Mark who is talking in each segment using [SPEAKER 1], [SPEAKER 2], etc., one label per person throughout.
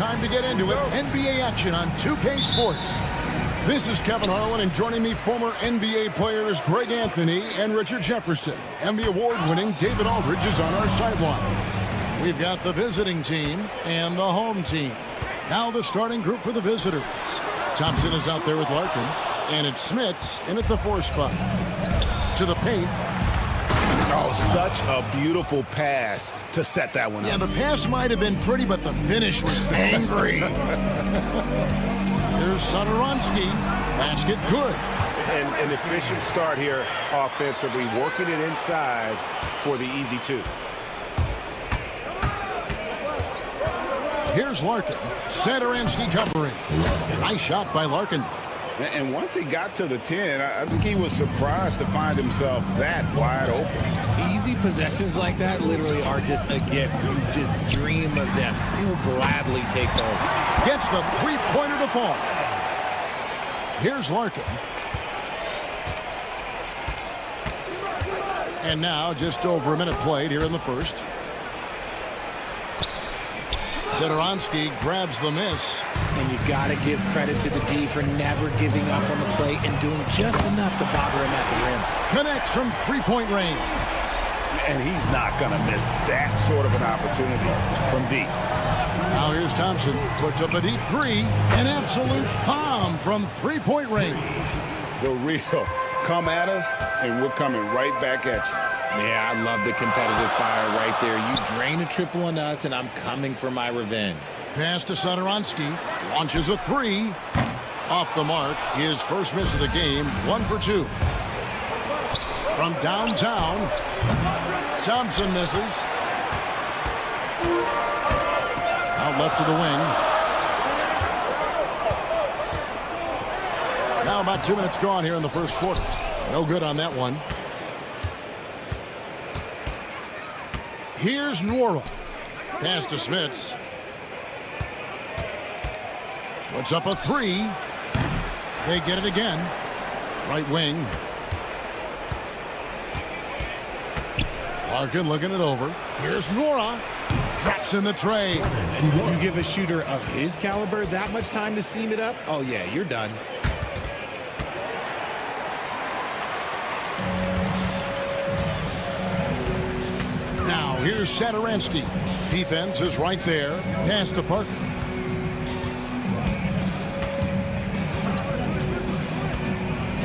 [SPEAKER 1] time to get into it. NBA action on 2K Sports. This is Kevin Harlan, and joining me, former NBA players Greg Anthony and Richard Jefferson. And the award-winning David Aldridge is on our sideline. We've got the visiting team and the home team. Now the starting group for the visitors. Thompson is out there with Larkin. And it's Smits in at the 4 spot. To the paint.
[SPEAKER 2] Oh, such a beautiful pass to set that one up.
[SPEAKER 1] Yeah, the pass might have been pretty, but the finish was angry. Here's Satoransky. Basket good.
[SPEAKER 2] And an efficient start here offensively, working it inside for the easy 2.
[SPEAKER 1] Here's Larkin. Satoransky covering. Nice shot by Larkin.
[SPEAKER 2] And once he got to the 10, I think he was surprised to find himself that wide open.
[SPEAKER 3] Easy possessions like that literally are just a gift. You just dream of them. He'll gladly take those.
[SPEAKER 1] Gets the three-pointer to fall. Here's Larkin. And now just over a minute played here in the first. Satoransky grabs the miss.
[SPEAKER 3] And you got to give credit to the D for never giving up on the play and doing just enough to bother him at the rim.
[SPEAKER 1] Connects from three-point range.
[SPEAKER 2] And he's not going to miss that sort of an opportunity from deep.
[SPEAKER 1] Now here's Thompson. Puts up a deep three. An absolute bomb from three-point range.
[SPEAKER 2] The real come at us, and we're coming right back at you.
[SPEAKER 3] Yeah, I love the competitive fire right there. You drain a triple on us, and I'm coming for my revenge.
[SPEAKER 1] Pass to Satoransky. Launches a three. Off the mark. His first miss of the game. 1 for 2. From downtown. Thompson misses. Out left to the wing. Now about 2 minutes gone here in the first quarter. No good on that one. Here's Yoru. Pass to Smits. Puts up a three. They get it again. Right wing. Larkin looking it over. Here's Yoru. Drops in the tray.
[SPEAKER 3] You give a shooter of his caliber that much time to seam it up? Oh, yeah, you're done.
[SPEAKER 1] Now, here's Satoransky. Defense is right there. Pass to Parker.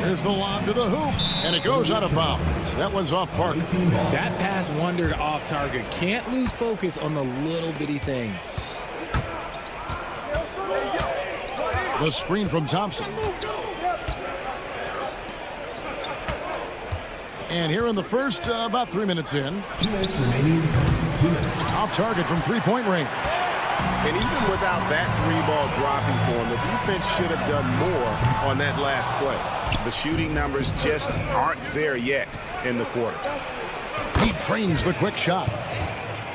[SPEAKER 1] There's the lob to the hoop, and it goes out of bounds. That one's off Parker.
[SPEAKER 3] That pass wandered off target. Can't lose focus on the little bitty things.
[SPEAKER 1] The screen from Thompson. And here in the first, about 3 minutes in.
[SPEAKER 4] 2 minutes remaining. 2 minutes.
[SPEAKER 1] Off target from three-point range.
[SPEAKER 2] And even without that three-ball dropping for him, the defense should have done more on that last play. The shooting numbers just aren't there yet in the quarter.
[SPEAKER 1] He trains the quick shot.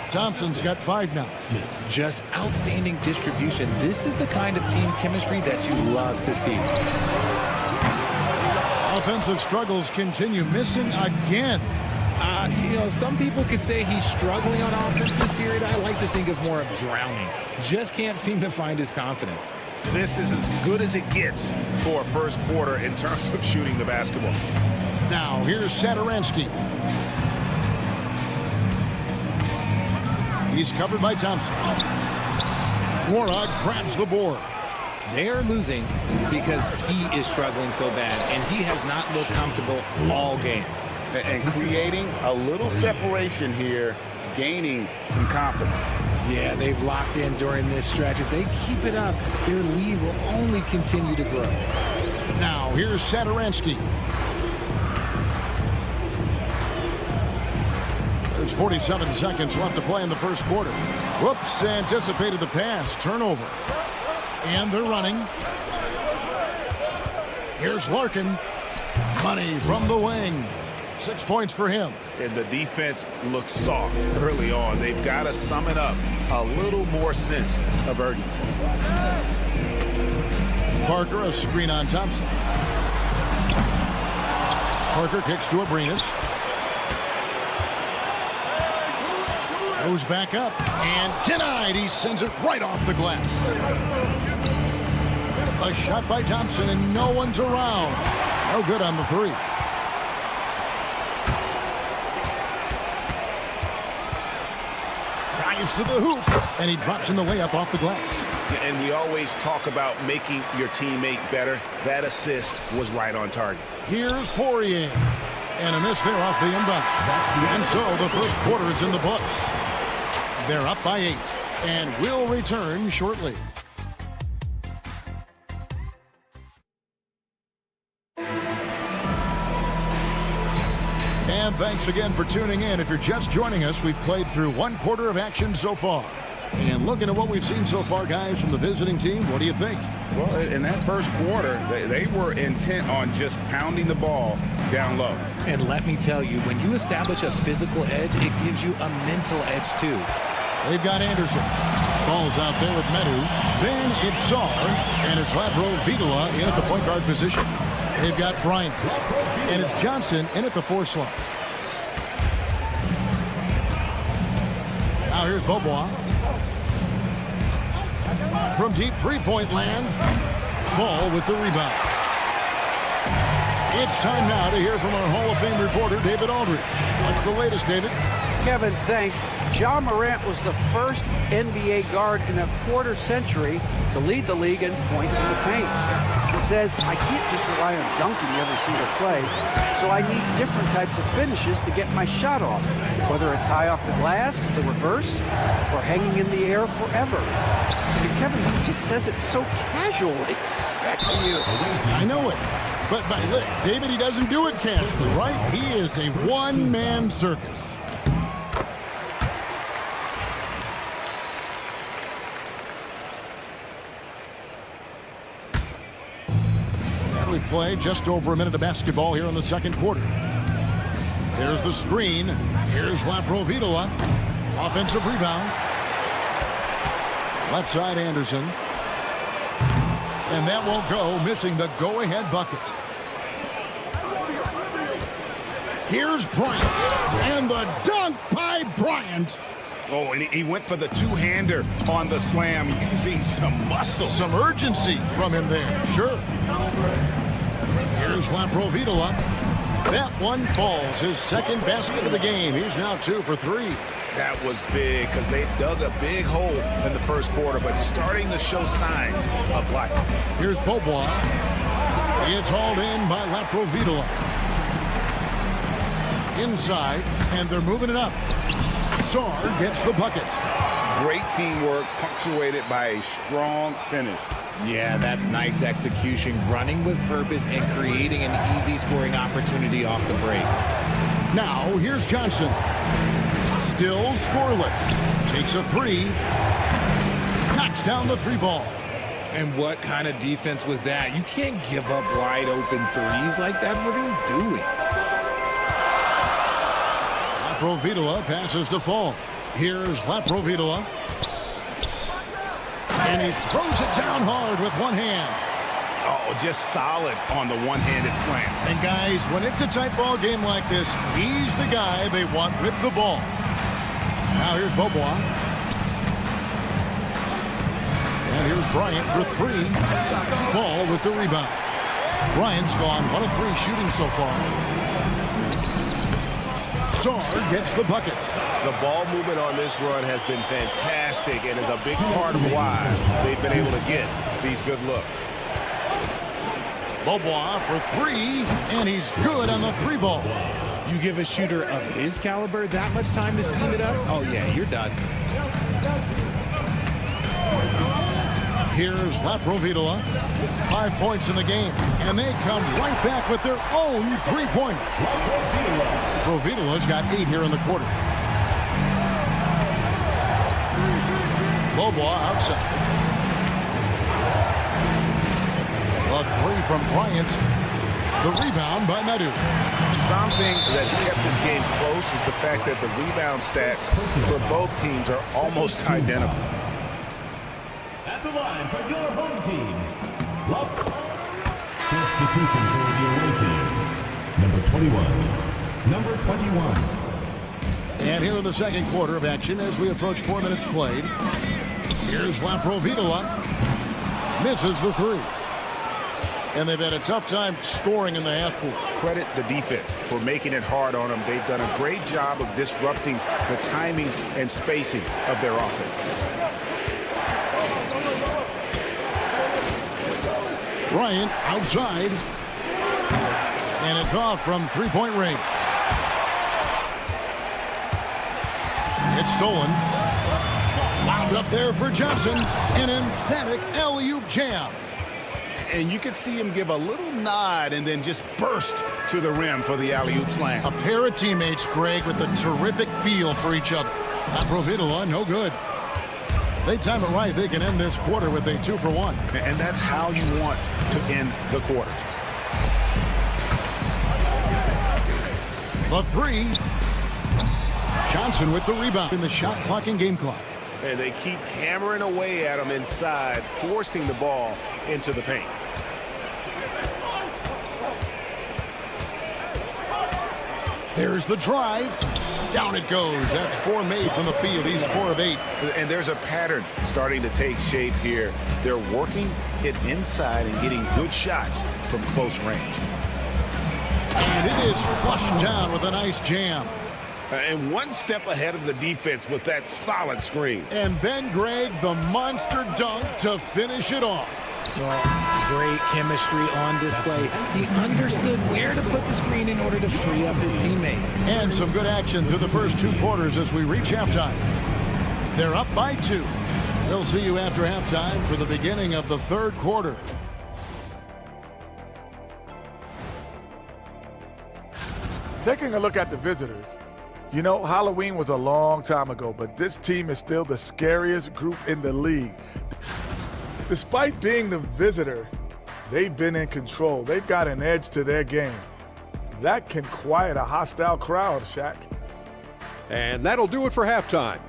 [SPEAKER 1] Thompson's got 5 now.
[SPEAKER 3] Just outstanding distribution. This is the kind of team chemistry that you love to see.
[SPEAKER 1] Offensive struggles continue. Missing again.
[SPEAKER 3] You know, some people could say he's struggling on offense this period. I like to think of more of drowning. Just can't seem to find his confidence.
[SPEAKER 2] This is as good as it gets for a first quarter in terms of shooting the basketball.
[SPEAKER 1] Now, here's Satoransky. He's covered by Thompson. Yoru grabs the board.
[SPEAKER 3] They're losing because he is struggling so bad, and he has not looked comfortable all game.
[SPEAKER 2] And creating a little separation here, gaining some confidence.
[SPEAKER 3] Yeah, they've locked in during this stretch. If they keep it up, their lead will only continue to grow.
[SPEAKER 1] Now, here's Satoransky. There's 47 seconds left to play in the first quarter. Whoops, anticipated the pass. Turnover. And they're running. Here's Larkin. Money from the wing. 6 points for him.
[SPEAKER 2] And the defense looks soft early on. They've got to sum it up. A little more sense of urgency.
[SPEAKER 1] Parker, a screen on Thompson. Parker kicks to Abrinas. Goes back up and denied. He sends it right off the glass. A shot by Thompson and no one's around. No good on the three. Drives to the hoop and he drops in the layup off the glass.
[SPEAKER 2] And we always talk about making your teammate better. That assist was right on target.
[SPEAKER 1] Here's Poirier. And a miss there off the inbound. And so the first quarter is in the books. They're up by 8 and will return shortly. And thanks again for tuning in. If you're just joining us, we've played through one quarter of action so far. And looking at what we've seen so far, guys, from the visiting team, what do you think?
[SPEAKER 2] Well, in that first quarter, they were intent on just pounding the ball down low.
[SPEAKER 3] And let me tell you, when you establish a physical edge, it gives you a mental edge too.
[SPEAKER 1] They've got Anderson. Falls out there with Medu. Then it's Saar. And it's Lapro Vitola in at the point guard position. They've got Bryant. And it's Johnson in at the 4 slot. Now here's Bobois. From deep three-point land. Fall with the rebound. It's time now to hear from our Hall of Fame reporter, David Aldridge. What's the latest, David?
[SPEAKER 5] Kevin, thanks. Ja Morant was the first NBA guard in a quarter century to lead the league in points in the paint. He says, I can't just rely on dunking every single play, so I need different types of finishes to get my shot off, whether it's high off the glass, the reverse, or hanging in the air forever. And Kevin, he just says it so casually. Back to you.
[SPEAKER 1] I know it. But look, David, he doesn't do it casually, right? He is a one-man circus. We play just over a minute of basketball here in the second quarter. There's the screen. Here's Lapro Vitola. Offensive rebound. Left side Anderson. And that won't go, missing the go-ahead bucket. Here's Bryant. And the dunk by Bryant.
[SPEAKER 2] Oh, and he went for the two-hander on the slam, using some muscle.
[SPEAKER 1] Some urgency from him there, sure. Here's Lapro Vitola. That one falls, his second basket of the game. He's now 2 for 3.
[SPEAKER 2] That was big because they dug a big hole in the first quarter, but starting to show signs of life.
[SPEAKER 1] Here's Bobois. It's hauled in by Lapro Vitola. Inside, and they're moving it up. Saar gets the bucket.
[SPEAKER 2] Great teamwork, punctuated by a strong finish.
[SPEAKER 3] Yeah, that's nice execution, running with purpose and creating an easy scoring opportunity off the break.
[SPEAKER 1] Now, here's Johnson. Still scoreless. Takes a 3. Knocks down the 3 ball.
[SPEAKER 3] And what kind of defense was that? You can't give up wide open threes like that. What are you doing?
[SPEAKER 1] Lapro Vitola passes to Fall. Here's Lapro Vitola. And he throws it down hard with one hand.
[SPEAKER 2] Oh, just solid on the one-handed slam.
[SPEAKER 1] And guys, when it's a tight ball game like this, he's the guy they want with the ball. Now here's Bobois. And here's Bryant for 3. Fall with the rebound. Bryant's gone 1 of 3 shooting so far. Saar gets the bucket.
[SPEAKER 2] The ball movement on this run has been fantastic and is a big part of why they've been able to get these good looks.
[SPEAKER 1] Bobois for 3, and he's good on the 3 ball.
[SPEAKER 3] You give a shooter of his caliber that much time to seam it up? Oh, yeah, you're done.
[SPEAKER 1] Here's Lapro Vitola. 5 points in the game, and they come right back with their own 3-pointer. Lapro Vitola's got 8 here in the quarter. Bobois outside. A 3 from Bryant. The rebound by Medu.
[SPEAKER 2] Something that's kept this game close is the fact that the rebound stats for both teams are almost identical.
[SPEAKER 4] At the line for your home team. Substitution for the away team. Number 21. Number 21.
[SPEAKER 1] And here in the second quarter of action as we approach 4 minutes played. Here's Laprovitola. Misses the three. And they've had a tough time scoring in the half court.
[SPEAKER 2] Credit the defense for making it hard on them. They've done a great job of disrupting the timing and spacing of their offense.
[SPEAKER 1] Bryant outside. And it's off from three-point range. It's stolen. Wound up there for Johnson. An emphatic alley-oop jam.
[SPEAKER 2] And you can see him give a little nod and then just burst to the rim for the alley-oop slam.
[SPEAKER 1] A pair of teammates, Greg, with a terrific feel for each other. Laprovitola, no good. If they time it right, they can end this quarter with a 2-for-1.
[SPEAKER 2] And that's how you want to end the quarter.
[SPEAKER 1] The three. Johnson with the rebound in the shot clock and game clock.
[SPEAKER 2] And they keep hammering away at him inside, forcing the ball into the paint.
[SPEAKER 1] There's the drive. Down it goes. That's 4 made from the field. He's 4 of 8.
[SPEAKER 2] And there's a pattern starting to take shape here. They're working it inside and getting good shots from close range.
[SPEAKER 1] And it is flushed down with a nice jam.
[SPEAKER 2] And one step ahead of the defense with that solid screen.
[SPEAKER 1] And then, Greg, the monster dunk to finish it off.
[SPEAKER 3] Well, great chemistry on display. He understood where to put the screen in order to free up his teammate.
[SPEAKER 1] And some good action through the first 2 quarters as we reach halftime. They're up by 2. We'll see you after halftime for the beginning of the third quarter.
[SPEAKER 6] Taking a look at the visitors, you know, Halloween was a long time ago, but this team is still the scariest group in the league. Despite being the visitor, they've been in control. They've got an edge to their game. That can quiet a hostile crowd, Shaq.
[SPEAKER 7] And that'll do it for halftime.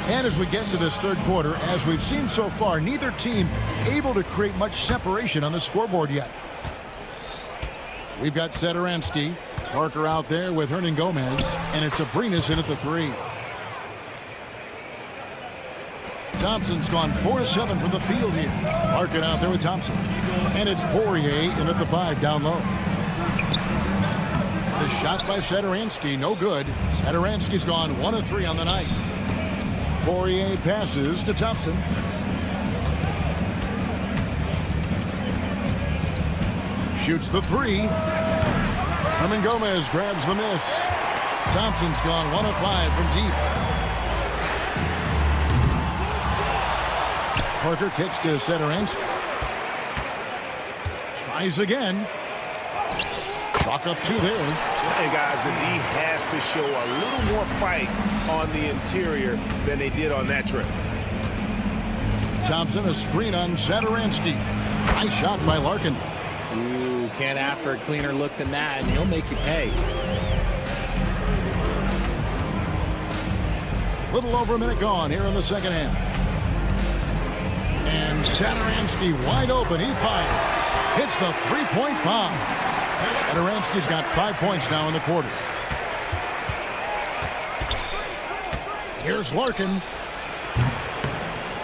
[SPEAKER 1] And as we get into this third quarter, as we've seen so far, neither team able to create much separation on the scoreboard yet. We've got Satoransky, Parker out there with Hernan Gomez, and it's Abrinas in at the 3. Thompson's gone 4 of 7 from the field here. Larkin out there with Thompson. And it's Poirier in at the 5 down low. The shot by Satoransky, no good. Satoransky's gone 1 of 3 on the night. Poirier passes to Thompson. Shoots the 3. Hernan Gomez grabs the miss. Thompson's gone 1 of 5 from deep. Parker kicks to Satoransky. Tries again. Chalk up 2 there.
[SPEAKER 2] And guys, the D has to show a little more fight on the interior than they did on that trip.
[SPEAKER 1] Thompson, a screen on Satoransky. Nice shot by Larkin.
[SPEAKER 3] Ooh, can't ask for a cleaner look than that, and he'll make you pay.
[SPEAKER 1] Little over a minute gone here in the second half. And Satoransky wide open. He fires. Hits the three-point bomb. Satoransky's got 5 points now in the quarter. Here's Larkin.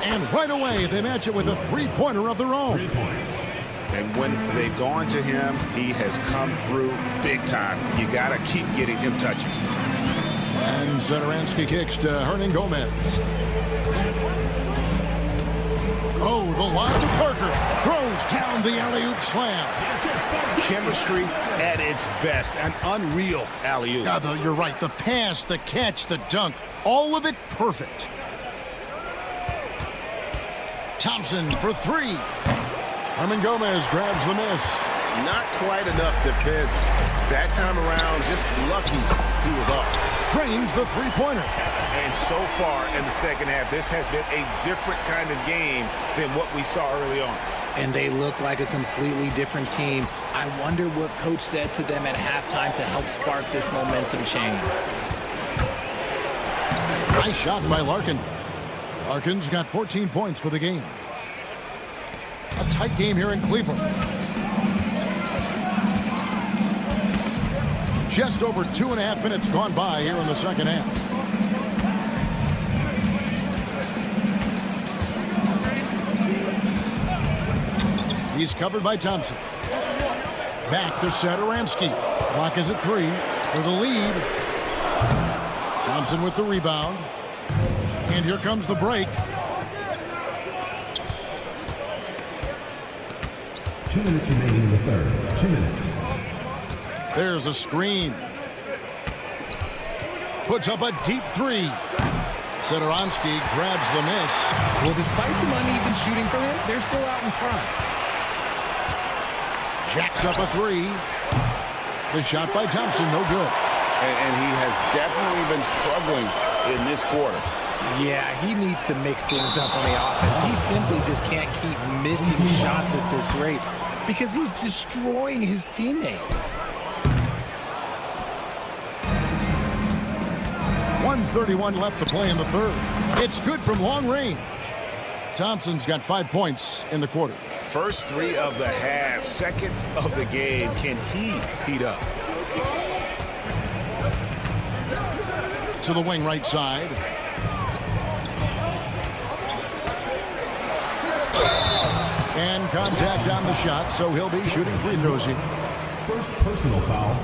[SPEAKER 1] And right away, they match it with a three-pointer of their own.
[SPEAKER 4] 3 points.
[SPEAKER 2] And when they've gone to him, he has come through big time. You got to keep getting him touches.
[SPEAKER 1] And Satoransky kicks to Hernan Gomez. Oh, the line to Parker. Throws down the alley-oop slam.
[SPEAKER 2] Chemistry at its best. An unreal alley-oop.
[SPEAKER 1] You're right. The pass, the catch, the dunk. All of it perfect. Thompson for 3. Hernan Gomez grabs the miss.
[SPEAKER 2] Not quite enough defense. That time around, just lucky he was off.
[SPEAKER 1] Drains the three-pointer.
[SPEAKER 2] And so far in the second half, this has been a different kind of game than what we saw early on.
[SPEAKER 3] And they look like a completely different team. I wonder what coach said to them at halftime to help spark this momentum change.
[SPEAKER 1] Nice shot by Larkin. Larkin's got 14 points for the game. A tight game here in Cleveland. Just over 2.5 minutes gone by here in the second half. He's covered by Thompson. Back to Satoransky. Clock is at 3 for the lead. Thompson with the rebound. And here comes the break.
[SPEAKER 4] 2 minutes remaining in the third. 2 minutes.
[SPEAKER 1] There's a screen. Puts up a deep 3. Satoransky grabs the miss.
[SPEAKER 3] Well, despite some uneven shooting from him, they're still out in front.
[SPEAKER 1] Jacks up a 3. The shot by Thompson, no good.
[SPEAKER 2] And he has definitely been struggling in this quarter.
[SPEAKER 3] Yeah, he needs to mix things up on the offense. He simply just can't keep missing shots at this rate because he's destroying his teammates.
[SPEAKER 1] 1:31 left to play in the third. It's good from long range. Thompson's got 5 points in the quarter.
[SPEAKER 2] First 3 of the half, second of the game. Can he heat up?
[SPEAKER 1] To the wing right side. And contact on the shot, so he'll be shooting free throws here.
[SPEAKER 4] First personal foul.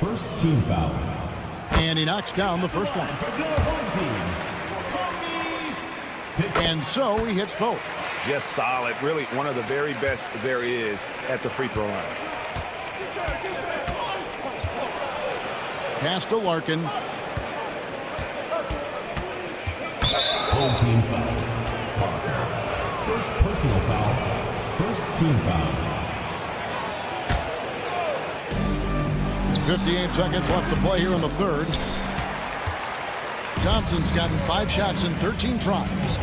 [SPEAKER 4] First team foul.
[SPEAKER 1] And he knocks down the first one. And so he hits both.
[SPEAKER 2] Just solid. Really one of the very best there is at the free throw line.
[SPEAKER 1] Pass to Larkin.
[SPEAKER 4] Home team foul. First personal foul. First team foul.
[SPEAKER 1] 58 seconds left to play here in the third. Thompson's gotten 5 shots in 13 tries.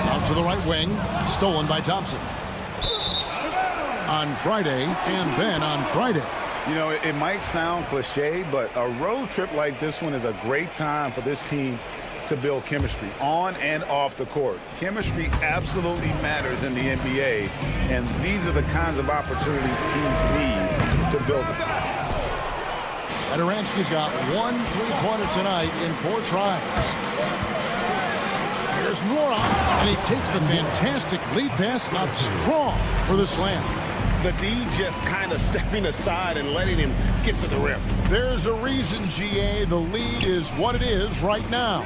[SPEAKER 1] Out to the right wing. Stolen by Thompson. On Friday, and then on Friday.
[SPEAKER 2] You know, it might sound cliche, but a road trip like this one is a great time for this team to build chemistry on and off the court. Chemistry absolutely matters in the NBA, and these are the kinds of opportunities teams need to build it.
[SPEAKER 1] Satoransky's got 1 3-pointer tonight in 4 tries. Here's Nora, and he takes the fantastic lead pass up strong for the slam.
[SPEAKER 2] The D just kind of stepping aside and letting him get to the rim.
[SPEAKER 1] There's a reason, GA, the lead is what it is right now.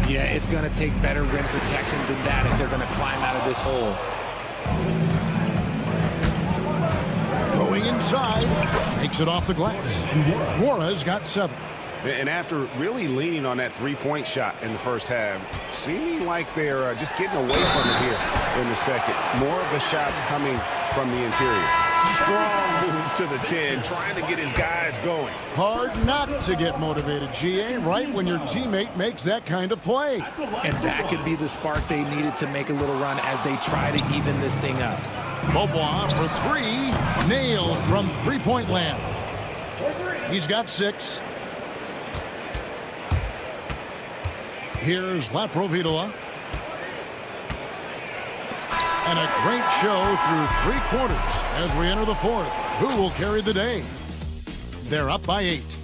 [SPEAKER 3] Yeah, it's going to take better rim protection than that if they're going to climb out of this hole.
[SPEAKER 1] Going inside, makes it off the glass. Mora's got 7.
[SPEAKER 2] And after really leaning on that three-point shot in the first half, seeming like they're just getting away from it here in the second. More of the shots coming from the interior. Strong move to the 10, trying to get his guys going.
[SPEAKER 1] Hard not to get motivated, GA, right when your teammate makes that kind of play.
[SPEAKER 3] And that could be the spark they needed to make a little run as they try to even this thing up.
[SPEAKER 1] Bobois for 3, nailed from 3-point land. He's got 6. Here's Laprovitola. And a great show through 3 quarters as we enter the fourth. Who will carry the day? They're up by 8.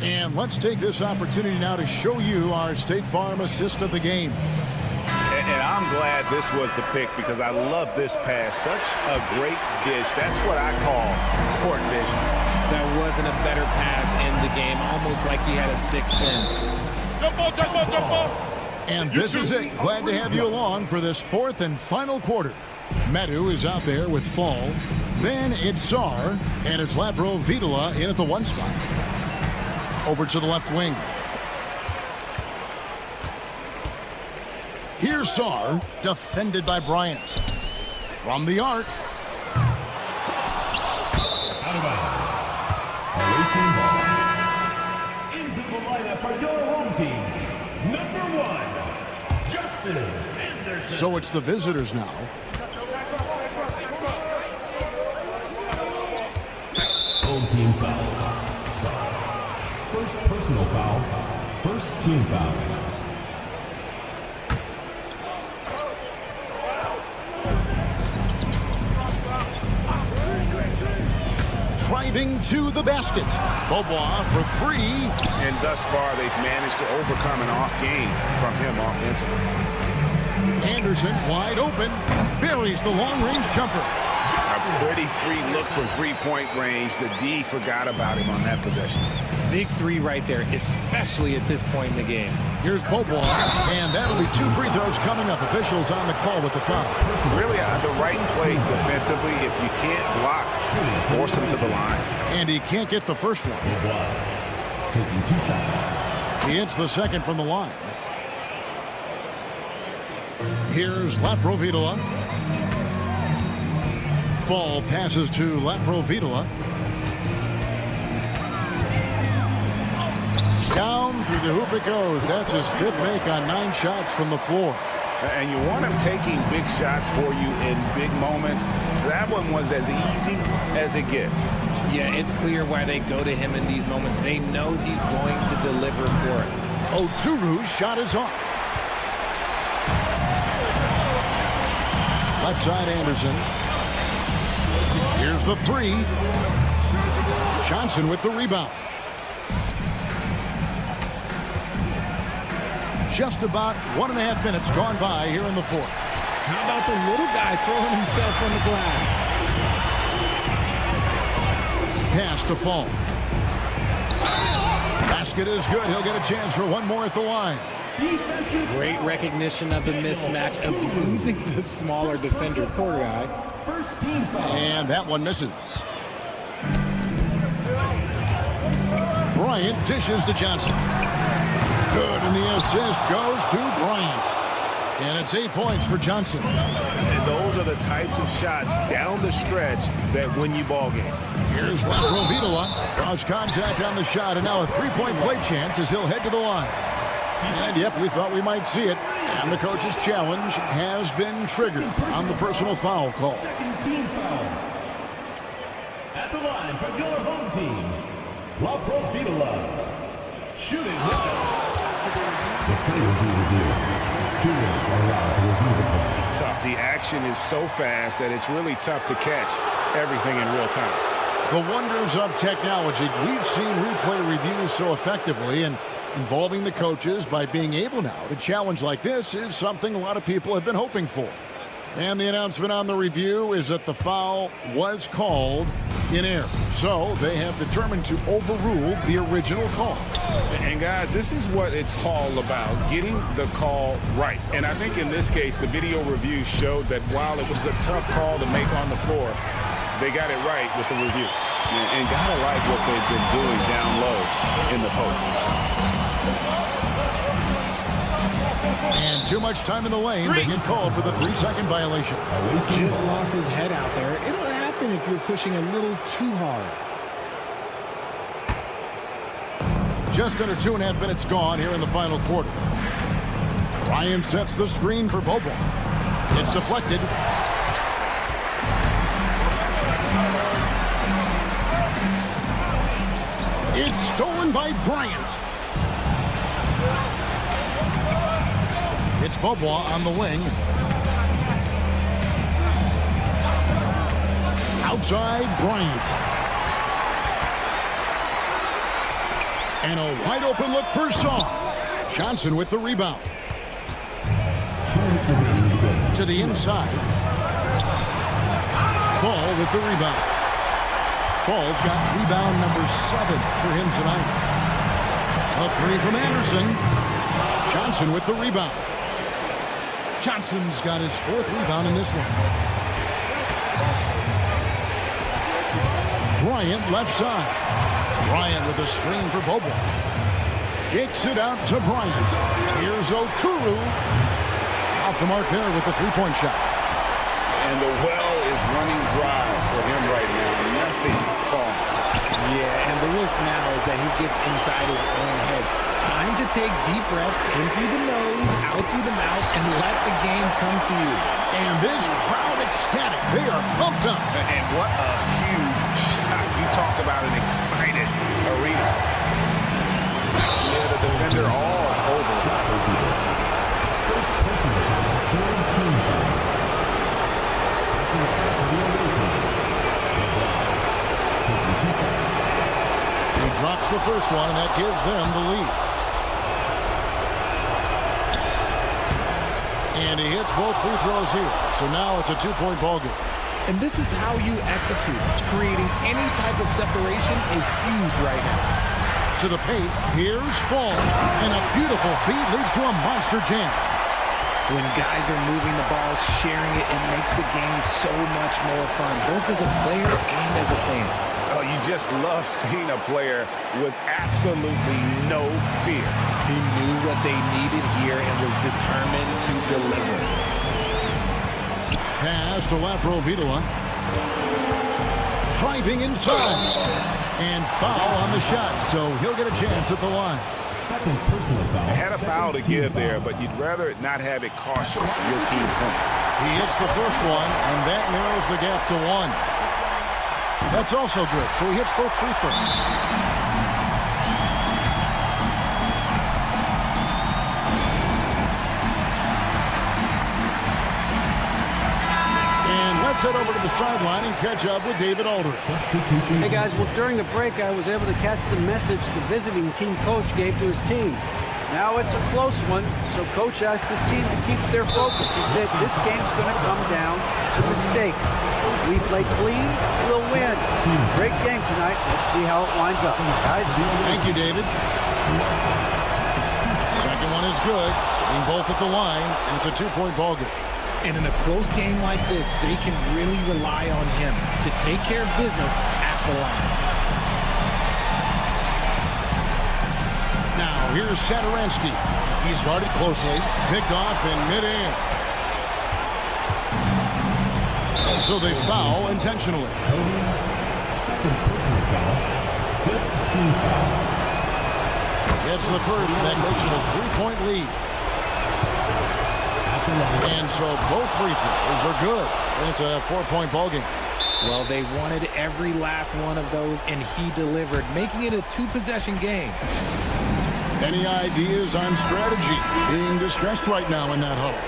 [SPEAKER 1] And let's take this opportunity now to show you our State Farm assist of the game.
[SPEAKER 2] And I'm glad this was the pick because I love this pass. Such a great dish. That's what I call court vision.
[SPEAKER 3] There wasn't a better pass in the game, almost like he had a 6th sense.
[SPEAKER 2] Jump ball.
[SPEAKER 1] And this is it. Glad to have you along for this 4th and final quarter. Medu is out there with Fall. Then it's Sar, and it's Laprovitola in at the 1 spot. Over to the left wing. Here's Sar, defended by Bryant. From the arc.
[SPEAKER 4] Out of bounds. Away team ball.
[SPEAKER 8] Into the lineup for your home team. Number 1, Justin Anderson.
[SPEAKER 1] So it's the visitors now.
[SPEAKER 4] Home team foul. Sorry. First personal foul. First team foul.
[SPEAKER 1] driving to the basket. Beaubois for three.
[SPEAKER 2] And thus far, they've managed to overcome an off game from him offensively.
[SPEAKER 1] Anderson wide open. Buries the long-range jumper.
[SPEAKER 2] A pretty free look from three-point range. The D forgot about him on that possession.
[SPEAKER 3] Big three right there, especially at this point in the game.
[SPEAKER 1] Here's Beaubois, and that'll be 2 free throws coming up. Officials on the call with the foul.
[SPEAKER 2] Really, the right play defensively. If you can't block, force him to the line.
[SPEAKER 1] And he can't get the first one.
[SPEAKER 4] Taking 2 shots.
[SPEAKER 1] He hits the second from the line. Here's Laprovitola. Fall passes to Laprovitola. Down through the hoop it goes. That's his 5th make on 9 shots from the floor.
[SPEAKER 2] And you want him taking big shots for you in big moments. That one was as easy as it gets.
[SPEAKER 3] Yeah, it's clear why they go to him in these moments. They know he's going to deliver for it.
[SPEAKER 1] Oturu's shot is off. Left side Anderson. Here's the 3. Johnson with the rebound. Just about 1.5 minutes gone by here in the 4th.
[SPEAKER 3] How about the little guy throwing himself on the glass?
[SPEAKER 1] Pass to Fall. Basket is good. He'll get a chance for one more at the line.
[SPEAKER 3] Great recognition of the mismatch, abusing the smaller defender. Poor guy.
[SPEAKER 4] First team foul.
[SPEAKER 1] And that one misses. Bryant dishes to Johnson. Good, and the assist goes to Bryant. And it's 8 points for Johnson.
[SPEAKER 2] And those are the types of shots down the stretch that win you ball game.
[SPEAKER 1] Here's Laprovitola. Draws contact on the shot, and now a 3-point play chance as he'll head to the line. And yep, we thought we might see it. And the coach's challenge has been triggered on the personal foul call.
[SPEAKER 4] Second team foul. At the line for your home team, Laprovitola. Shooting window. The play will be reviewed. Shooters are allowed to review the play.
[SPEAKER 2] Tough. The action is so fast that it's really tough to catch everything in real time.
[SPEAKER 1] The wonders of technology. We've seen replay reviews so effectively, and involving the coaches by being able now to challenge like this is something a lot of people have been hoping for. And the announcement on the review is that the foul was called in error. So they have determined to overrule the original call.
[SPEAKER 2] And guys, this is what it's all about, getting the call right. And I think in this case, the video review showed that while it was a tough call to make on the floor, they got it right with the review. And gotta like what they've been doing down low in the post.
[SPEAKER 1] And too much time in the lane. They get called for the 3-second violation.
[SPEAKER 3] Just lost his head out there. It'll happen if you're pushing a little too hard.
[SPEAKER 1] Just under 2.5 minutes gone here in the final quarter. Ryan sets the screen for Beaubois. It's deflected. It's stolen by Bryant. It's Beaubois on the wing. Outside Bryant. And a wide open look for Song. Johnson with the rebound. To the inside. Fall with the rebound. Fall's got rebound number 7 for him tonight. A 3 from Anderson. Johnson with the rebound. Johnson's got his 4th rebound in this one. Bryant left side. Bryant with a screen for Beaubois. Kicks it out to Bryant. Here's Okuru. Off the mark there with the 3-point shot.
[SPEAKER 2] And the well is running dry for him right now. Nothing falling.
[SPEAKER 3] Yeah, and the risk now is that he gets inside his own head. Time to take deep breaths in through the nose, out through the mouth, and let the game come to you.
[SPEAKER 1] And this crowd ecstatic. They are pumped up.
[SPEAKER 2] And what a huge shot. You talk about an excited arena. Yeah, the defender all over.
[SPEAKER 4] First personal foul, third team foul. At the line for the away team, Taking 2 shots.
[SPEAKER 1] drops the first one, and that gives them the lead. And he hits both free throws here. So now it's a 2-point ball game.
[SPEAKER 3] And this is how you execute. Creating any type of separation is huge right now.
[SPEAKER 1] To the paint, here's Fall. And a beautiful feed leads to a monster jam.
[SPEAKER 3] When guys are moving the ball, sharing it, it makes the game so much more fun, both as a player and as a fan.
[SPEAKER 2] Oh, you just love seeing a player with absolutely no fear.
[SPEAKER 3] He knew what they needed here and was determined to deliver.
[SPEAKER 1] Pass to Laprovitola. Driving inside. And foul on the shot, so he'll get a chance at the line.
[SPEAKER 4] Second personal foul.
[SPEAKER 2] They had a foul to give there, but you'd rather not have it cost your team points.
[SPEAKER 1] He hits the first one, and that narrows the gap to 1. That's also good, so he hits both free throws. Let's head over to the sideline and catch up with David Aldridge.
[SPEAKER 5] Hey guys, well during the break I was able to catch the message the visiting team coach gave to his team. Now it's a close one, so coach asked his team to keep their focus. He said this game's going to come down to mistakes. If we play clean, we'll win. Great game tonight. Let's see how it winds up. Guys?
[SPEAKER 1] Thank you, David. Second one is good. Getting both at the line, and it's a 2-point ball game.
[SPEAKER 3] And in a close game like this, they can really rely on him to take care of business at the line.
[SPEAKER 1] Now, here's Satoransky. He's guarded closely. Picked off in midair. So they foul intentionally.
[SPEAKER 4] Second personal foul. 15 foul.
[SPEAKER 1] Gets the first. That makes it a 3-point lead. And so both free throws are good. And it's a 4-point ball game.
[SPEAKER 3] Well, they wanted every last one of those, and he delivered, making it a 2-possession game.
[SPEAKER 1] Any ideas on strategy being discussed right now in that huddle?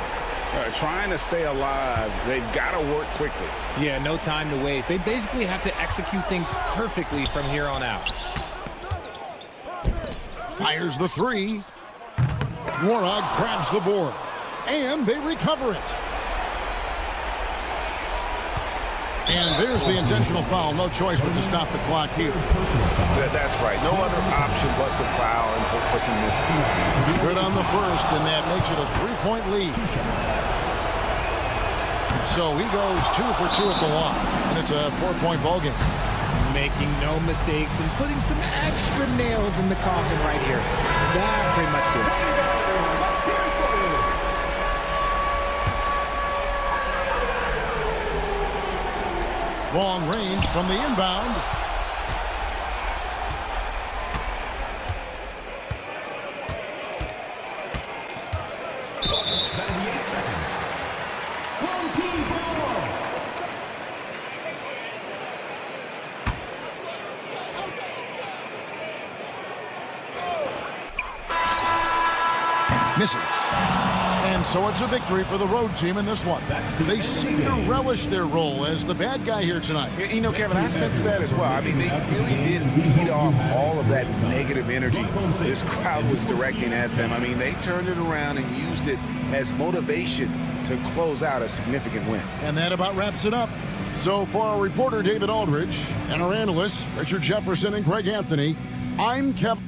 [SPEAKER 2] Trying to stay alive, they've got to work quickly.
[SPEAKER 3] Yeah, no time to waste. They basically have to execute things perfectly from here on out.
[SPEAKER 1] Fires the 3. Warog grabs the board. And they recover it. And there's the intentional foul. No choice but to stop the clock here.
[SPEAKER 2] That's right. No other option but to foul and hope for some misses.
[SPEAKER 1] Good on the first, and that makes it a 3-point lead. So he goes 2 for 2 at the line, and it's a 4-point ball game.
[SPEAKER 3] Making no mistakes and putting some extra nails in the coffin right here. That's pretty much good.
[SPEAKER 1] Long range from the inbound. Misses. And so it's a victory for the road team in this one. They seem to relish their role as the bad guy here tonight.
[SPEAKER 2] You know, Kevin, I sense that as well. I mean, they really did feed off all of that negative energy this crowd was directing at them. I mean, they turned it around and used it as motivation to close out a significant win.
[SPEAKER 1] And that about wraps it up. So for our reporter, David Aldridge, and our analysts, Richard Jefferson and Greg Anthony, I'm Kevin.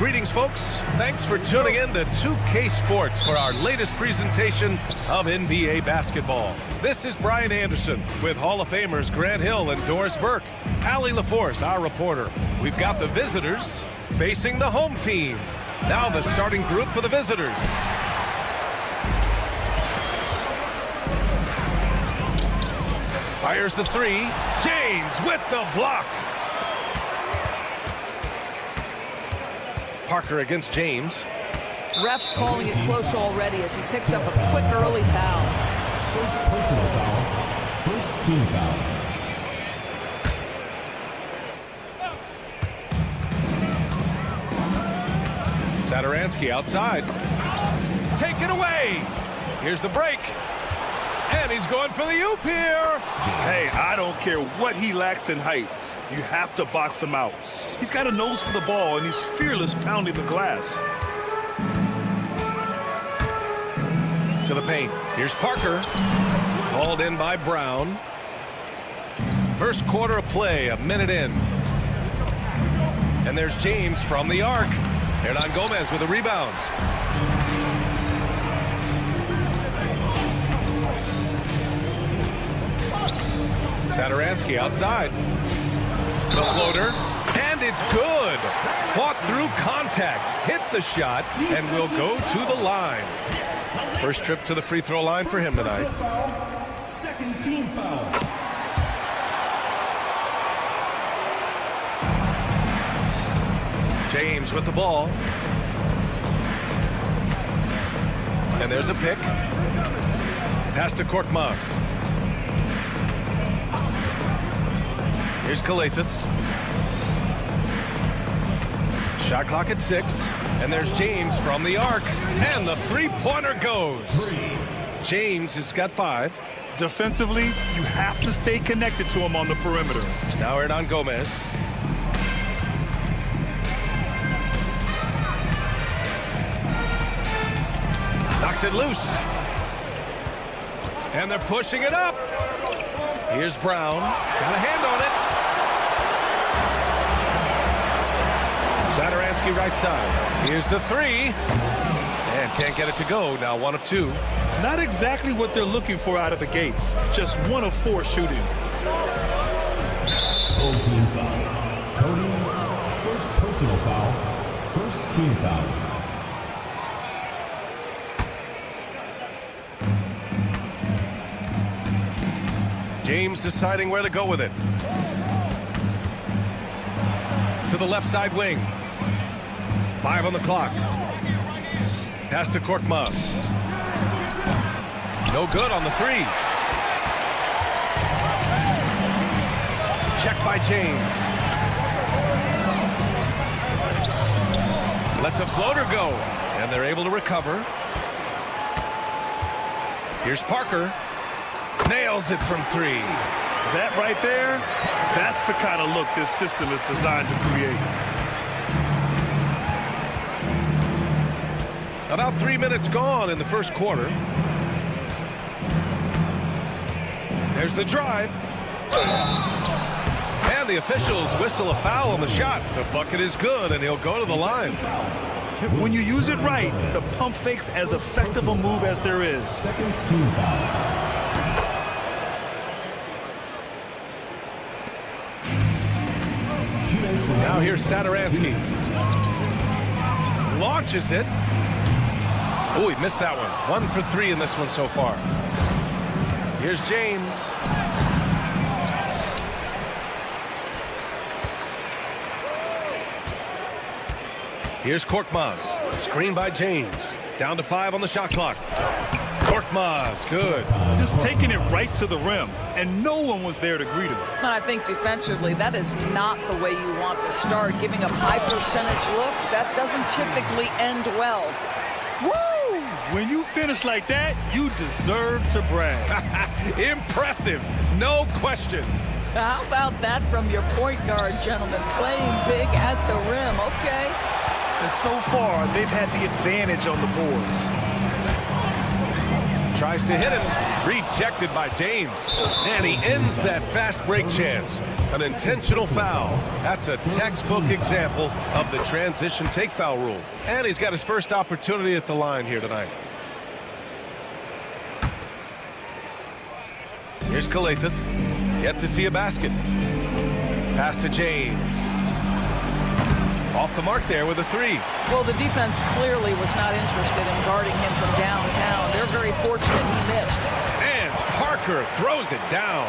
[SPEAKER 9] Greetings, folks. Thanks for tuning in to 2K Sports for our latest presentation of NBA basketball. This is Brian Anderson with Hall of Famers Grant Hill and Doris Burke. Allie LaForce, our reporter. We've got the visitors facing the home team. Now the starting group for the visitors. Fires the three. James with the block. Parker against James.
[SPEAKER 10] Refs calling it close already as he picks up a quick early foul.
[SPEAKER 4] First personal foul. First team foul.
[SPEAKER 9] Saturansky outside. Take it away. Here's the break. And he's going for the oop here.
[SPEAKER 11] Hey, I don't care what he lacks in height. You have to box him out. He's got a nose for the ball, and he's fearless pounding the glass.
[SPEAKER 9] To the paint. Here's Parker. Hauled in by Brown. First quarter of play, a minute in. And there's James from the arc. Hernangomez with a rebound. Satoransky outside. The floater, and it's good. Fought through contact, hit the shot, and will go to the line. First trip to the free throw line for him tonight.
[SPEAKER 8] Second team foul.
[SPEAKER 9] James with the ball. And there's a pick. Pass to Korkmaz. Here's Kalathis. Shot clock at 6. And there's James from the arc. And the three-pointer goes. James has got 5.
[SPEAKER 11] Defensively, you have to stay connected to him on the perimeter.
[SPEAKER 9] Now Hernangomez. Knocks it loose. And they're pushing it up. Here's Brown. Got a hand on it. Satoransky right side. Here's the 3. And can't get it to go. Now 1 of 2.
[SPEAKER 11] Not exactly what they're looking for out of the gates. Just 1 of 4 shooting.
[SPEAKER 4] Full team foul. Cody, first personal foul. First team foul.
[SPEAKER 9] James deciding where to go with it. To the left side wing. 5 on the clock. Pass to Korkmaz. No good on the 3. Check by James. Lets a floater go. And they're able to recover. Here's Parker. Nails it from 3.
[SPEAKER 11] That right there, that's the kind of look this system is designed to create.
[SPEAKER 9] About 3 minutes gone in the first quarter. There's the drive. And the officials whistle a foul on the shot. The bucket is good, and he'll go to the line.
[SPEAKER 11] When you use it right, the pump fake's as effective a move as there is.
[SPEAKER 4] Second team foul.
[SPEAKER 9] Now here's Satoransky. Launches it. Oh, he missed that one. 1 for 3 in this one so far. Here's James. Here's Korkmaz. Screen by James. Down to 5 on the shot clock. Korkmaz, good.
[SPEAKER 11] Just taking it right to the rim, and no one was there to greet him.
[SPEAKER 10] I think defensively, that is not the way you want to start. Giving up high percentage looks, that doesn't typically end well.
[SPEAKER 11] Woo! When you finish like that, you deserve to brag.
[SPEAKER 9] Impressive, no question.
[SPEAKER 10] How about that from your point guard, gentlemen? Playing big at the rim, okay.
[SPEAKER 11] And so far, they've had the advantage on the boards.
[SPEAKER 9] Tries to hit him. Rejected by James. And he ends that fast break chance. An intentional foul. That's a textbook example of the transition take foul rule. And he's got his first opportunity at the line here tonight. Here's Kalathis. Yet to see a basket. Pass to James. Off the mark there with a 3.
[SPEAKER 10] Well, the defense clearly was not interested in guarding him from downtown. They're very fortunate he missed.
[SPEAKER 9] And Parker throws it down.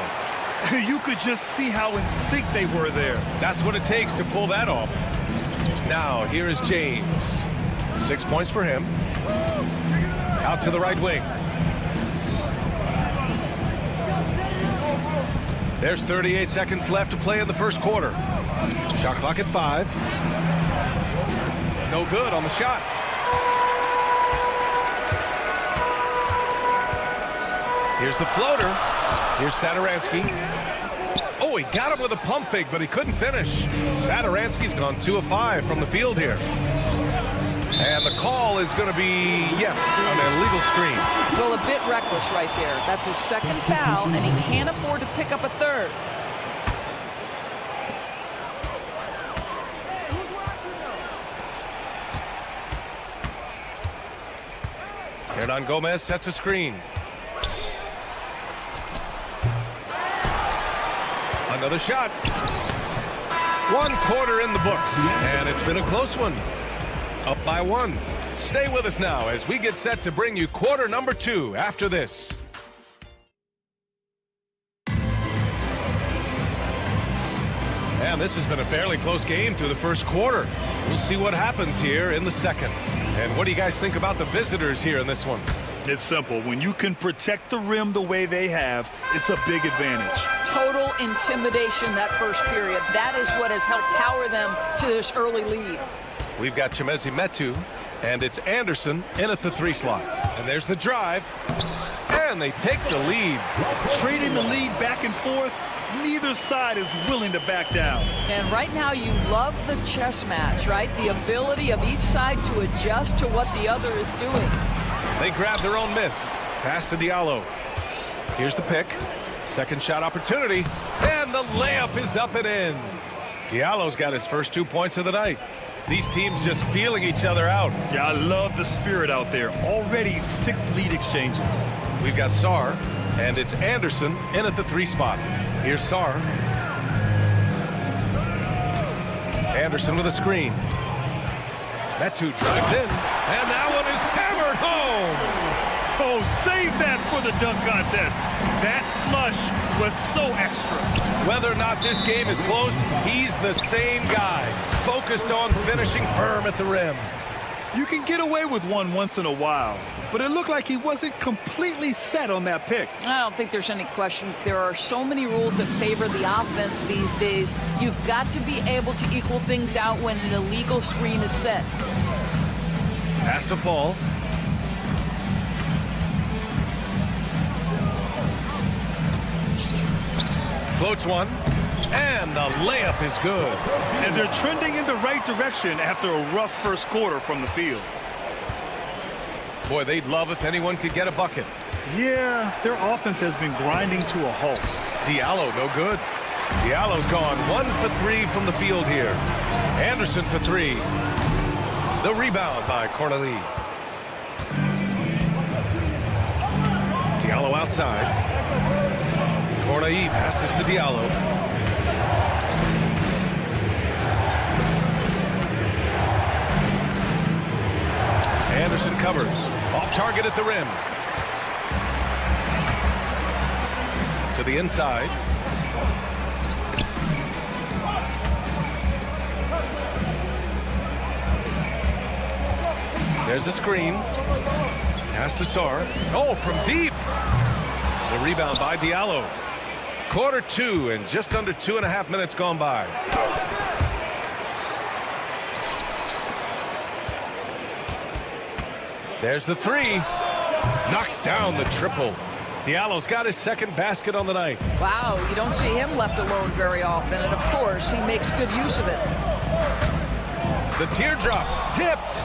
[SPEAKER 11] You could just see how in sync they were there.
[SPEAKER 9] That's what it takes to pull that off. Now, here is James. 6 points for him. Out to the right wing. There's 38 seconds left to play in the first quarter. Shot clock at 5. No good on the shot. Here's the floater. Here's Satoransky. Oh, he got him with a pump fake, but he couldn't finish. Satoransky's gone 2 of 5 from the field here. And the call is going to be, yes, an illegal screen.
[SPEAKER 10] Well, a bit reckless right there. That's his second foul, and he can't afford to pick up a third.
[SPEAKER 9] Hernan Gomez sets a screen. Another shot. 1 quarter in the books, and it's been a close one. Up by 1. Stay with us now as we get set to bring you quarter number 2 after this. And this has been a fairly close game through the first quarter. We'll see what happens here in the second. And what do you guys think about the visitors here in this one?
[SPEAKER 11] It's simple. When you can protect the rim the way they have, it's a big advantage.
[SPEAKER 10] Total intimidation that first period. That is what has helped power them to this early lead.
[SPEAKER 9] We've got Chimezie Metu, and it's Anderson in at the 3 slot. And there's the drive, and they take the lead.
[SPEAKER 11] Trading the lead back and forth, neither side is willing to back down.
[SPEAKER 10] And right now you love the chess match, right? The ability of each side to adjust to what the other is doing.
[SPEAKER 9] They grab their own miss. Pass to Diallo. Here's the pick. Second shot opportunity, and the layup is up and in. Diallo's got his first 2 points of the night. These teams just feeling each other out.
[SPEAKER 11] Yeah, I love the spirit out there. Already 6 lead exchanges.
[SPEAKER 9] We've got Sarr, and it's Anderson in at the 3 spot. Here's Sarr. Anderson with a screen. Metu drives in, and that one is hammered home.
[SPEAKER 11] Oh, save that for the dunk contest. That flush was so extra.
[SPEAKER 9] Whether or not this game is close, he's the same guy, focused on finishing firm at the rim.
[SPEAKER 11] You can get away with one once in a while, but it looked like he wasn't completely set on that pick.
[SPEAKER 10] I don't think there's any question. There are so many rules that favor the offense these days. You've got to be able to equal things out when an illegal screen is set.
[SPEAKER 9] Has to fall. Floats one, and the layup is good.
[SPEAKER 11] And they're trending in the right direction after a rough first quarter from the field.
[SPEAKER 9] Boy, they'd love if anyone could get a bucket.
[SPEAKER 11] Yeah, their offense has been grinding to a halt.
[SPEAKER 9] Diallo, no good. Diallo's gone 1 for 3 from the field here. Anderson for 3. The rebound by Corneli. Diallo outside. Corneli passes to Diallo. Anderson covers. Off target at the rim. To the inside. There's a screen. Pass to Sarr. Oh, from deep. The rebound by Diallo. Quarter 2 and just under 2.5 minutes gone by. There's the 3. Knocks down the triple. Diallo's got his second basket on the night.
[SPEAKER 10] Wow, you don't see him left alone very often, and of course he makes good use of it.
[SPEAKER 9] The teardrop tipped.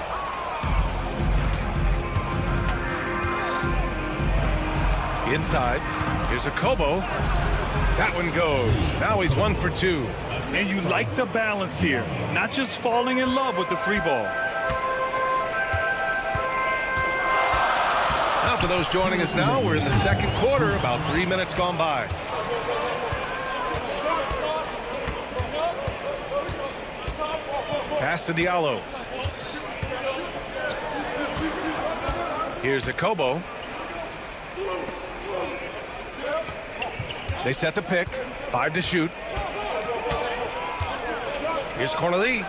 [SPEAKER 9] Inside. Here's a Kobo. That one goes. Now he's 1 for 2.
[SPEAKER 11] And you like the balance here. Not just falling in love with the 3-ball.
[SPEAKER 9] Now for those joining us now, we're in the second quarter, about 3 minutes gone by. Pass to Diallo. Here's a Kobo. They set the pick. 5 to shoot. Here's Corneli.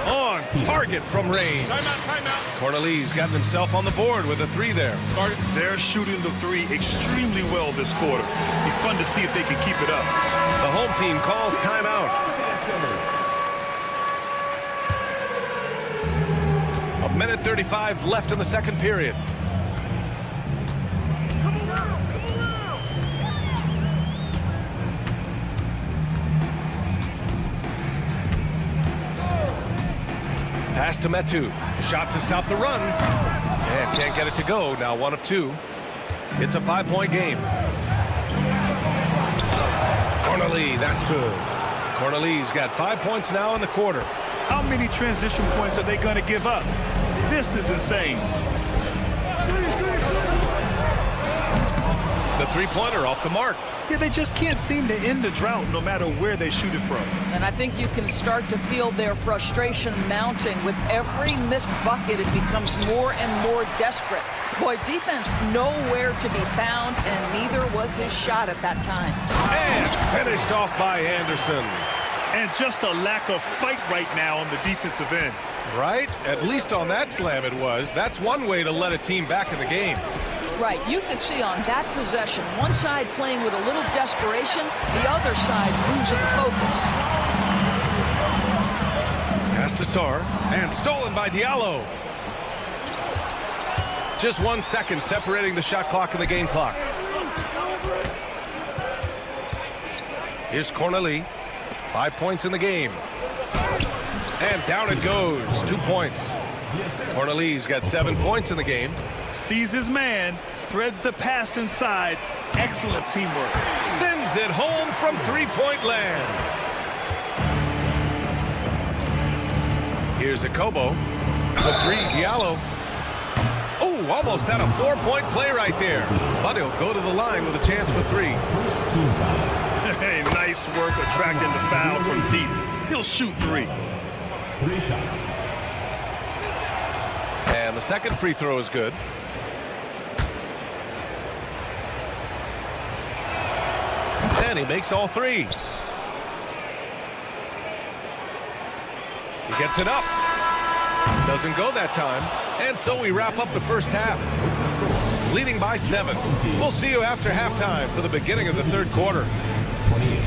[SPEAKER 9] On target from range. Corneli's gotten himself on the board with a 3 there.
[SPEAKER 11] They're shooting the 3 extremely well this quarter. Be fun to see if they can keep it up.
[SPEAKER 9] The home team calls timeout. 1:35 left in the second period. Pass to Metu. Shot to stop the run. And can't get it to go. Now 1 of 2. It's a 5-point game. Corneli, that's good. Corneli's got 5 points now in the quarter.
[SPEAKER 11] How many transition points are they going to give up? This is insane.
[SPEAKER 9] The three-pointer off the mark.
[SPEAKER 11] Yeah, they just can't seem to end the drought no matter where they shoot it from.
[SPEAKER 10] And I think you can start to feel their frustration mounting. With every missed bucket, it becomes more and more desperate. Boy, defense nowhere to be found, and neither was his shot at that time.
[SPEAKER 9] And finished off by Anderson.
[SPEAKER 11] And just a lack of fight right now on the defensive end.
[SPEAKER 9] Right? At least on that slam it was. That's one way to let a team back in the game.
[SPEAKER 10] Right, you could see on that possession, one side playing with a little desperation, the other side losing focus.
[SPEAKER 9] Pass to Sarr, and stolen by Diallo. Just 1 second separating the shot clock and the game clock. Here's Corneli. 5 points in the game. And down it goes. 2 points. Corneli's got 7 points in the game.
[SPEAKER 11] Sees his man, threads the pass inside. Excellent teamwork.
[SPEAKER 9] Sends it home from three-point land. Here's Akobo. The three, Diallo. Oh, almost had a 4-point play right there. But he'll go to the line with a chance for three.
[SPEAKER 11] Hey, nice work attracting the foul from deep. He'll shoot three.
[SPEAKER 4] 3 shots.
[SPEAKER 9] And the second free throw is good. And he makes all three. He gets it up. Doesn't go that time. And so we wrap up the first half. Leading by 7. We'll see you after halftime for the beginning of the third quarter.
[SPEAKER 4] 28.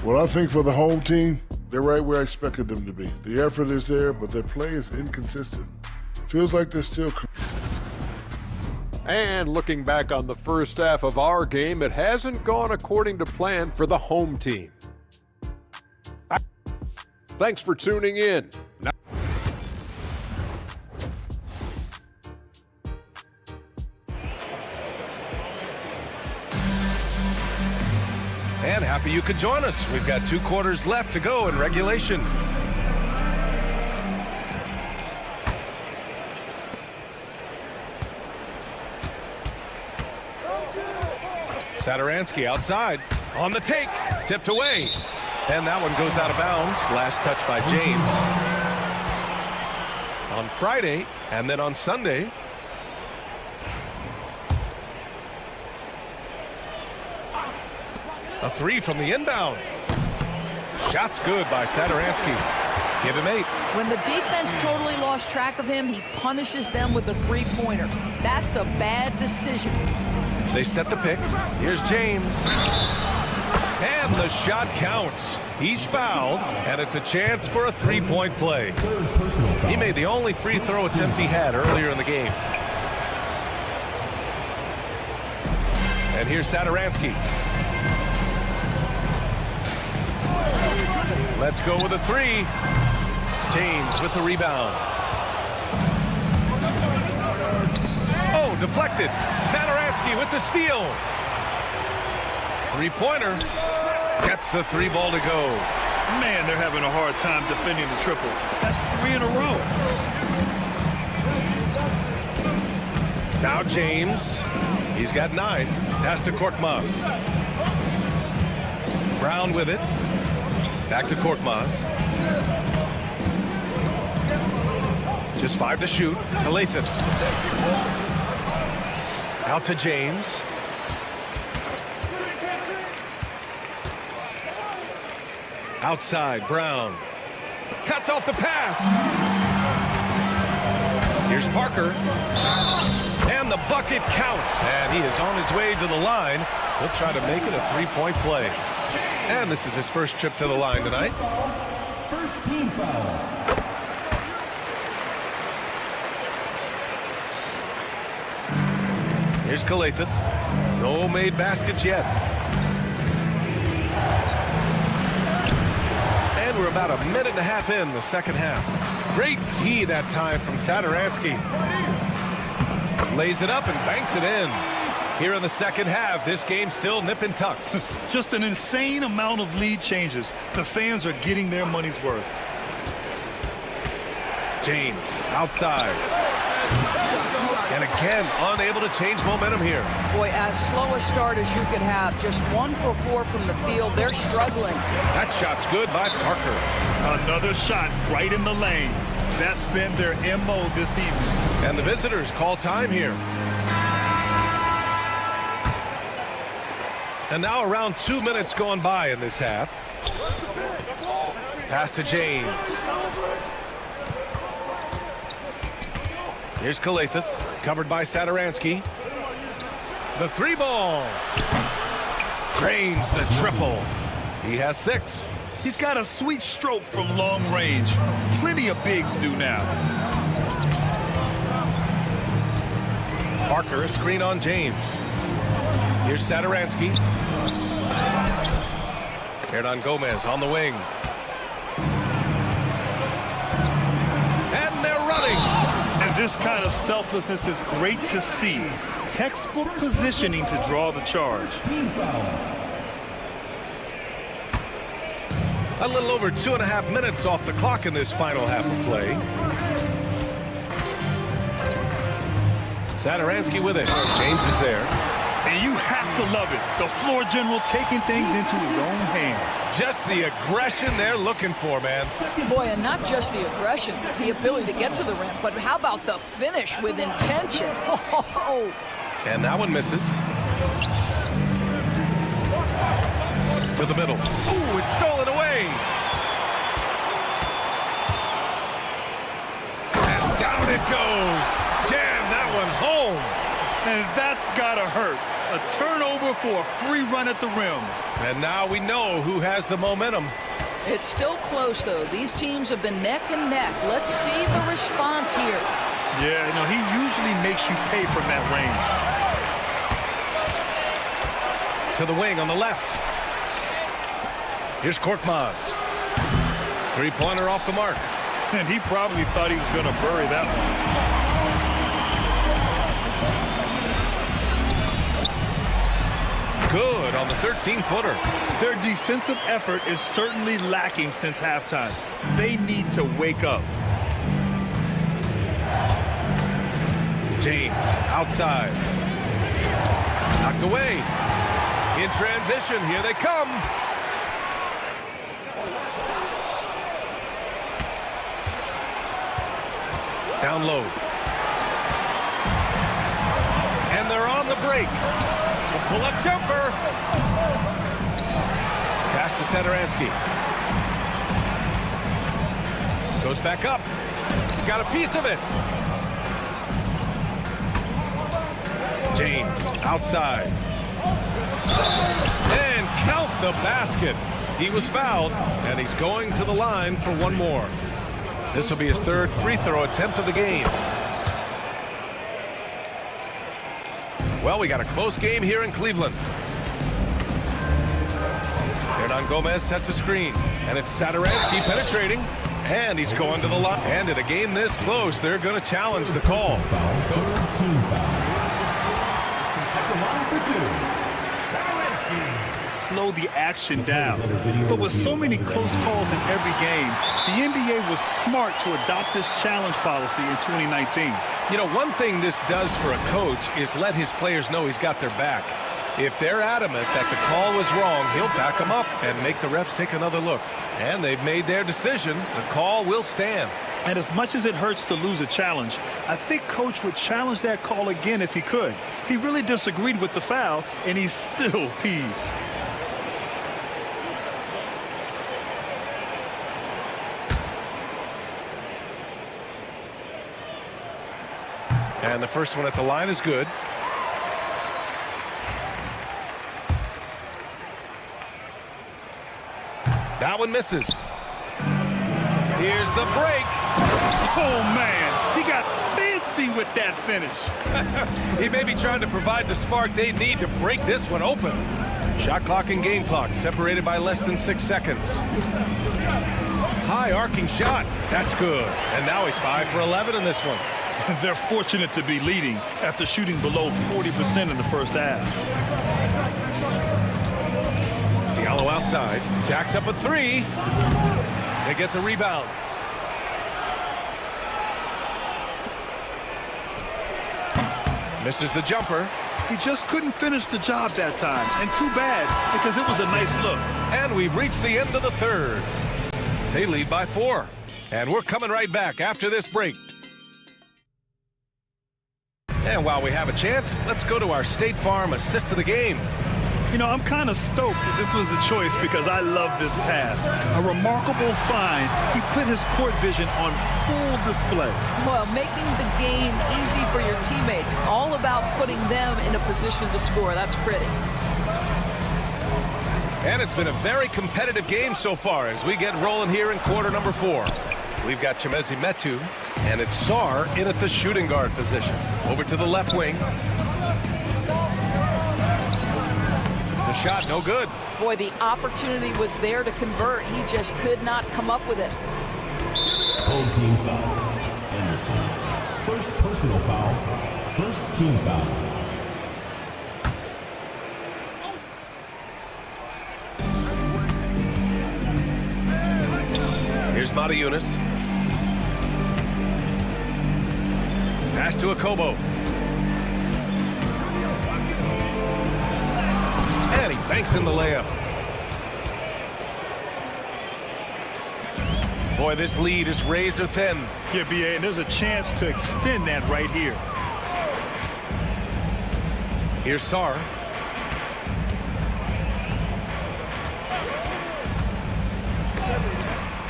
[SPEAKER 12] Well, I think for the home team, they're right where I expected them to be. The effort is there, but their play is inconsistent. Feels like they're still...
[SPEAKER 7] And looking back on the first half of our game, it hasn't gone according to plan for the home team. Thanks for tuning in.
[SPEAKER 9] And happy you could join us. We've got 2 quarters left to go in regulation. Satoransky outside. On the take. Tipped away. And that one goes out of bounds. Last touch by James. On Friday and then on Sunday. A three from the inbound. Shot's good by Satoransky. Give him 8.
[SPEAKER 10] When the defense totally lost track of him, he punishes them with a three-pointer. That's a bad decision.
[SPEAKER 9] They set the pick. Here's James. And the shot counts. He's fouled, and it's a chance for a three-point play. He made the only free throw attempt he had earlier in the game. And here's Satoransky. Let's go with a three. James with the rebound. Oh, deflected. Satoransky with the steal. Three-pointer. Gets the 3 ball to go.
[SPEAKER 11] Man, they're having a hard time defending the triple. That's 3 in a row.
[SPEAKER 9] Now James. He's got 9. Pass to Korkmaz. Brown with it. Back to Korkmaz. Just 5 to shoot. Calathes. Out to James. Outside, Brown. Cuts off the pass. Here's Parker. And the bucket counts. And he is on his way to the line. He'll try to make it a 3-point play. And this is his first trip to the line tonight.
[SPEAKER 4] First team foul.
[SPEAKER 9] Here's Calathes. No made baskets yet. And we're about a minute and a half in the second half. Great D that time from Satoransky. Lays it up and banks it in. Here in the second half, this game's still nip and tuck.
[SPEAKER 11] Just an insane amount of lead changes. The fans are getting their money's worth.
[SPEAKER 9] James outside. And again, unable to change momentum here.
[SPEAKER 10] Boy, as slow a start as you could have. Just 1 for 4 from the field. They're struggling.
[SPEAKER 9] That shot's good by Parker.
[SPEAKER 11] Another shot right in the lane. That's been their MO this evening.
[SPEAKER 9] And the visitors call time here. And now around 2 minutes gone by in this half. Pass to James. Here's Kalathis, covered by Satoransky. The 3-ball. Drains the triple. He has 6.
[SPEAKER 11] He's got a sweet stroke from long range. Plenty of bigs do now.
[SPEAKER 9] Parker, a screen on James. Here's Satoransky. Hernan Gomez on the wing. And they're running.
[SPEAKER 11] And this kind of selflessness is great to see. Textbook positioning to draw the charge.
[SPEAKER 9] A little over 2.5 minutes off the clock in this final half of play. Satoransky with it. James is there.
[SPEAKER 11] And you have to love it. The floor general taking things into his own hands.
[SPEAKER 9] Just the aggression they're looking for, man.
[SPEAKER 10] Boy, and not just the aggression, the ability to get to the rim, but how about the finish with intention? Oh.
[SPEAKER 9] And that one misses. To the middle. Ooh, it's stolen away. And down it goes. Jam that one home.
[SPEAKER 11] And that's gotta hurt. A turnover for a free run at the rim.
[SPEAKER 9] And now we know who has the momentum.
[SPEAKER 10] It's still close, though. These teams have been neck and neck. Let's see the response here.
[SPEAKER 11] Yeah, no, he usually makes you pay from that range.
[SPEAKER 9] To the wing on the left. Here's Korkmaz. 3-pointer off the mark.
[SPEAKER 11] And he probably thought he was going to bury that one.
[SPEAKER 9] Good on the 13-footer.
[SPEAKER 11] Their defensive effort is certainly lacking since halftime. They need to wake up.
[SPEAKER 9] James outside. Knocked away. In transition, here they come. Down low. And they're on the break. Pull-up jumper. Pass to Satoransky. Goes back up. Got a piece of it. James outside. And count the basket. He was fouled, and he's going to the line for one more. This will be his 3rd free throw attempt of the game. Well, we got a close game here in Cleveland. Hernan Gomez sets a screen, and it's Satoransky penetrating, and he's going to the line. And in a game this close, they're going to challenge the call.
[SPEAKER 11] Slow the action down. But with so many close calls in every game, the NBA was smart to adopt this challenge policy in 2019.
[SPEAKER 9] You know, one thing this does for a coach is let his players know he's got their back. If they're adamant that the call was wrong, he'll back them up and make the refs take another look. And they've made their decision. The call will stand.
[SPEAKER 11] And as much as it hurts to lose a challenge, I think Coach would challenge that call again if he could. He really disagreed with the foul, and he's still peeved.
[SPEAKER 9] And the first one at the line is good. That one misses. Here's the break.
[SPEAKER 11] Oh, man. He got fancy with that finish.
[SPEAKER 9] He may be trying to provide the spark they need to break this one open. Shot clock and game clock separated by less than 6 seconds. High arcing shot. That's good. And now he's 5 for 11 in this one.
[SPEAKER 11] They're fortunate to be leading after shooting below 40% in the first half.
[SPEAKER 9] Diallo outside. Jacks up a three. They get the rebound. Misses the jumper.
[SPEAKER 11] He just couldn't finish the job that time. And too bad, because it was a nice look.
[SPEAKER 9] And we've reached the end of the third. They lead by 4. And we're coming right back after this break. And while we have a chance, let's go to our State Farm assist of the game.
[SPEAKER 11] You know, I'm kind of stoked that this was the choice because I love this pass. A remarkable find. He put his court vision on full display.
[SPEAKER 10] Well, making the game easy for your teammates. All about putting them in a position to score. That's pretty.
[SPEAKER 9] And it's been a very competitive game so far as we get rolling here in quarter number 4. We've got Chemezi Metu, and it's Sar in at the shooting guard position. Over to the left wing. The shot, no good.
[SPEAKER 10] Boy, the opportunity was there to convert. He just could not come up with it.
[SPEAKER 4] Home team foul. Anderson. First personal foul. First team foul.
[SPEAKER 9] Here's Mata-Yunus. Pass to Akobo. And he banks in the layup. Boy, this lead is razor thin.
[SPEAKER 11] Yeah, BA, and there's a chance to extend that right here.
[SPEAKER 9] Here's Sar.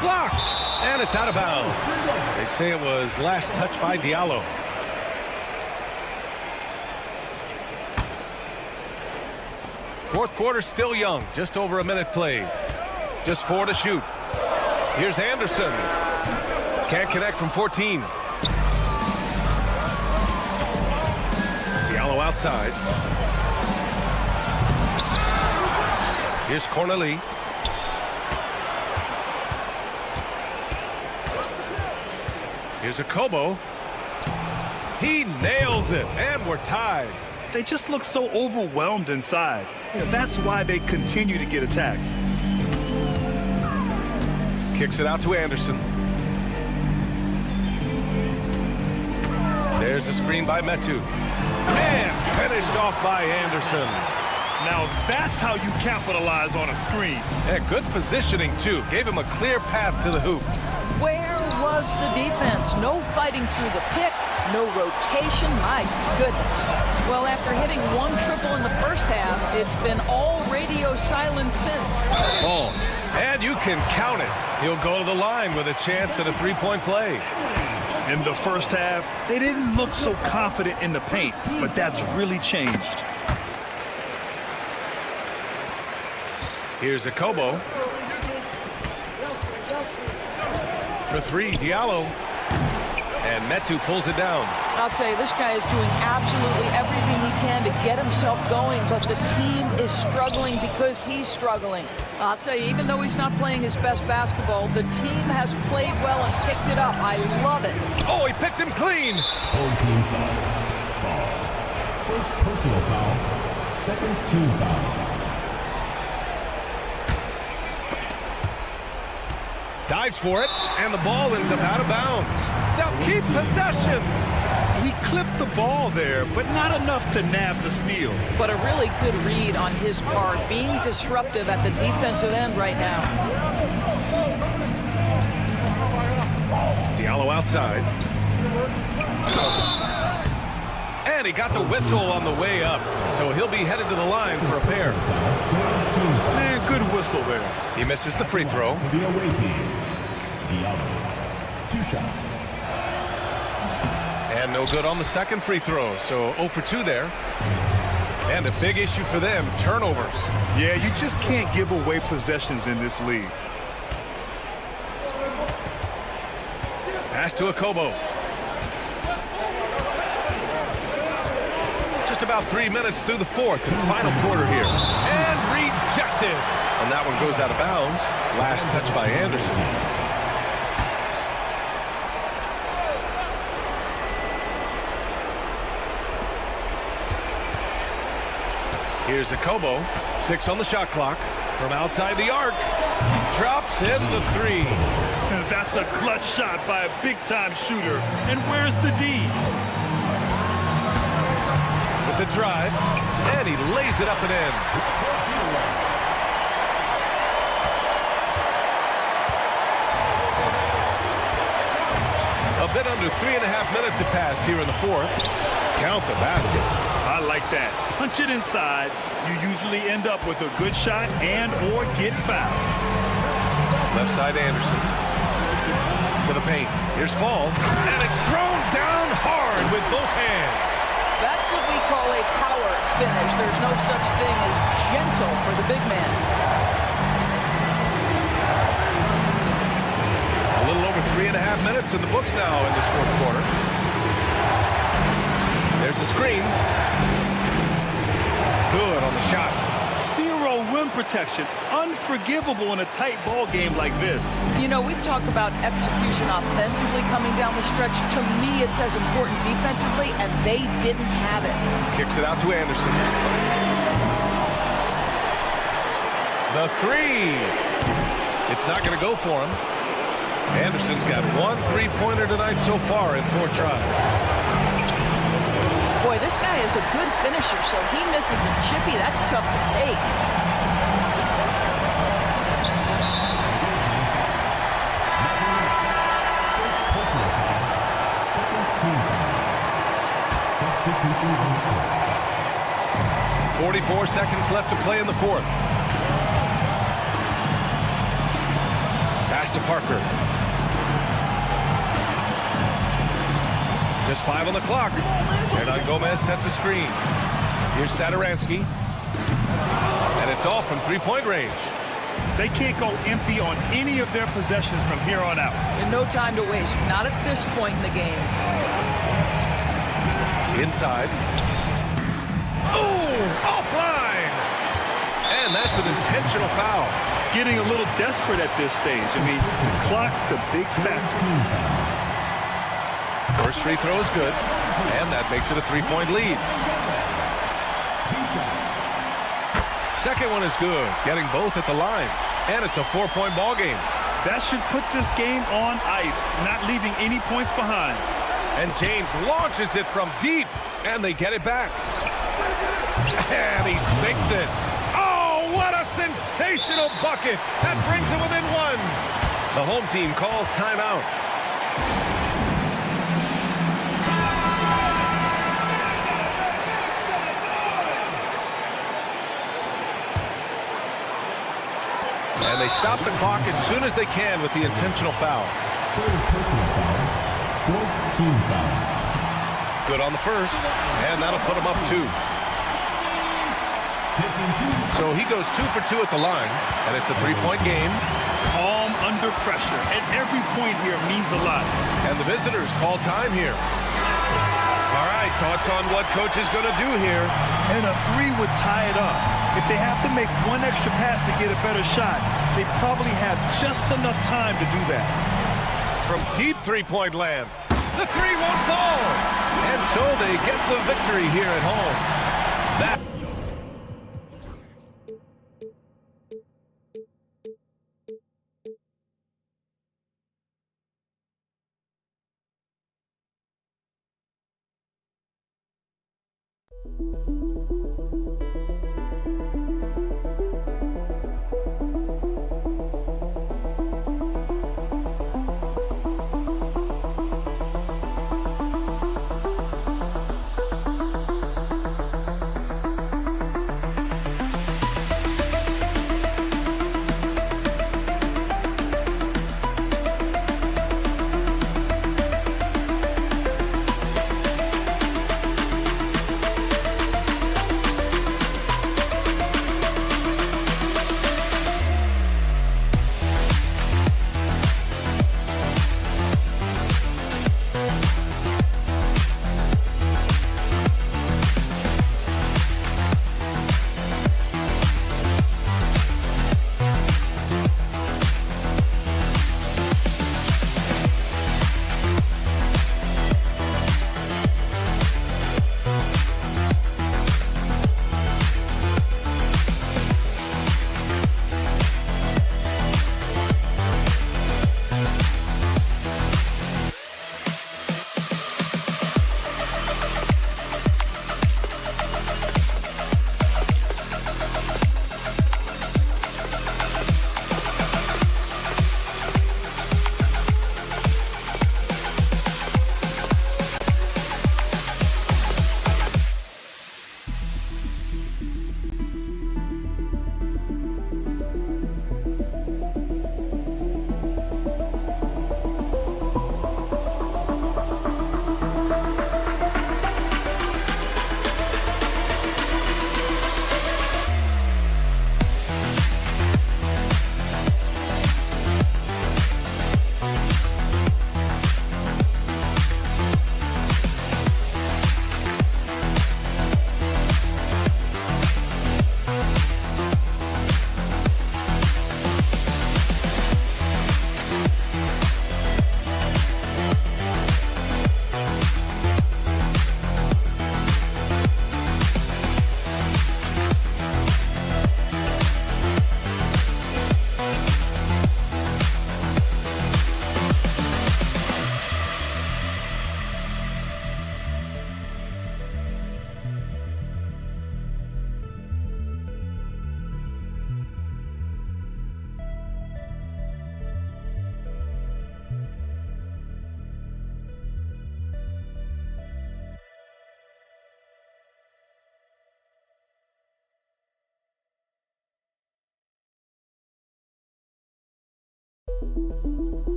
[SPEAKER 9] Blocked! And it's out of bounds. They say it was last touched by Diallo. Fourth quarter still young. Just over a minute played. Just 4 to shoot. Here's Anderson. Can't connect from 14. Diallo outside. Here's Corneli. Here's Akobo. He nails it, and we're tied.
[SPEAKER 11] They just look so overwhelmed inside. Yeah, that's why they continue to get attacked.
[SPEAKER 9] Kicks it out to Anderson. There's a screen by Metu. And finished off by Anderson.
[SPEAKER 11] Now that's how you capitalize on a screen.
[SPEAKER 9] Yeah, good positioning, too. Gave him a clear path to the hoop.
[SPEAKER 10] Where was the defense? No fighting through the pick, no rotation. My goodness. Well, after hitting 1 triple in the first half, it's been all radio silence since.
[SPEAKER 9] Oh, and you can count it. He'll go to the line with a chance at a 3-point play.
[SPEAKER 11] In the first half, they didn't look so confident in the paint, but that's really changed.
[SPEAKER 9] Here's Akobo. For 3, Diallo. And Metu pulls it down.
[SPEAKER 10] I'll tell you, this guy is doing absolutely everything he can to get himself going, but the team is struggling because he's struggling. I'll tell you, even though he's not playing his best basketball, the team has played well and picked it up. I love it.
[SPEAKER 9] Oh, he picked him clean.
[SPEAKER 4] Home team foul. Foul. First personal foul. Second team foul.
[SPEAKER 9] Dives for it, and the ball ends up out of bounds. They'll keep possession.
[SPEAKER 11] He clipped the ball there, but not enough to nab the steal.
[SPEAKER 10] But a really good read on his part, being disruptive at the defensive end right now.
[SPEAKER 9] Diallo outside. And he got the whistle on the way up, so he'll be headed to the line for a pair.
[SPEAKER 11] Man, good whistle there.
[SPEAKER 9] He misses the free throw.
[SPEAKER 4] The away team. Diallo. 2 shots.
[SPEAKER 9] And no good on the second free throw, so 0 for 2 there. And a big issue for them, turnovers.
[SPEAKER 11] Yeah, you just can't give away possessions in this league.
[SPEAKER 9] Pass to Akobo. Just about 3 minutes through the fourth and final quarter here. And rejected. And that one goes out of bounds. Last touch by Anderson. Here's Akobo, 6 on the shot clock. From outside the arc, drops in the 3.
[SPEAKER 11] That's a clutch shot by a big-time shooter. And where's the D?
[SPEAKER 9] With the drive, and he lays it up and in. A bit under 3.5 minutes have passed here in the 4th. Count the basket.
[SPEAKER 11] I like that. Punch it inside. You usually end up with a good shot and or get fouled.
[SPEAKER 9] Left side Anderson. To the paint. Here's Fall. And it's thrown down hard with both hands.
[SPEAKER 10] That's what we call a power finish. There's no such thing as gentle for the big man.
[SPEAKER 9] A little over 3.5 minutes in the books now in this 4th quarter. There's a screen. Good on the shot.
[SPEAKER 11] Zero rim protection. Unforgivable in a tight ball game like this.
[SPEAKER 10] You know, we talk about execution offensively coming down the stretch. To me, it's as important defensively, and they didn't have it.
[SPEAKER 9] Kicks it out to Anderson. The 3. It's not going to go for him. Anderson's got 1 3-pointer tonight so far in 4 tries.
[SPEAKER 10] Boy, this guy is a good finisher, so he misses a chippy. That's tough to take.
[SPEAKER 4] Substitution on court.
[SPEAKER 9] 44 seconds left to play in the 4th. Pass to Parker. Just 5 on the clock. Hernan Gomez sets a screen. Here's Satoransky. And it's off from 3-point range.
[SPEAKER 11] They can't go empty on any of their possessions from here on out.
[SPEAKER 10] And no time to waste. Not at this point in the game.
[SPEAKER 9] Inside. Oh, offline. And that's an intentional foul.
[SPEAKER 11] Getting a little desperate at this stage. I mean, the clock's the big factor.
[SPEAKER 9] First free throw is good, and that makes it a 3-point lead. Second one is good, getting both at the line, and it's a 4-point ball game.
[SPEAKER 11] That should put this game on ice, not leaving any points behind.
[SPEAKER 9] And James launches it from deep, and they get it back. And he sinks it. Oh, what a sensational bucket. That brings it within 1. The home team calls timeout. And they stop the clock as soon as they can with the intentional foul.
[SPEAKER 4] Third personal foul. Fourth team foul.
[SPEAKER 9] Good on the first, and that'll put him up 2. So he goes 2 for 2 at the line, and it's a 3-point game.
[SPEAKER 11] Calm under pressure, and every point here means a lot.
[SPEAKER 9] And the visitors call time here. All right, thoughts on what coach is going to do here?
[SPEAKER 11] And a 3 would tie it up. If they have to make 1 extra pass to get a better shot, they probably have just enough time to do that.
[SPEAKER 9] From deep 3-point land, the 3 won't fall. And so they get the victory here at home. That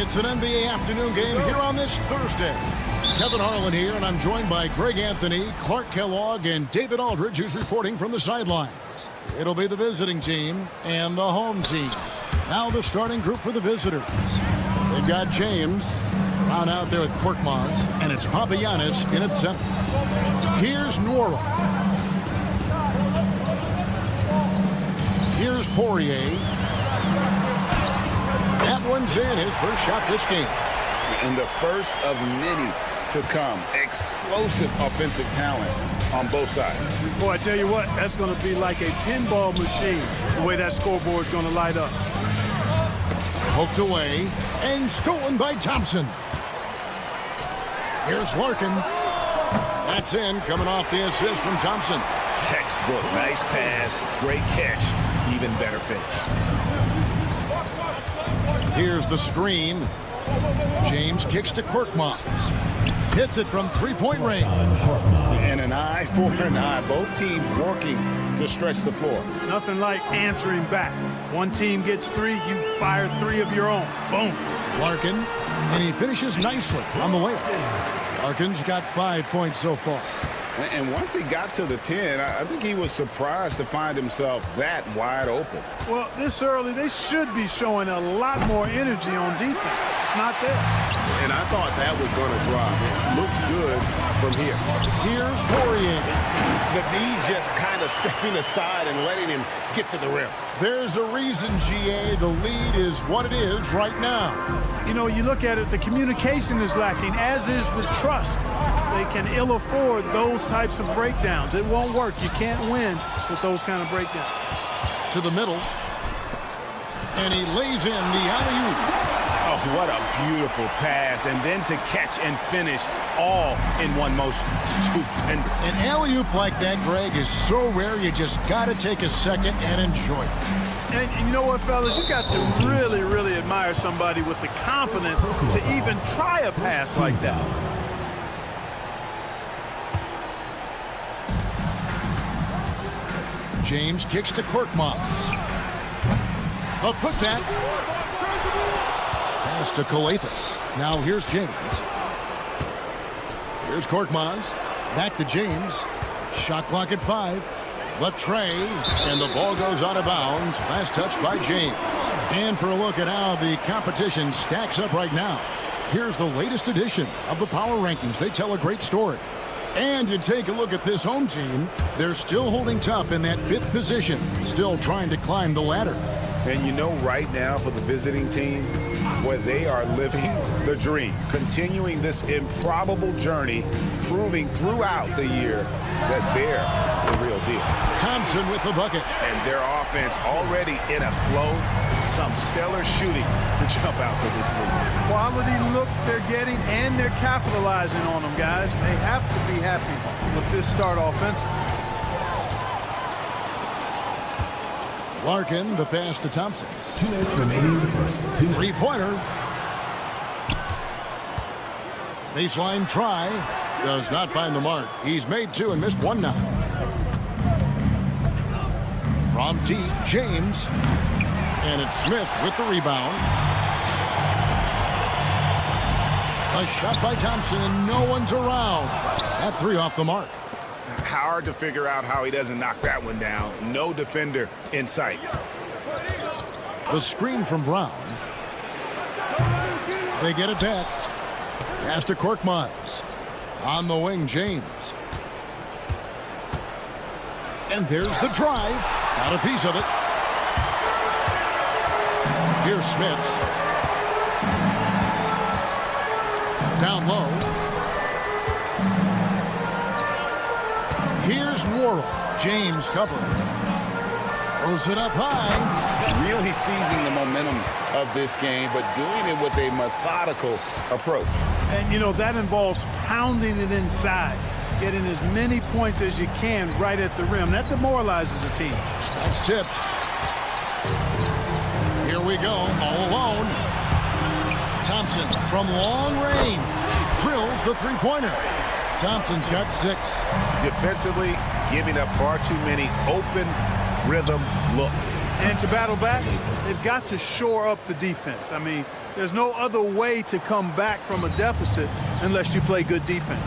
[SPEAKER 1] It's an NBA afternoon game here on this Thursday. Kevin Harlan here, and I'm joined by Greg Anthony, Clark Kellogg, and David Aldridge, who's reporting from the sidelines. It'll be the visiting team and the home team. Now the starting group for the visitors. They've got James down out there with Korkmaz, and it's Papagiannis in at center. Here's Yoru. Here's Poirier. That one's in, his first shot this game.
[SPEAKER 2] And the first of many to come. Explosive offensive talent on both sides.
[SPEAKER 11] Boy, I tell you what, that's going to be like a pinball machine, the way that scoreboard's going to light up.
[SPEAKER 1] Poked away and stolen by Thompson. Here's Larkin. That's in, coming off the assist from Thompson.
[SPEAKER 9] Textbook, nice pass, great catch, even better finish.
[SPEAKER 1] Here's the screen. James kicks to Korkmaz. Hits it from three-point range.
[SPEAKER 2] And an eye for an eye. Both teams working to stretch the floor.
[SPEAKER 11] Nothing like answering back. One team gets three, you fire three of your own. Boom.
[SPEAKER 1] Larkin, and he finishes nicely on the layup. Larkin's got 5 points so far.
[SPEAKER 2] And once he got to the 10, I think he was surprised to find himself that wide open.
[SPEAKER 11] Well, this early, they should be showing a lot more energy on defense. It's not there.
[SPEAKER 9] And I thought that was going to drop. It looked good from here.
[SPEAKER 1] Here's Poirier.
[SPEAKER 9] The D just kind of stepping aside and letting him get to the rim.
[SPEAKER 1] There's a reason, GA, the lead is what it is right now.
[SPEAKER 11] You know, you look at it, the communication is lacking, as is the trust. They can ill afford those types of breakdowns. It won't work. You can't win with those kind of breakdowns.
[SPEAKER 1] To the middle. And he lays in the alley-oop.
[SPEAKER 9] Oh,
[SPEAKER 2] what a beautiful pass. And then to catch and finish all in one motion. Stupendous.
[SPEAKER 1] An alley-oop like that, Greg, is so rare you just got to take a second and enjoy it.
[SPEAKER 11] And you know what, fellas? You got to really, really admire somebody with the confidence to even try a pass like that.
[SPEAKER 1] James kicks to Korkmaz. A putback. Pass to Kalathis. Now here's James. Here's Korkmaz. Back to James. Shot clock at 5. The tray, and the ball goes out of bounds. Last touch by James. And for a look at how the competition stacks up right now, here's the latest edition of the Power Rankings. They tell a great story. And you take a look at this home team, they're still holding tough in that 5th position, still trying to climb the ladder.
[SPEAKER 2] And you know right now for the visiting team, where they are living the dream, continuing this improbable journey, proving throughout the year that they're the real deal.
[SPEAKER 1] Thompson with the bucket.
[SPEAKER 2] And their offense already in a flow, some stellar shooting to jump out to this league.
[SPEAKER 11] Quality looks they're getting, and they're capitalizing on them, guys. They have to be happy with this start offensively.
[SPEAKER 1] Larkin, the pass to Thompson.
[SPEAKER 4] 2 minutes remaining in the first.
[SPEAKER 1] 3-pointer. Baseline try. Does not find the mark. He's made 2 and missed 1 now. From deep, James. And it's Smith with the rebound. A shot by Thompson, and no one's around. That 3 off the mark.
[SPEAKER 2] Hard to figure out how he doesn't knock that one down. No defender in sight.
[SPEAKER 1] The screen from Brown. They get it back. Pass to Korkmaz. On the wing, James. And there's the drive. Got a piece of it. Here's Smith. Down low. Here's Yoru. James covering. Throws it up high.
[SPEAKER 2] Really seizing the momentum of this game, but doing it with a methodical approach.
[SPEAKER 11] And, you know, that involves pounding it inside, getting as many points as you can right at the rim. That demoralizes a team.
[SPEAKER 1] That's tipped. Here we go, all alone. Thompson from long range drills the 3-pointer. Thompson's got 6.
[SPEAKER 2] Defensively, giving up far too many open rhythm looks.
[SPEAKER 11] And to battle back, they've got to shore up the defense. I mean, there's no other way to come back from a deficit unless you play good defense.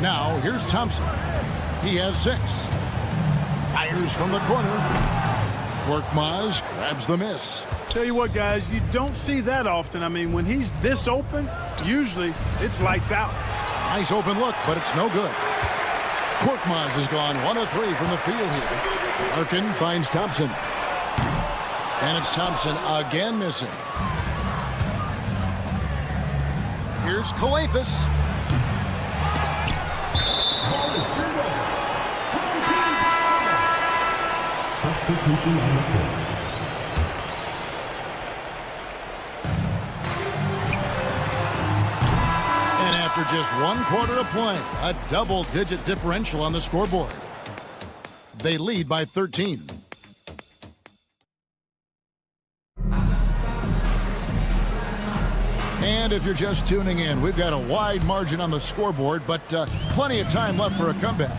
[SPEAKER 1] Now, here's Thompson. He has 6. Fires from the corner. Korkmaz grabs the miss.
[SPEAKER 11] Tell you what, guys, you don't see that often. I mean, when he's this open, usually it's lights out.
[SPEAKER 1] Nice open look, but it's no good. Korkmaz has gone 1 of 3 from the field here. Larkin finds Thompson. And it's Thompson again missing. Here's Kalathis.
[SPEAKER 4] Substitution on the court.
[SPEAKER 1] And after just 1 quarter of play, a double-digit differential on the scoreboard. They lead by 13. And if you're just tuning in, we've got a wide margin on the scoreboard, but plenty of time left for a comeback.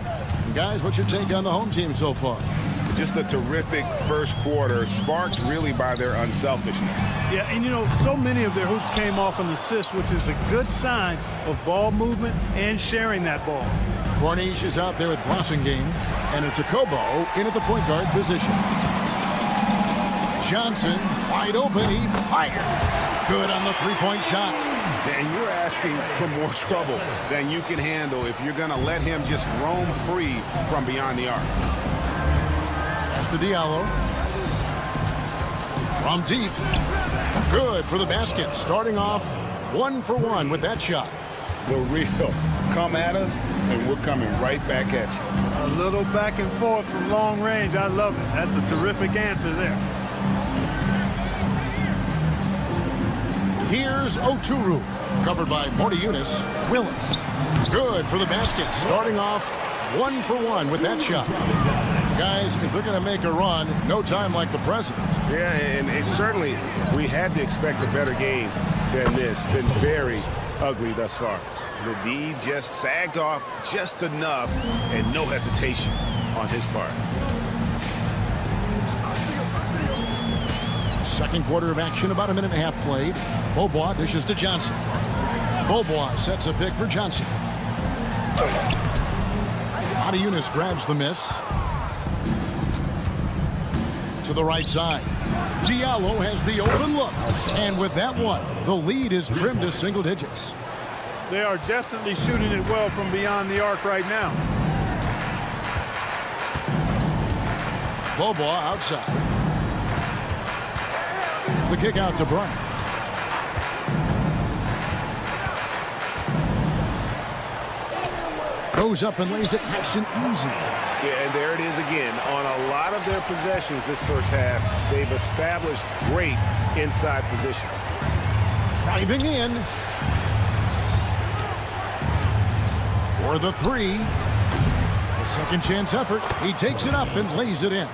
[SPEAKER 1] And guys, what's your take on the home team so far?
[SPEAKER 2] Just a terrific first quarter, sparked really by their unselfishness.
[SPEAKER 11] Yeah, and you know, so many of their hoops came off an assist, which is a good sign of ball movement and sharing that ball.
[SPEAKER 1] Corniche is out there at Blossingame, and it's a Kobo in at the point guard position. Johnson, wide open, he fires. Good on the 3-point shot.
[SPEAKER 2] And you're asking for more trouble than you can handle if you're going to let him just roam free from beyond the arc.
[SPEAKER 1] That's to Diallo. From deep. Good for the basket. Starting off 1 for 1 with that shot.
[SPEAKER 2] The real come at us, and we're coming right back at you.
[SPEAKER 11] A little back and forth from long range. I love it. That's a terrific answer there.
[SPEAKER 1] Here's Oturu, covered by Mortiunas. Willis, good for the basket, starting off 1 for 1 with that shot. Guys, if they're going to make a run, no time like the present.
[SPEAKER 13] Yeah, and it's certainly, we had to expect a better game than this. Been very ugly thus far. The D just sagged off just enough, and no hesitation on his part.
[SPEAKER 1] Second quarter of action, about a minute and a half played. Beaubois dishes to Johnson. Beaubois sets a pick for Johnson. Mortiunas grabs the miss. To the right side. Diallo has the open look. And with that one, the lead is trimmed to single digits.
[SPEAKER 11] They are definitely shooting it well from beyond the arc right now.
[SPEAKER 1] Beaubois outside. The kick out to Bryant. Goes up and lays it nice and easy.
[SPEAKER 13] Yeah, and there it is again. On a lot of their possessions this first half, they've established great inside position.
[SPEAKER 1] Driving in. For the three. A second chance effort. He takes it up and lays it in.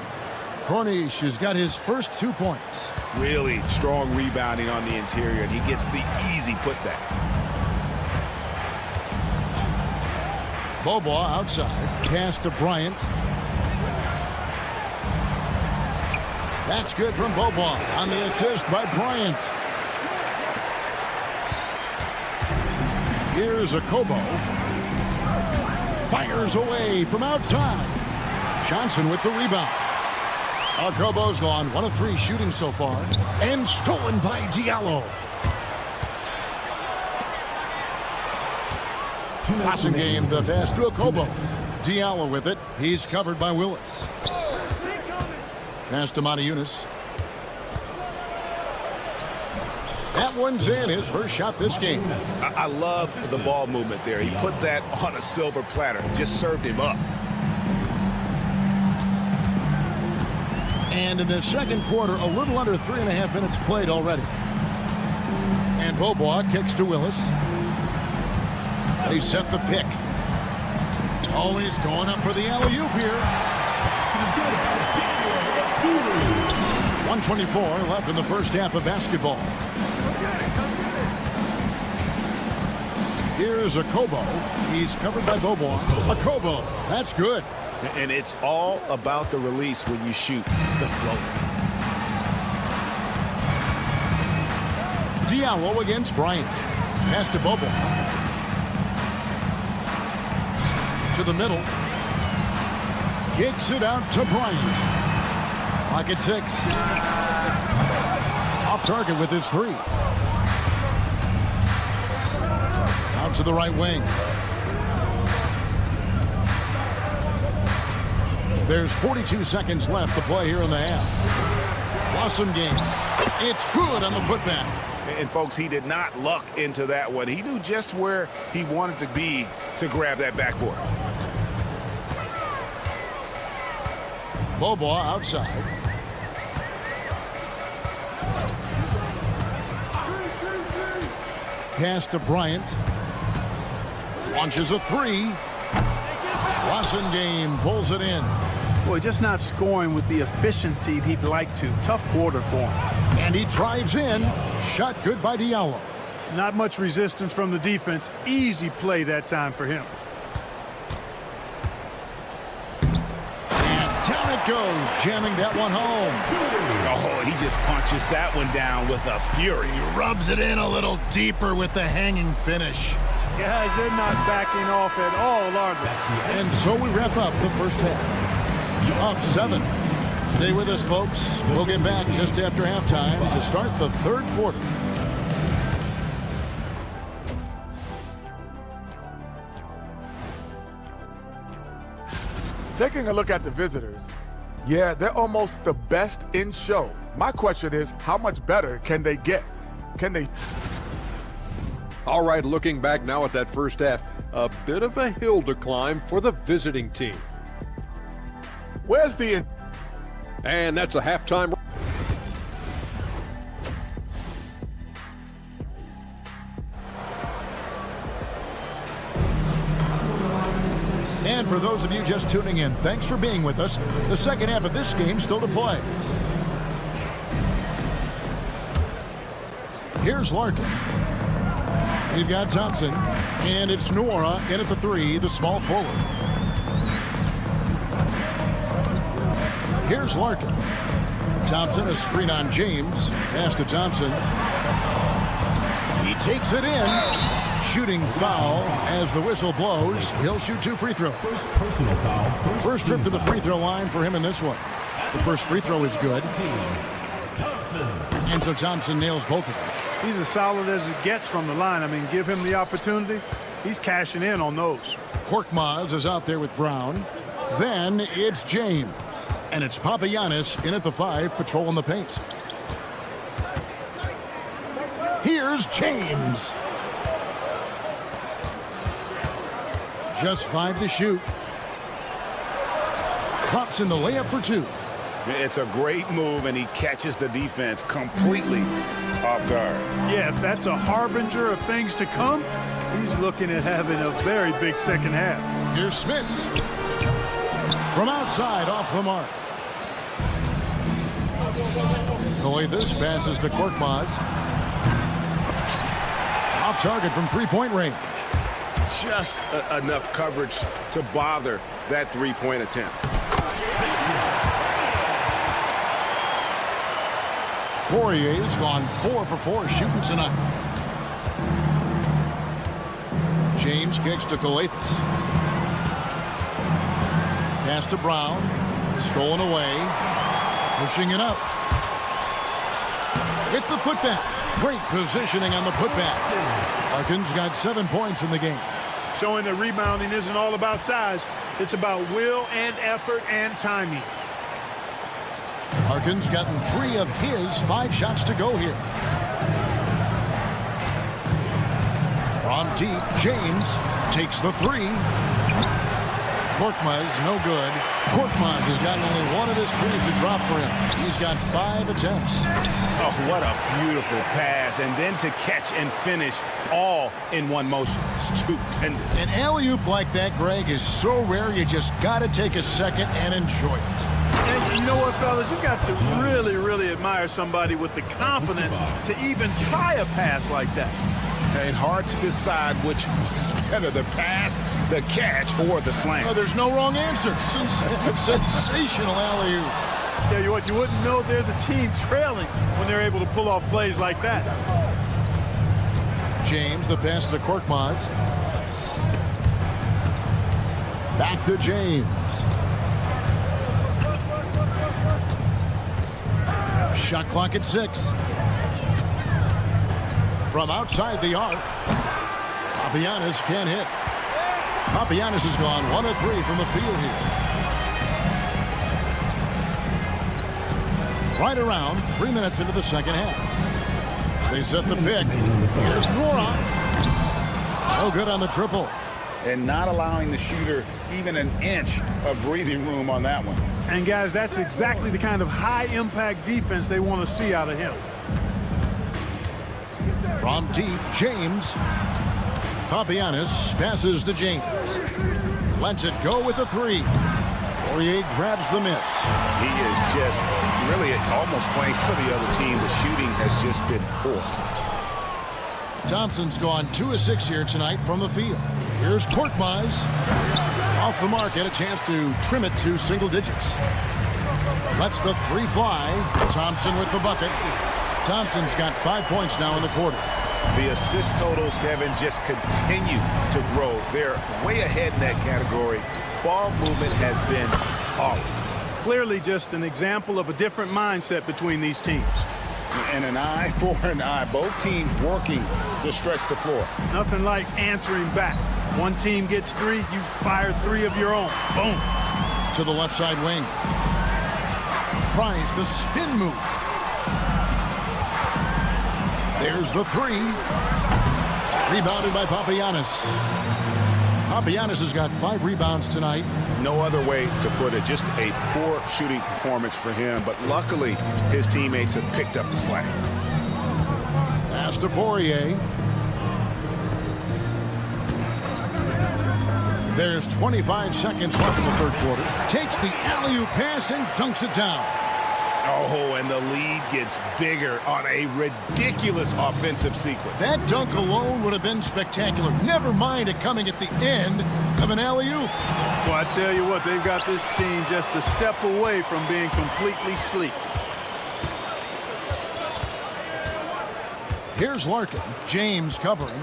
[SPEAKER 1] Cornish has got his first 2 points.
[SPEAKER 13] Really strong rebounding on the interior, and he gets the easy putback.
[SPEAKER 1] Beaubois outside. Pass to Bryant. That's good from Beaubois on the assist by Bryant. Here's Akobo. Fires away from outside. Johnson with the rebound. Akobo's gone 1 of 3 shooting so far. And stolen by Diallo. Passing game, the pass to Akobo. Diallo with it. He's covered by Willis. Pass to Mortiunas. That one's in, his first shot this game.
[SPEAKER 13] I love the ball movement there. He put that on a silver platter. Just served him up.
[SPEAKER 1] And in the second quarter, a little under 3.5 minutes played already. And Beaubois kicks to Willis. They set the pick. Always going up for the alley-oop here. 1:24 left in the first half of basketball. Here's Akobo. He's covered by Beaubois. Akobo, that's good.
[SPEAKER 13] And it's all about the release when you shoot the float.
[SPEAKER 1] Diallo against Bryant. Pass to Beaubois. To the middle. Kicks it out to Bryant. Pocket 6. Off target with his 3. Out to the right wing. There's 42 seconds left to play here in the half. Awesome game. It's good on the putback.
[SPEAKER 13] And folks, he did not luck into that one. He knew just where he wanted to be to grab that backboard.
[SPEAKER 1] Beaubois outside. Pass to Bryant. Launches a 3. Game pulls it in.
[SPEAKER 11] Boy, just not scoring with the efficiency he'd like to. Tough quarter for him.
[SPEAKER 1] And he drives in. Shot good by Diallo.
[SPEAKER 11] Not much resistance from the defense. Easy play that time for him.
[SPEAKER 1] And down it goes, jamming that one home.
[SPEAKER 13] Oh, he just punches that one down with a fury.
[SPEAKER 1] He rubs it in a little deeper with the hanging finish.
[SPEAKER 11] Guys, they're not backing off at all, are they?
[SPEAKER 1] And so we wrap up the first half. Up 7. Stay with us, folks. We'll get back just after halftime to start the third quarter.
[SPEAKER 6] Taking a look at the visitors, yeah, they're almost the best in show. My question is, how much better can they get? Can they...
[SPEAKER 7] All right, looking back now at that first half, a bit of a hill to climb for the visiting team.
[SPEAKER 6] Where's the...
[SPEAKER 7] And that's a halftime.
[SPEAKER 1] And for those of you just tuning in, thanks for being with us. The second half of this game still to play. Here's Larkin. We've got Thompson, and it's Nora in at the 3, the small forward. Here's Larkin. Thompson, a screen on James. Pass to Thompson. He takes it in. Shooting foul as the whistle blows. He'll shoot 2 free throws.
[SPEAKER 4] First personal foul.
[SPEAKER 1] First trip to the free throw line for him in this one. The first free throw is good. And so Thompson nails both of them.
[SPEAKER 11] He's as solid as it gets from the line. I mean, give him the opportunity. He's cashing in on those.
[SPEAKER 1] Korkmaz is out there with Brown. Then it's James. And it's Papagiannis in at the 5, patrolling the paint. Here's James. Just 5 to shoot. Drops in the layup for 2.
[SPEAKER 13] It's a great move, and he catches the defense completely off guard.
[SPEAKER 11] Yeah, if that's a harbinger of things to come, he's looking at having a very big second half.
[SPEAKER 1] Here's Smits. From outside, off the mark. Coletas passes to Korkmaz. Off target from three-point range.
[SPEAKER 13] Just enough coverage to bother that three-point attempt.
[SPEAKER 1] Poirier's gone 4 for 4 shooting tonight. James kicks to Coletas. Pass to Brown. Stolen away. Pushing it up. With the putback. Great positioning on the putback. Larkin's got 7 points in the game.
[SPEAKER 11] Showing that rebounding isn't all about size. It's about will and effort and timing.
[SPEAKER 1] Larkin's gotten 3 of his 5 shots to go here. From deep, James takes the 3. Korkmaz, no good. Korkmaz has gotten only 1 of his 3s to drop for him. He's got 5 attempts.
[SPEAKER 13] Oh, what a beautiful pass. And then to catch and finish all in one motion. Stupendous.
[SPEAKER 1] An alley-oop like that, Greg, is so rare you just got to take a second and enjoy it.
[SPEAKER 11] And you know what, fellas? You got to really, really admire somebody with the confidence to even try a pass like that.
[SPEAKER 13] And hard to decide which was better, the pass, the catch, or the slam.
[SPEAKER 1] Oh, there's no wrong answer. Sensational alley-oop.
[SPEAKER 11] Tell you what, you wouldn't know they're the team trailing when they're able to pull off plays like that.
[SPEAKER 1] James, the pass to Korkmaz. Back to James. Shot clock at 6. From outside the arc, Papagiannis can't hit. Papagiannis has gone 1 of 3 from the field here. Right around 3 minutes into the second half. They set the pick. Here's Nora. No good on the triple.
[SPEAKER 13] And not allowing the shooter even an inch of breathing room on that one.
[SPEAKER 11] And guys, that's exactly the kind of high-impact defense they want to see out of him.
[SPEAKER 1] From deep, James. Papagiannis passes to James. Lets it go with a 3. Poirier grabs the miss.
[SPEAKER 13] He is just really almost playing for the other team. The shooting has just been poor.
[SPEAKER 1] Thompson's gone 2 of 6 here tonight from the field. Here's Korkmaz. Off the mark, had a chance to trim it to single digits. Lets the 3 fly. Thompson with the bucket. Thompson's got 5 points now in the quarter.
[SPEAKER 13] The assist totals, Kevin, just continue to grow. They're way ahead in that category. Ball movement has been flawless.
[SPEAKER 11] Clearly just an example of a different mindset between these teams.
[SPEAKER 13] And an eye for an eye. Both teams working to stretch the floor.
[SPEAKER 11] Nothing like answering back. One team gets 3, you fire 3 of your own. Boom.
[SPEAKER 1] To the left side wing. Tries the spin move. There's the 3. Rebounded by Papagiannis. Papagiannis has got 5 rebounds tonight.
[SPEAKER 13] No other way to put it. Just a poor shooting performance for him. But luckily, his teammates have picked up the slack.
[SPEAKER 1] Pass to Poirier. There's 25 seconds left in the third quarter. Takes the alley-oop pass and dunks it down.
[SPEAKER 13] Oh, and the lead gets bigger on a ridiculous offensive sequence.
[SPEAKER 1] That dunk alone would have been spectacular. Never mind it coming at the end of an alley-oop.
[SPEAKER 11] Well, I tell you what, they've got this team just a step away from being completely asleep.
[SPEAKER 1] Here's Larkin. James covering.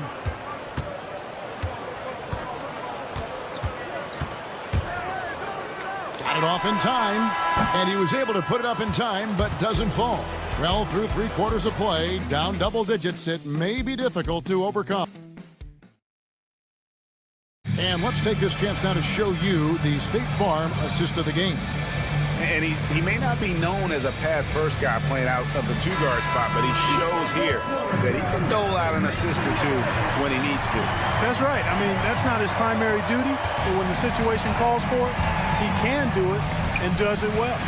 [SPEAKER 1] Got it off in time, and he was able to put it up in time, but doesn't fall. Well, through 3 quarters of play, down double digits, it may be difficult to overcome. And let's take this chance now to show you the State Farm assist of the game.
[SPEAKER 13] And he may not be known as a pass-first guy playing out of the two-guard spot, but he shows here that he can dole out an assist or two when he needs to.
[SPEAKER 11] That's right. I mean, that's not his primary duty, but when the situation calls for it, he can do it and does it well.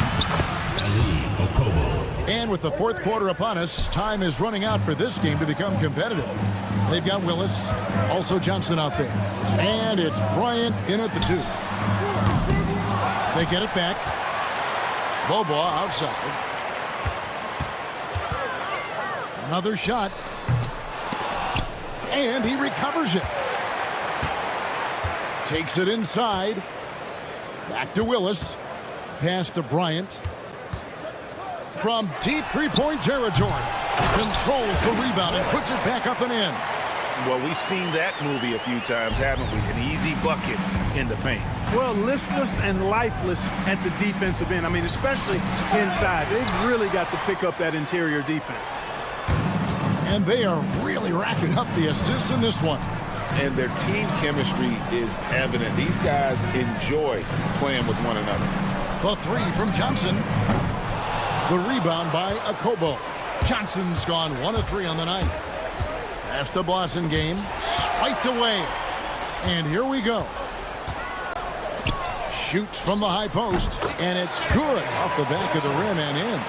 [SPEAKER 1] And with the fourth quarter upon us, time is running out for this game to become competitive. They've got Willis, also Johnson out there. And it's Bryant in at the 2. They get it back. Bobo outside. Another shot. And he recovers it. Takes it inside. Back to Willis. Pass to Bryant. From deep three-point territory. Controls the rebound and puts it back up and in.
[SPEAKER 13] Well, we've seen that movie a few times, haven't we? An easy bucket in the paint.
[SPEAKER 11] Well, listless and lifeless at the defensive end. I mean, especially inside. They've really got to pick up that interior defense.
[SPEAKER 1] And they are really racking up the assists in this one.
[SPEAKER 13] And their team chemistry is evident. These guys enjoy playing with one another.
[SPEAKER 1] The 3 from Johnson. The rebound by Akobo. Johnson's gone 1 of 3 on the night. Pass to Blossom game. Swiped away. And here we go. Shoots from the high post. And it's good off the back of the rim and in.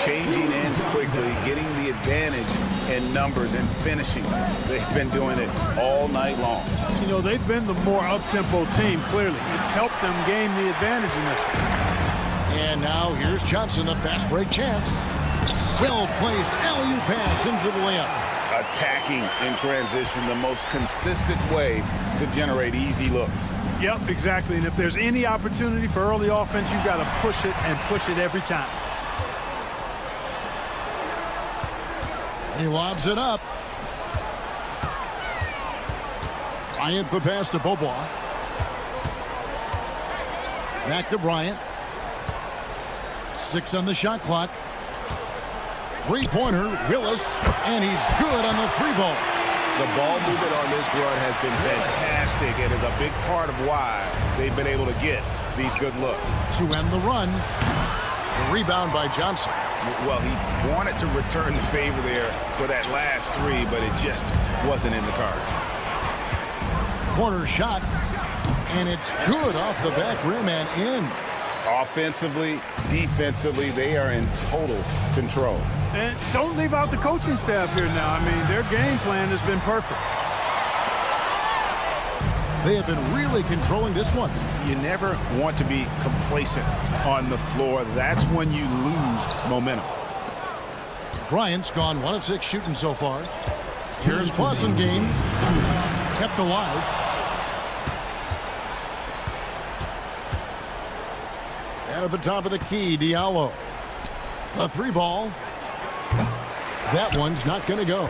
[SPEAKER 13] Changing ends quickly, getting the advantage in numbers and finishing. They've been doing it all night long.
[SPEAKER 11] You know, they've been the more up-tempo team, clearly. It's helped them gain the advantage in this one.
[SPEAKER 1] And now here's Johnson, a fast break chance. Well-placed alley-oop pass into the layup.
[SPEAKER 13] Attacking in transition, the most consistent way to generate easy looks.
[SPEAKER 11] Yep, exactly. And if there's any opportunity for early offense, you've got to push it and push it every time.
[SPEAKER 1] He lobs it up. Bryant the pass to Bobois. Back to Bryant. 6 on the shot clock. Three-pointer, Willis, and he's good on the 3-ball.
[SPEAKER 13] The ball movement on this run has been fantastic and is a big part of why they've been able to get these good looks.
[SPEAKER 1] To end the run, the rebound by Johnson.
[SPEAKER 13] Well, he wanted to return the favor there for that last 3, but it just wasn't in the cards.
[SPEAKER 1] Corner shot, and it's good off the back rim and in.
[SPEAKER 13] Offensively, defensively, they are in total control.
[SPEAKER 11] And don't leave out the coaching staff here now. I mean, their game plan has been perfect.
[SPEAKER 1] They have been really controlling this one.
[SPEAKER 13] You never want to be complacent on the floor. That's when you lose momentum.
[SPEAKER 1] Bryant's gone 1 of 6 shooting so far. Here's Blossom game. Kept alive. And at the top of the key, Diallo. A 3-ball. That one's not going to go.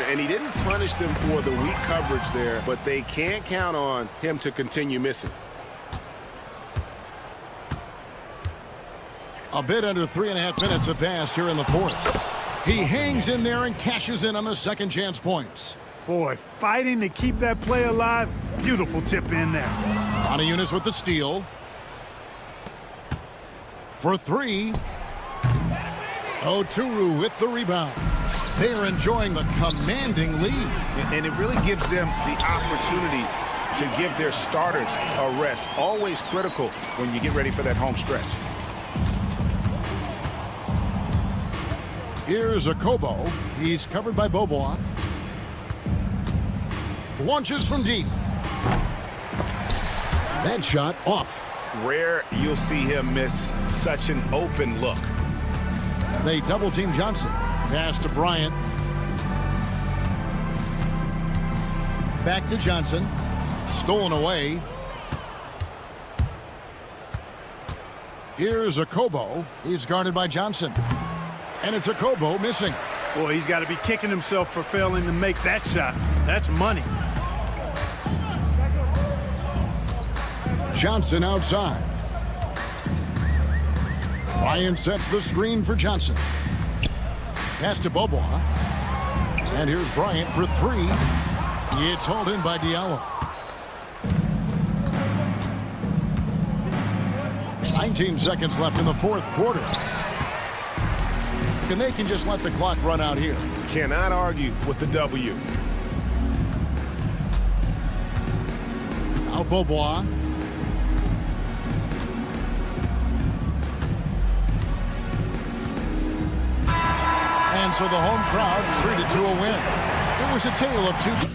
[SPEAKER 13] And he didn't punish them for the weak coverage there, but they can't count on him to continue missing.
[SPEAKER 1] A bit under 3.5 minutes have passed here in the fourth. He hangs in there and cashes in on the second chance points.
[SPEAKER 11] Boy, fighting to keep that play alive. Beautiful tip in there.
[SPEAKER 1] Monty Eunice with the steal. For 3. Oturu with the rebound. They are enjoying the commanding lead.
[SPEAKER 13] And it really gives them the opportunity to give their starters a rest. Always critical when you get ready for that home stretch.
[SPEAKER 1] Here's Akobo. He's covered by Bobois. Launches from deep. That shot off.
[SPEAKER 2] Rare you'll see him miss such an open look.
[SPEAKER 1] They double-team Johnson. Pass to Bryant. Back to Johnson. Stolen away. Here's Okobo. He's guarded by Johnson. And it's Okobo missing.
[SPEAKER 11] Boy, he's got to be kicking himself for failing to make that shot. That's money.
[SPEAKER 1] Johnson outside. Bryant sets the screen for Johnson. Pass to Bobois. And here's Bryant for three. It's hauled in by Diallo. 19 seconds left in the fourth quarter. And they can just let the clock run out here.
[SPEAKER 13] Cannot argue with the W.
[SPEAKER 1] Now Bobois. And so the home crowd treated to a win. It was a tale of two.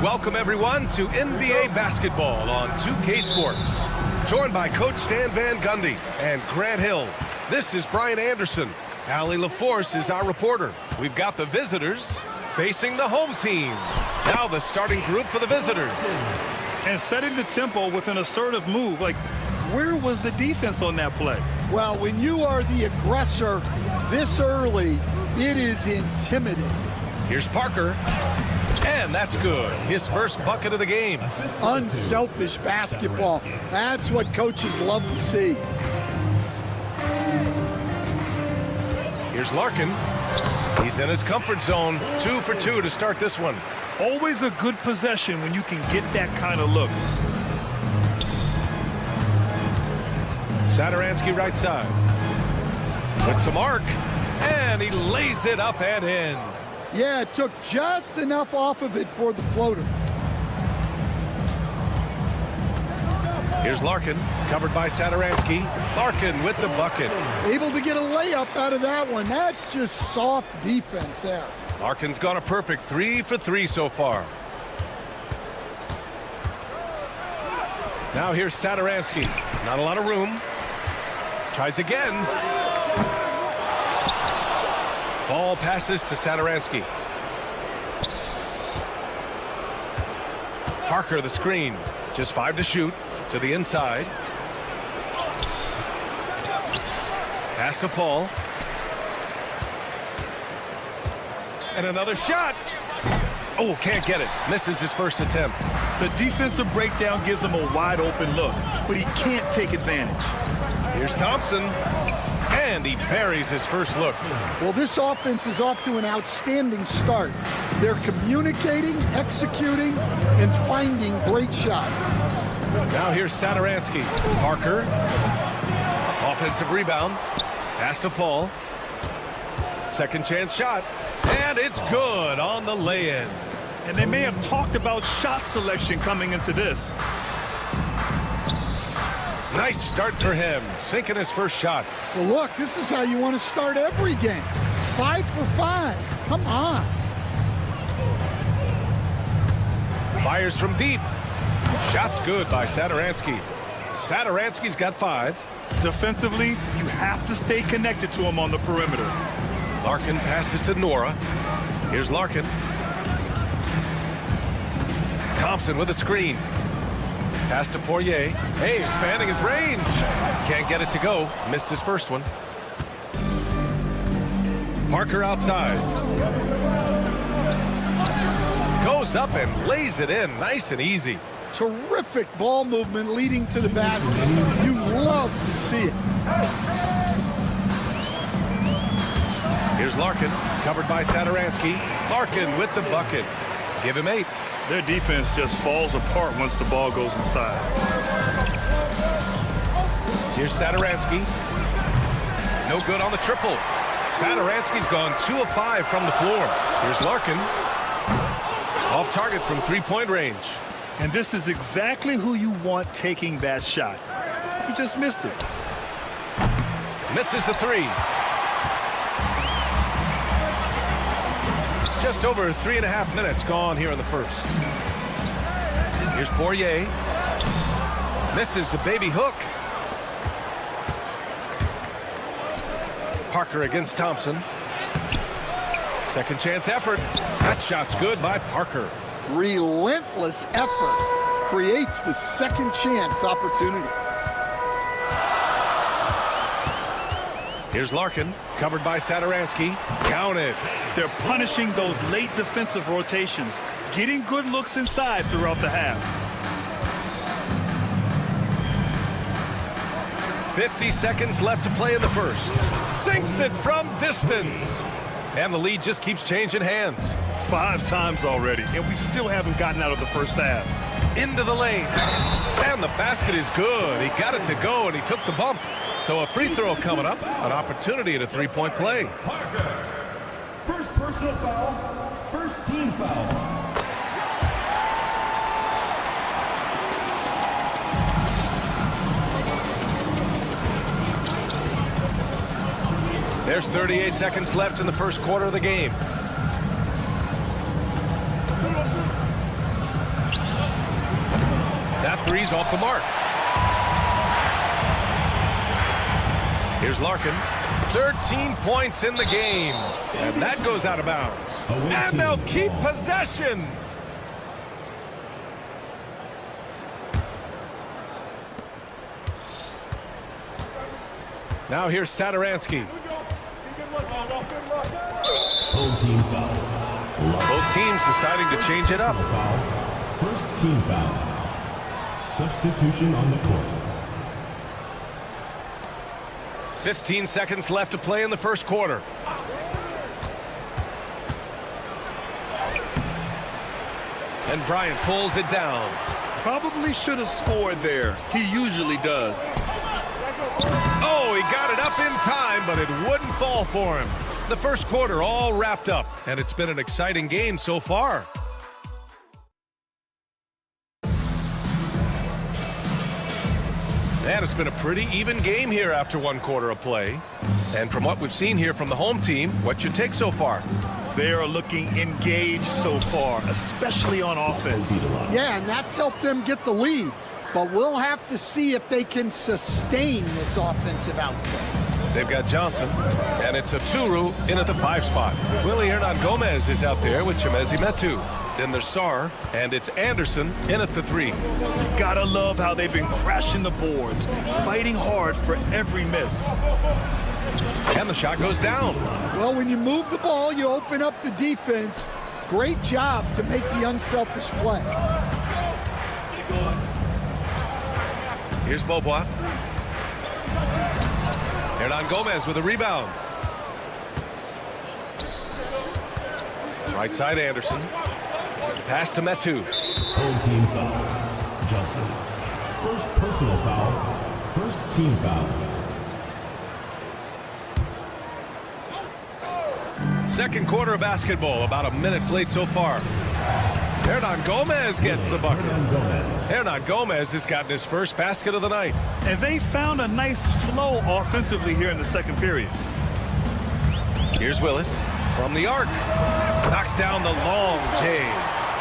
[SPEAKER 9] Welcome, everyone, to NBA basketball on 2K Sports. Joined by Coach Stan Van Gundy and Grant Hill. This is Brian Anderson. Allie LaForce is our reporter. We've got the visitors facing the home team. Now the starting group for the visitors.
[SPEAKER 14] And setting the tempo with an assertive move. Like, where was the defense on that play?
[SPEAKER 15] Well, when you are the aggressor this early, it is intimidating.
[SPEAKER 9] Here's Parker. And that's good. His first bucket of the game.
[SPEAKER 15] Unselfish basketball. That's what coaches love to see.
[SPEAKER 9] Here's Larkin. He's in his comfort zone. 2 for 2 to start this one.
[SPEAKER 14] Always a good possession when you can get that kind of look.
[SPEAKER 9] Satoransky right side. With some arc. And he lays it up and in.
[SPEAKER 15] Yeah, it took just enough off of it for the floater.
[SPEAKER 9] Here's Larkin, covered by Satoransky. Larkin with the bucket.
[SPEAKER 15] Able to get a layup out of that one. That's just soft defense there.
[SPEAKER 9] Larkin's gone a perfect 3 for 3 so far. Now here's Satoransky. Not a lot of room. Tries again. Ball passes to Satoransky. Parker the screen. Just 5 to shoot. To the inside. Pass to fall. And another shot. Oh, can't get it. Misses his first attempt.
[SPEAKER 14] The defensive breakdown gives him a wide open look, but he can't take advantage.
[SPEAKER 9] Here's Thompson. And he buries his first look.
[SPEAKER 15] Well, this offense is off to an outstanding start. They're communicating, executing, and finding great shots.
[SPEAKER 9] Now here's Satoransky. Parker. Offensive rebound. Pass to fall. Second chance shot. And it's good on the lay-in.
[SPEAKER 14] And they may have talked about shot selection coming into this.
[SPEAKER 9] Nice start for him, sinking his first shot.
[SPEAKER 15] Well, look, this is how you want to start every game. 5 for 5. Come on.
[SPEAKER 9] Fires from deep. Shot's good by Satoransky. Satoransky's got 5.
[SPEAKER 14] Defensively, you have to stay connected to him on the perimeter.
[SPEAKER 9] Larkin passes to Nora. Here's Larkin. Thompson with a screen. Pass to Poirier. Hey, expanding his range. Can't get it to go. Missed his first one. Parker outside. Goes up and lays it in nice and easy.
[SPEAKER 15] Terrific ball movement leading to the basket. You love to see it.
[SPEAKER 9] Here's Larkin, covered by Satoransky. Larkin with the bucket. Give him 8.
[SPEAKER 14] Their defense just falls apart once the ball goes inside.
[SPEAKER 9] Here's Satoransky. No good on the triple. Satoransky's gone 2 of 5 from the floor. Here's Larkin. Off target from 3-point range.
[SPEAKER 14] And this is exactly who you want taking that shot. He just missed it.
[SPEAKER 9] Misses the 3. Just over 3.5 minutes gone here in the first. Here's Poirier. Misses the baby hook. Parker against Thompson. Second chance effort. That shot's good by Parker.
[SPEAKER 15] Relentless effort creates the second chance opportunity.
[SPEAKER 9] Here's Larkin, covered by Satoransky. Counted.
[SPEAKER 14] They're punishing those late defensive rotations, getting good looks inside throughout the half.
[SPEAKER 9] 50 seconds left to play in the first. Sinks it from distance. And the lead just keeps changing hands.
[SPEAKER 14] 5 times already, and we still haven't gotten out of the first half.
[SPEAKER 9] Into the lane. And the basket is good. He got it to go, and he took the bump. So a free throw coming up. An opportunity at a three-point play.
[SPEAKER 8] Parker. First personal foul. First team foul.
[SPEAKER 9] There's 38 seconds left in the first quarter of the game. That three's off the mark. Here's Larkin. 13 points in the game. And that goes out of bounds. And they'll keep possession. Now here's Satoransky.
[SPEAKER 4] Home team foul.
[SPEAKER 9] Both teams deciding to change it up.
[SPEAKER 4] First team foul. Substitution on the court.
[SPEAKER 9] 15 seconds left to play in the first quarter. And Bryant pulls it down.
[SPEAKER 14] Probably should have scored there. He usually does.
[SPEAKER 9] Oh, he got it up in time, but it wouldn't fall for him. The first quarter all wrapped up, and it's been an exciting game so far. And it's been a pretty even game here after one quarter of play. And from what we've seen here from the home team, what's your take so far?
[SPEAKER 14] They are looking engaged so far, especially on offense.
[SPEAKER 15] Yeah, and that's helped them get the lead. But we'll have to see if they can sustain this offensive output.
[SPEAKER 9] They've got Johnson, and it's a Yoru in at the 5 spot. Willie Hernangomez is out there with Chimezie Metu. Then there's Sarr, and it's Anderson in at the 3.
[SPEAKER 14] You gotta love how they've been crashing the boards, fighting hard for every miss.
[SPEAKER 9] And the shot goes down.
[SPEAKER 15] Well, when you move the ball, you open up the defense. Great job to make the unselfish play.
[SPEAKER 9] Here's Beaubois. Hernangomez with a rebound. Right side Anderson. Pass to Metu.
[SPEAKER 4] Home team foul. Johnson. First personal foul. First team foul.
[SPEAKER 9] Second quarter of basketball. About a minute played so far. Hernangomez gets the bucket. Hernangomez has gotten his first basket of the night.
[SPEAKER 14] And they found a nice flow offensively here in the second period.
[SPEAKER 9] Here's Willis from the arc. Knocks down the long J.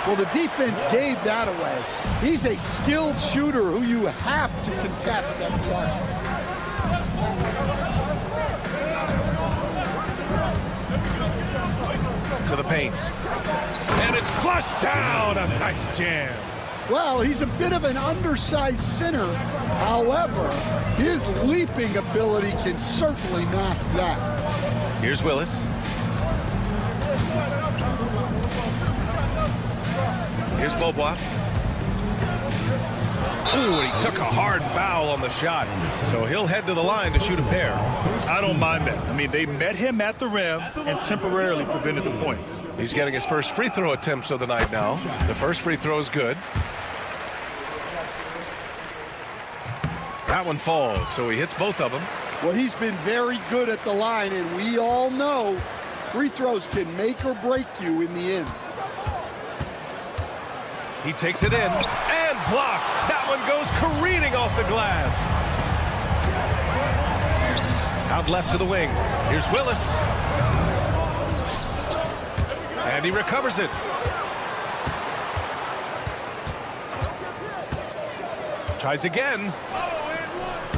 [SPEAKER 15] Well, the defense gave that away. He's a skilled shooter who you have to contest at the arc.
[SPEAKER 9] To the paint. And it's flushed down. A nice jam.
[SPEAKER 15] Well, he's a bit of an undersized center. However, his leaping ability can certainly mask that.
[SPEAKER 9] Here's Willis. Here's Beaubois. Ooh, and he took a hard foul on the shot. So he'll head to the line to shoot a pair.
[SPEAKER 14] I don't mind that. I mean, they met him at the rim and temporarily prevented the points.
[SPEAKER 9] He's getting his first free throw attempts of the night now. The first free throw is good. That one falls, so he hits both of them.
[SPEAKER 15] Well, he's been very good at the line, and we all know free throws can make or break you in the end.
[SPEAKER 9] He takes it in and blocked. That one goes careening off the glass. Out left to the wing. Here's Willis. And he recovers it. Tries again.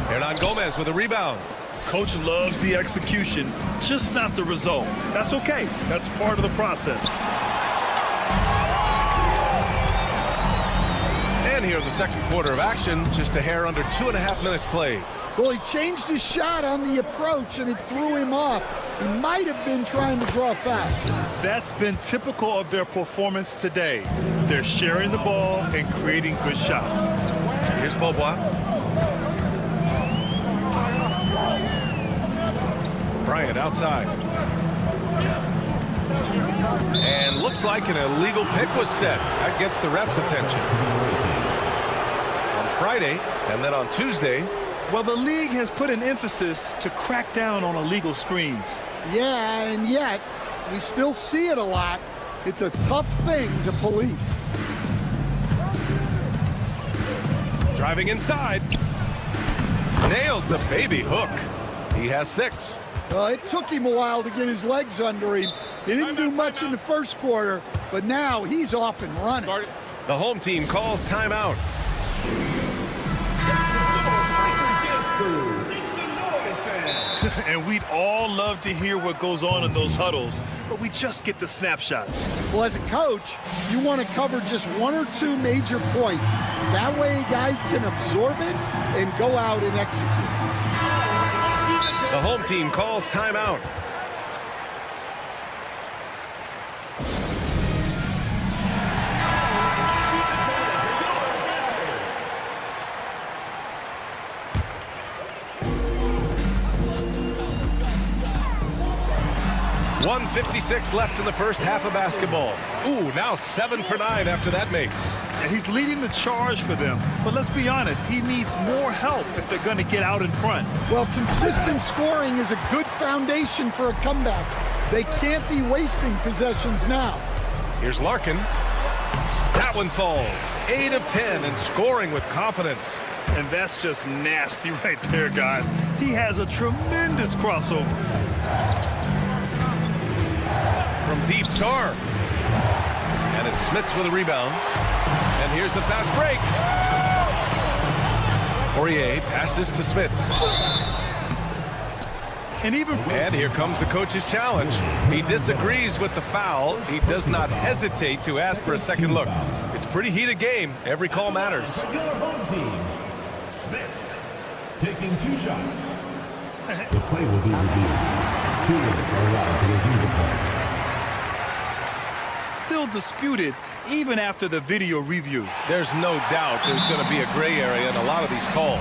[SPEAKER 9] Hernangomez with a rebound.
[SPEAKER 14] Coach loves the execution, just not the result. That's okay. That's part of the process.
[SPEAKER 9] here in the second quarter of action. Just a hair under 2.5 minutes played.
[SPEAKER 15] Well, he changed his shot on the approach, and it threw him off. He might have been trying to draw fast.
[SPEAKER 14] That's been typical of their performance today. They're sharing the ball and creating good shots.
[SPEAKER 9] Here's Beaubois. Bryant outside. And looks like an illegal pick was set. That gets the ref's attention. On Friday, and then on Tuesday.
[SPEAKER 14] Well, the league has put an emphasis to crack down on illegal screens.
[SPEAKER 15] Yeah, and yet, we still see it a lot. It's a tough thing to police.
[SPEAKER 9] Driving inside. Nails the baby hook. He has 6.
[SPEAKER 15] It took him a while to get his legs under him. He didn't do much in the first quarter, but now he's off and running.
[SPEAKER 9] The home team calls timeout.
[SPEAKER 14] And we'd all love to hear what goes on in those huddles, but we just get the snapshots.
[SPEAKER 15] Well, as a coach, you want to cover just 1 or 2 major points. That way guys can absorb it and go out and execute.
[SPEAKER 9] The home team calls timeout. .156 left in the first half of basketball. Ooh, now 7 for 9 after that make.
[SPEAKER 14] And he's leading the charge for them. But let's be honest, he needs more help if they're going to get out in front.
[SPEAKER 15] Well, consistent scoring is a good foundation for a comeback. They can't be wasting possessions now.
[SPEAKER 9] Here's Larkin. That one falls. 8 of 10 and scoring with confidence.
[SPEAKER 14] And that's just nasty right there, guys. He has a tremendous crossover.
[SPEAKER 9] From deep, Sar. And it's Smits with a rebound. And here's the fast break. Poirier passes to Smits. And here comes the coach's challenge. He disagrees with the foul. He does not hesitate to ask for a second look. It's a pretty heated game. Every call matters.
[SPEAKER 4] Your home team, Smith, taking 2 shots. The play will be reviewed. 2 minutes are allowed to review the play.
[SPEAKER 14] Still disputed even after the video review.
[SPEAKER 9] There's no doubt there's going to be a gray area in a lot of these calls.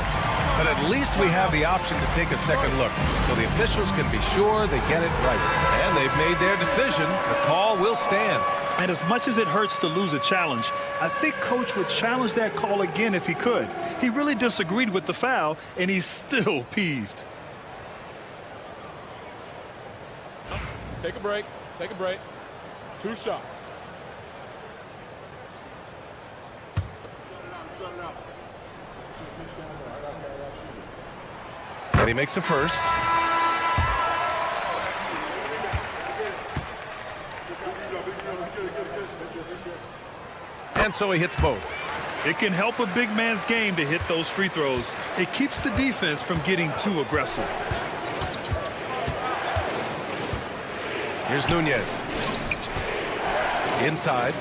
[SPEAKER 9] But at least we have the option to take a second look, so the officials can be sure they get it right. And they've made their decision. The call will stand.
[SPEAKER 14] And as much as it hurts to lose a challenge, I think Coach would challenge that call again if he could. He really disagreed with the foul, and he's still peeved.
[SPEAKER 16] Take a break. Take a break. 2 shots.
[SPEAKER 9] And he makes a first. And so he hits both.
[SPEAKER 14] It can help a big man's game to hit those free throws. It keeps the defense from getting too aggressive.
[SPEAKER 9] Here's Nunez. Inside.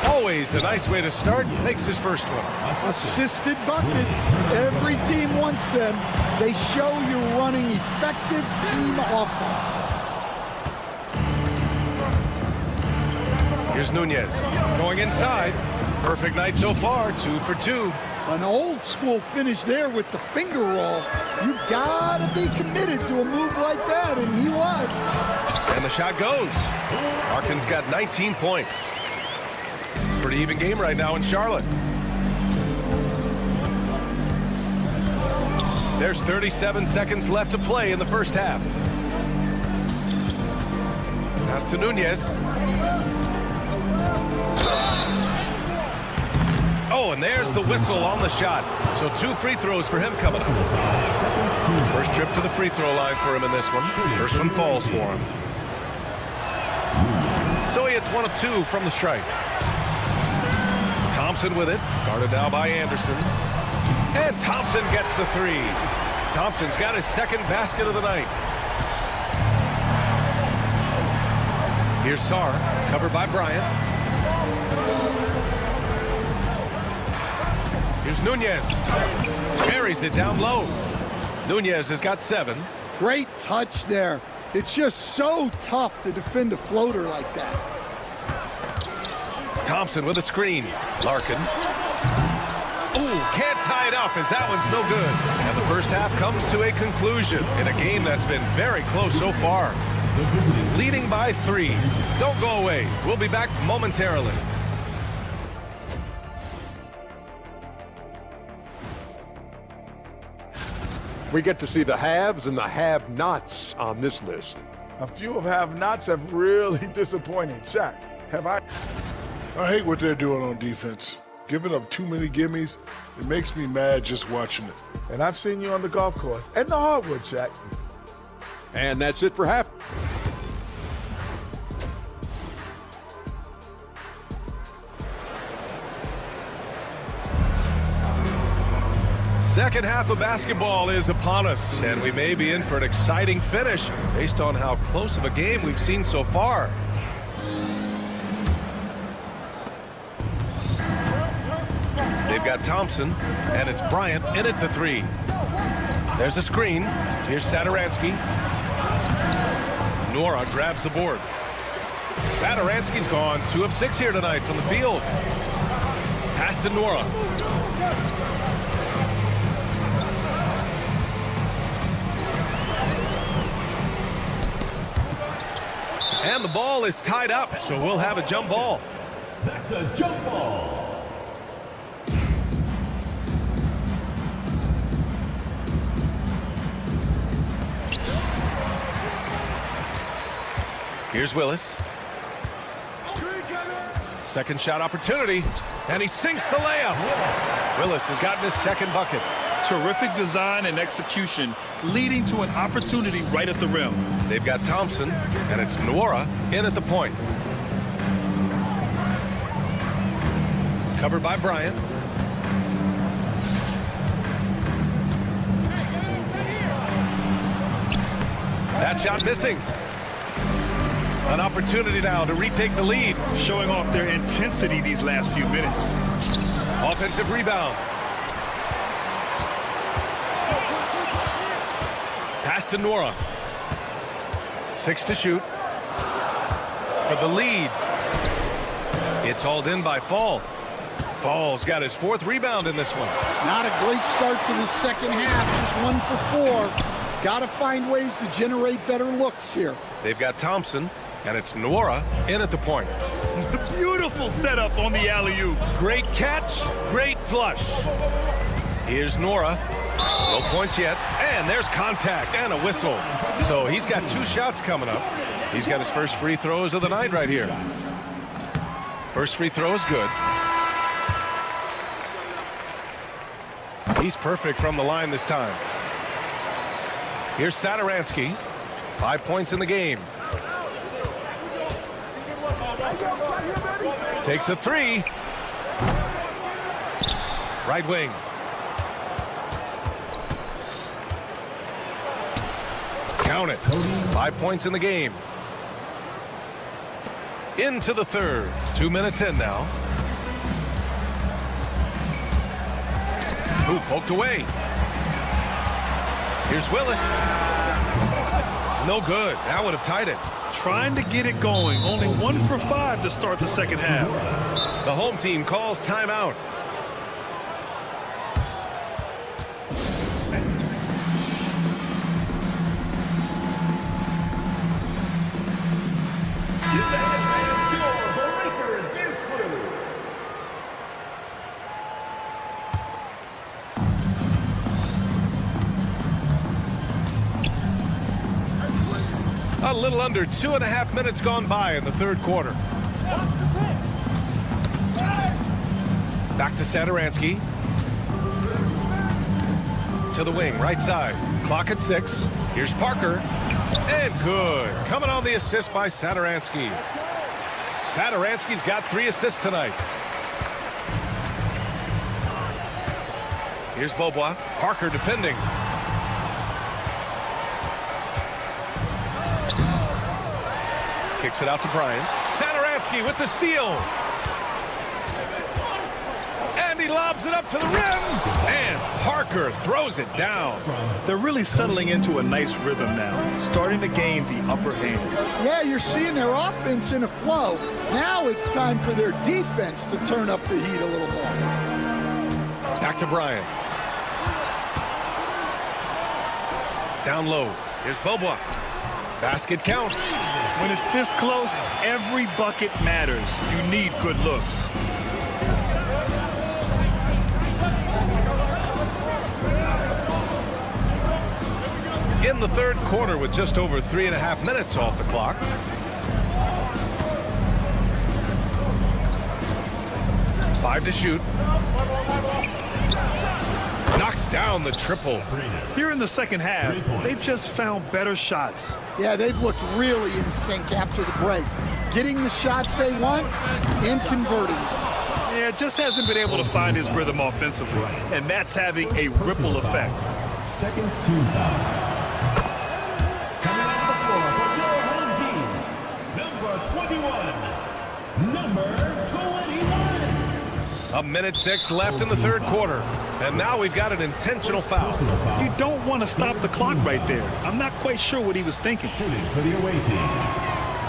[SPEAKER 9] Always a nice way to start. Makes his first one.
[SPEAKER 15] Assisted buckets. Every team wants them. They show you're running effective team offense.
[SPEAKER 9] Here's Nunez. Going inside. Perfect night so far. 2 for 2.
[SPEAKER 15] An old school finish there with the finger roll. You gotta be committed to a move like that, and he was.
[SPEAKER 9] And the shot goes. Larkin's got 19 points. Pretty even game right now in Charlotte. There's 37 seconds left to play in the first half. Pass to Nunez. Oh, and there's the whistle on the shot. So 2 free throws for him coming up. First trip to the free throw line for him in this one. First one falls for him. So he hits 1 of 2 from the strike. Thompson with it. Guarded now by Anderson. And Thompson gets the 3. Thompson's got his second basket of the night. Here's Sar, covered by Bryant. Here's Nunez. Carries it down low. Nunez has got 7.
[SPEAKER 15] Great touch there. It's just so tough to defend a floater like that.
[SPEAKER 9] Thompson with a screen. Larkin. Ooh, can't tie it up as that one's no good. And the first half comes to a conclusion in a game that's been very close so far. Leading by 3. Don't go away. We'll be back momentarily.
[SPEAKER 7] We get to see the haves and the have-nots on this list.
[SPEAKER 6] A few of have-nots have really disappointed. Shaq, have I
[SPEAKER 12] hate what they're doing on defense. Giving up too many gimmies, it makes me mad just watching it.
[SPEAKER 6] And I've seen you on the golf course and the hardwood, Shaq.
[SPEAKER 7] And that's it for half.
[SPEAKER 9] Second half of basketball is upon us, and we may be in for an exciting finish based on how close of a game we've seen so far. They've got Thompson, and it's Bryant in at the 3. There's a screen. Here's Satoransky. Nora grabs the board. Satoransky's gone 2 of 6 here tonight from the field. Pass to Nora. And the ball is tied up, so we'll have a jump ball.
[SPEAKER 4] That's a jump ball.
[SPEAKER 9] Here's Willis. Second shot opportunity, and he sinks the layup. Willis has gotten his second bucket.
[SPEAKER 14] Terrific design and execution, leading to an opportunity right at the rim.
[SPEAKER 9] They've got Thompson, and it's Nora in at the point. Covered by Bryant. That shot missing. An opportunity now to retake the lead.
[SPEAKER 14] Showing off their intensity these last few minutes.
[SPEAKER 9] Offensive rebound. Pass to Nora. 6 to shoot. For the lead. It's hauled in by Fall. Fall's got his 4th rebound in this one.
[SPEAKER 15] Not a great start to the second half. Just 1 for 4. Got to find ways to generate better looks here.
[SPEAKER 9] They've got Thompson, and it's Nora in at the point.
[SPEAKER 14] Beautiful setup on the alley-oop.
[SPEAKER 9] Great catch, great flush. Here's Nora. No points yet, and there's contact and a whistle. So he's got 2 shots coming up. He's got his first free throws of the night right here. First free throw is good. He's perfect from the line this time. Here's Satoransky. 5 points in the game. Takes a 3. Right wing. Count it. 5 points in the game. Into the third. 2 minutes in now. Ooh, poked away. Here's Willis. No good. That would have tied it.
[SPEAKER 14] Trying to get it going. Only 1 for 5 to start the second half.
[SPEAKER 9] The home team calls timeout. A little under 2.5 minutes gone by in the third quarter. Back to Satoransky. To the wing, right side. Clock at 6. Here's Parker. And good. Coming on the assist by Satoransky. Satoransky's got 3 assists tonight. Here's Beaubois. Parker defending. Kicks it out to Bryant. Satoransky with the steal. And he He lobs it up to the rim, and Parker throws it down.
[SPEAKER 14] They're really settling into a nice rhythm now, starting to gain the upper hand.
[SPEAKER 15] Yeah, you're seeing their offense in a flow. Now it's time for their defense to turn up the heat a little more.
[SPEAKER 9] Back to Bryant. Down low. Here's Bobois. Basket counts.
[SPEAKER 14] When it's this close, every bucket matters. You need good looks.
[SPEAKER 9] In the third quarter with just over 3.5 minutes off the clock. Five to shoot. Knocks down the triple.
[SPEAKER 14] Here in the second half, they've just found better shots.
[SPEAKER 15] Yeah, they've looked really in sync after the break. Getting the shots they want and converting.
[SPEAKER 14] Yeah, just hasn't been able to find his rhythm offensively, and that's having a ripple effect.
[SPEAKER 4] Second team foul. Coming out of the floor for your home team, number 21.
[SPEAKER 9] A minute 6 left in the third quarter. And now we've got an intentional foul.
[SPEAKER 14] You don't want to stop the clock right there. I'm not quite sure what he was thinking.
[SPEAKER 4] Shooting for the away team.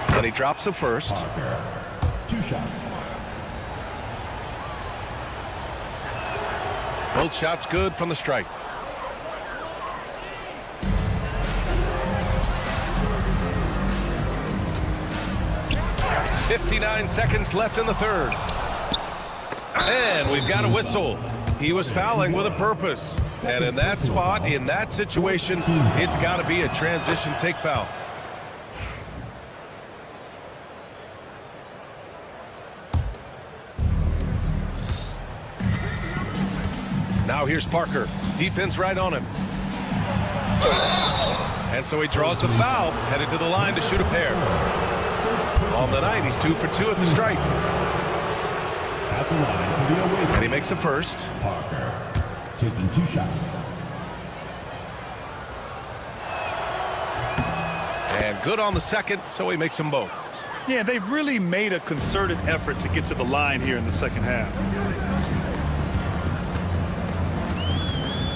[SPEAKER 9] But he drops the first.
[SPEAKER 4] Parker. 2 shots.
[SPEAKER 9] Both shots good from the strike. .59 seconds left in the third. And we've got a whistle. He was fouling with a purpose. And in that spot, in that situation, it's got to be a transition take foul. Now here's Parker. Defense right on him. And so he draws the foul, headed to the line to shoot a pair. On the night, he's 2 for 2 at the strike.
[SPEAKER 4] At the line for the away team.
[SPEAKER 9] And he makes the first.
[SPEAKER 4] Parker taking 2 shots.
[SPEAKER 9] And good on the second, so he makes them both.
[SPEAKER 14] Yeah, they've really made a concerted effort to get to the line here in the second half.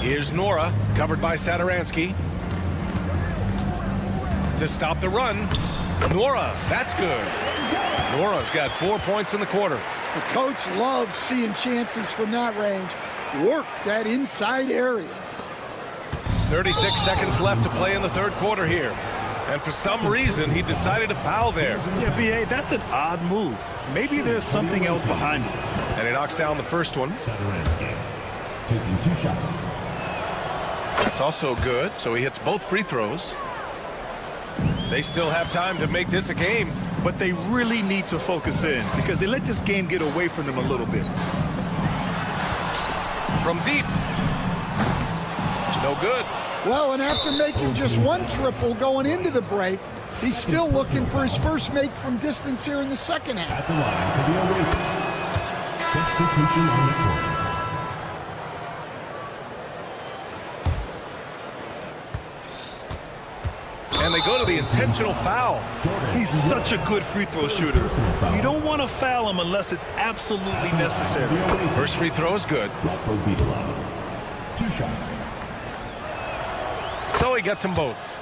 [SPEAKER 9] Here's Nora, covered by Satoransky. To stop the run. Nora, that's good. Nora's got 4 points in the quarter.
[SPEAKER 15] The coach loves seeing chances from that range. Work that inside area.
[SPEAKER 9] 36 seconds left to play in the third quarter here. And for some reason, he decided to foul there.
[SPEAKER 14] Yeah, B.A., that's an odd move. Maybe there's something else behind it.
[SPEAKER 9] And he knocks down the first one.
[SPEAKER 4] Satoransky taking 2 shots.
[SPEAKER 9] That's also good, so he hits both free throws. They still have time to make this a game.
[SPEAKER 14] But they really need to focus in because they let this game get away from them a little bit.
[SPEAKER 9] From deep. No good.
[SPEAKER 15] Well, and after making just one triple going into the break, he's still looking for his first make from distance here in the second half.
[SPEAKER 4] At the line for the away team. Substitution on the court.
[SPEAKER 9] And they go to the intentional foul.
[SPEAKER 14] He's such a good free throw shooter. You don't want to foul him unless it's absolutely necessary.
[SPEAKER 9] First free throw is good.
[SPEAKER 4] 2 shots.
[SPEAKER 9] So he gets them both.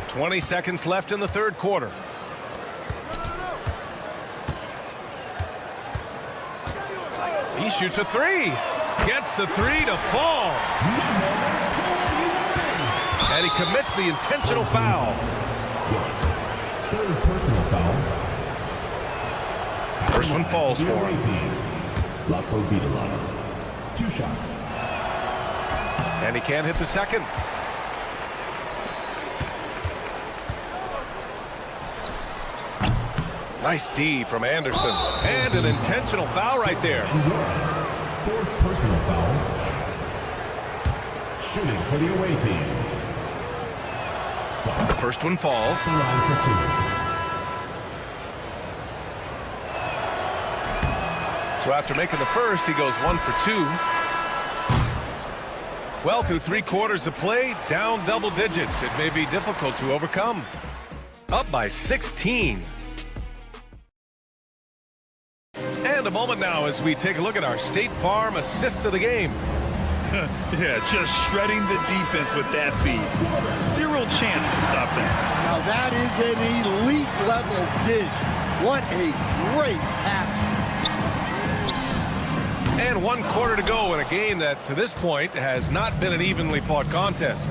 [SPEAKER 9] .20 seconds left in the third quarter. He shoots a three. Gets the three to fall. And he commits the intentional foul.
[SPEAKER 4] Yes. 3rd personal foul.
[SPEAKER 9] First one falls for him.
[SPEAKER 4] 2 shots.
[SPEAKER 9] And he can't hit the second. Nice D from Anderson. And an intentional foul right there.
[SPEAKER 4] 4th personal foul. Shooting for the away team.
[SPEAKER 9] The first one falls.
[SPEAKER 4] Line for 2.
[SPEAKER 9] So after making the first, he goes 1 for 2. Well, through 3 quarters of play, down double digits. It may be difficult to overcome. Up by 16. And a moment now as we take a look at our State Farm assist of the game.
[SPEAKER 14] Yeah, just shredding the defense with that feed. Zero chance to stop that.
[SPEAKER 15] Now that is an elite level dish. What a great pass.
[SPEAKER 9] And 1 quarter to go in a game that to this point has not been an evenly fought contest.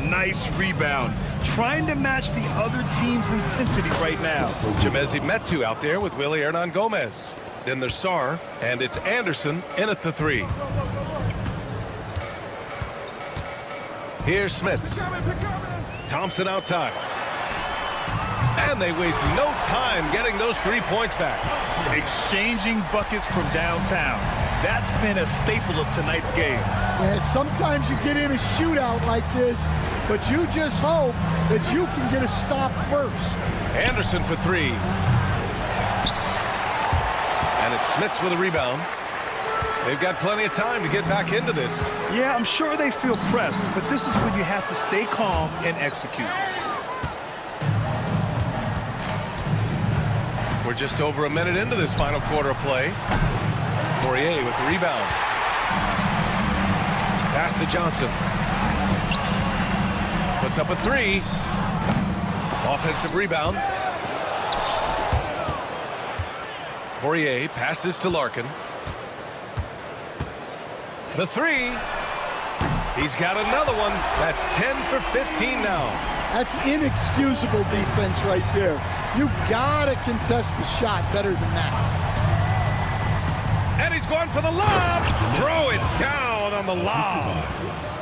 [SPEAKER 14] Nice rebound. Trying to match the other team's intensity right now.
[SPEAKER 9] Jamezi Metu out there with Willie Hernan Gomez. Then there's Sarr, and it's Anderson in at the 3. Here's Smits. Thompson outside. And they waste no time getting those 3 points back.
[SPEAKER 14] Exchanging buckets from downtown. That's been a staple of tonight's game.
[SPEAKER 15] Yeah, sometimes you get in a shootout like this, but you just hope that you can get a stop first.
[SPEAKER 9] Anderson for 3. And it's Smits with a rebound. They've got plenty of time to get back into this.
[SPEAKER 14] Yeah, I'm sure they feel pressed, but this is when you have to stay calm and execute.
[SPEAKER 9] We're just over a minute into this final quarter of play. Poirier with the rebound. Pass to Johnson. Puts up a 3. Offensive rebound. Poirier passes to Larkin. The 3. He's got another one. That's 10 for 15 now.
[SPEAKER 15] That's inexcusable defense right there. You gotta contest the shot better than that.
[SPEAKER 9] And he's going for the lob. Throw it down on the lob.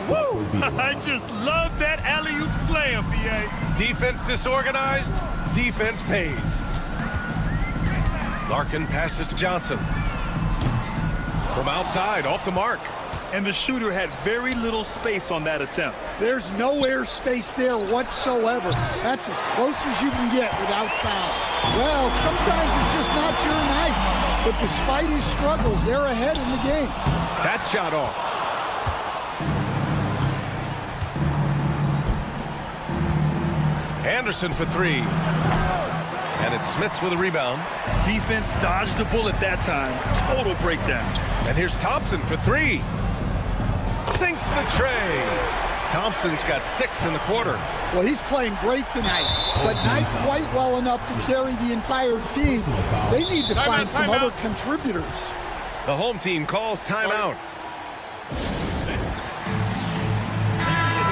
[SPEAKER 14] Woo! I just love that alley-oop slam, B.A.
[SPEAKER 9] Defense disorganized. Defense pays. Larkin passes to Johnson. From outside, off the mark.
[SPEAKER 14] And the shooter had very little space on that attempt.
[SPEAKER 15] There's no air space there whatsoever. That's as close as you can get without foul. Well, sometimes it's just not your night. But despite his struggles, they're ahead in the game.
[SPEAKER 9] That shot off. Anderson for 3. And it's Smits with a rebound.
[SPEAKER 14] Defense dodged a bullet that time. Total breakdown.
[SPEAKER 9] And here's Thompson for 3. Sinks the tray. Thompson's got 6 in the quarter.
[SPEAKER 15] Well, he's playing great tonight, but not quite well enough to carry the entire team. They need to find some other contributors.
[SPEAKER 9] The home team calls timeout.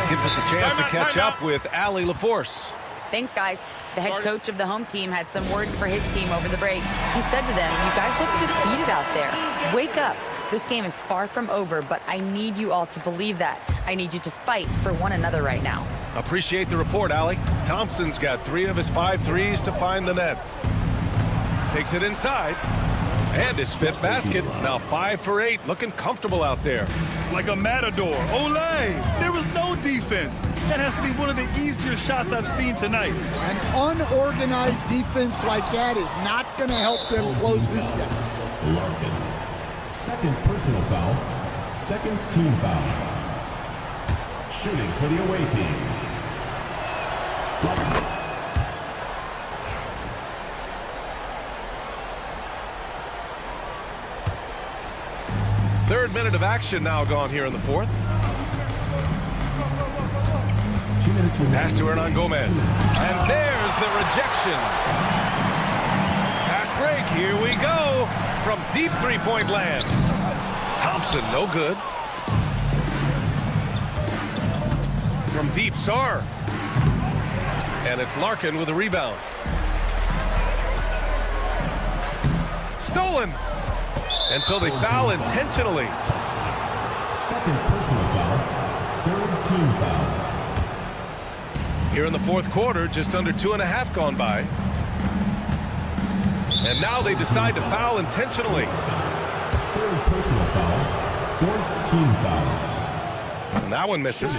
[SPEAKER 9] Gives us a chance to catch up with Allie LaForce.
[SPEAKER 17] Thanks, guys. The head coach of the home team had some words for his team over the break. He said to them, "You guys look defeated out there. Wake up. This game is far from over, but I need you all to believe that. I need you to fight for one another right now."
[SPEAKER 9] Appreciate the report, Allie. Thompson's got 3 of his 5 threes to find the net. Takes it inside. And his 5th basket. Now 5 for 8. Looking comfortable out there.
[SPEAKER 14] Like a matador. Olay! There was no defense. That has to be one of the easier shots I've seen tonight.
[SPEAKER 15] An unorganized defense like that is not going to help them close this deficit.
[SPEAKER 4] Larkin. 2nd personal foul. 2nd team foul. Shooting for the away team.
[SPEAKER 9] Third minute of action now gone here in the 4th.
[SPEAKER 4] 2 minutes remaining.
[SPEAKER 9] Pass to Hernan Gomez. And there's the rejection. Fast break. Here we go. From deep three-point land. Thompson, no good. From deep, Sarr. And it's Larkin with a rebound. Stolen. And so they foul intentionally.
[SPEAKER 4] 2nd personal foul. 3rd team foul.
[SPEAKER 9] Here in the 4th quarter, just under 2.5 gone by. And now they decide to foul intentionally.
[SPEAKER 4] 3rd personal foul. 4th team foul.
[SPEAKER 9] And that one misses.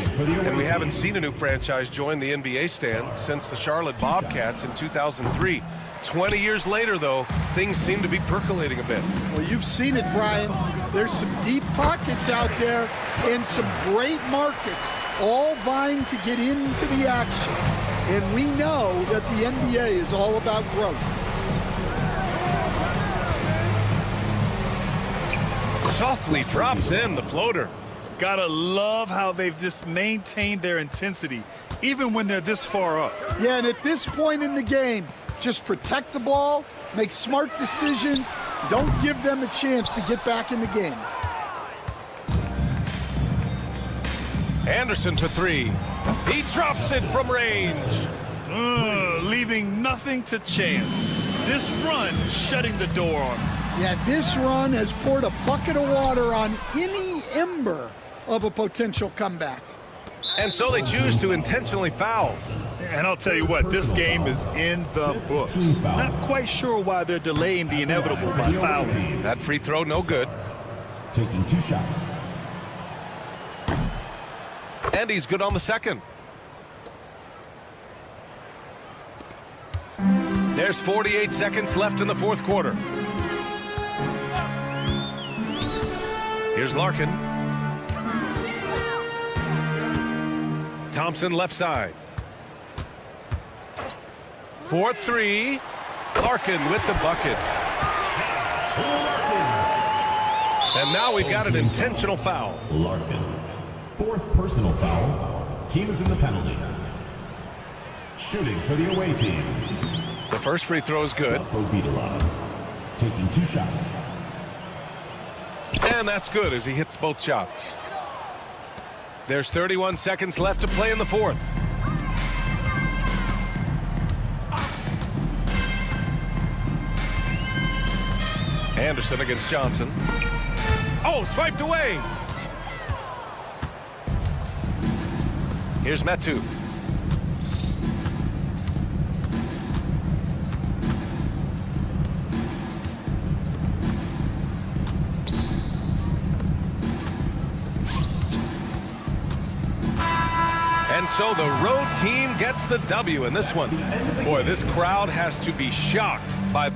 [SPEAKER 9] And we haven't seen a new franchise join the NBA stand since the Charlotte Bobcats in 2003. 20 years later, though, things seem to be percolating a bit.
[SPEAKER 15] Well, you've seen it, Brian. There's some deep pockets out there and some great markets, all vying to get into the action. And we know that the NBA is all about growth.
[SPEAKER 9] softly drops in the floater.
[SPEAKER 14] Gotta love how they've just maintained their intensity, even when they're this far up.
[SPEAKER 15] Yeah, and at this point in the game, just protect the ball, make smart decisions, don't give them a chance to get back in the game.
[SPEAKER 9] Anderson for three. He drops it from range.
[SPEAKER 14] Leaving nothing to chance. This run shutting the door on him.
[SPEAKER 15] Yeah, this run has poured a bucket of water on any ember of a potential comeback.
[SPEAKER 9] And so they choose to intentionally foul.
[SPEAKER 14] And I'll tell you what, this game is in the books. Not quite sure why they're delaying the inevitable by fouling.
[SPEAKER 9] That free throw, no good.
[SPEAKER 4] Taking 2 shots.
[SPEAKER 9] And he's good on the second. There's 48 seconds left in the fourth quarter. Here's Larkin. Thompson left side. 4-3. Larkin with the bucket. And now we've got an intentional foul.
[SPEAKER 4] Larkin. 4th personal foul. Team is in the penalty. Shooting for the away team.
[SPEAKER 9] The first free throw is good.
[SPEAKER 4] Taking 2 shots.
[SPEAKER 9] And that's good as he hits both shots. There's 31 seconds left to play in the fourth. Anderson against Johnson. Oh, swiped away. Here's Metu. And so the road team gets the W in this one. Boy, this crowd has to be shocked by...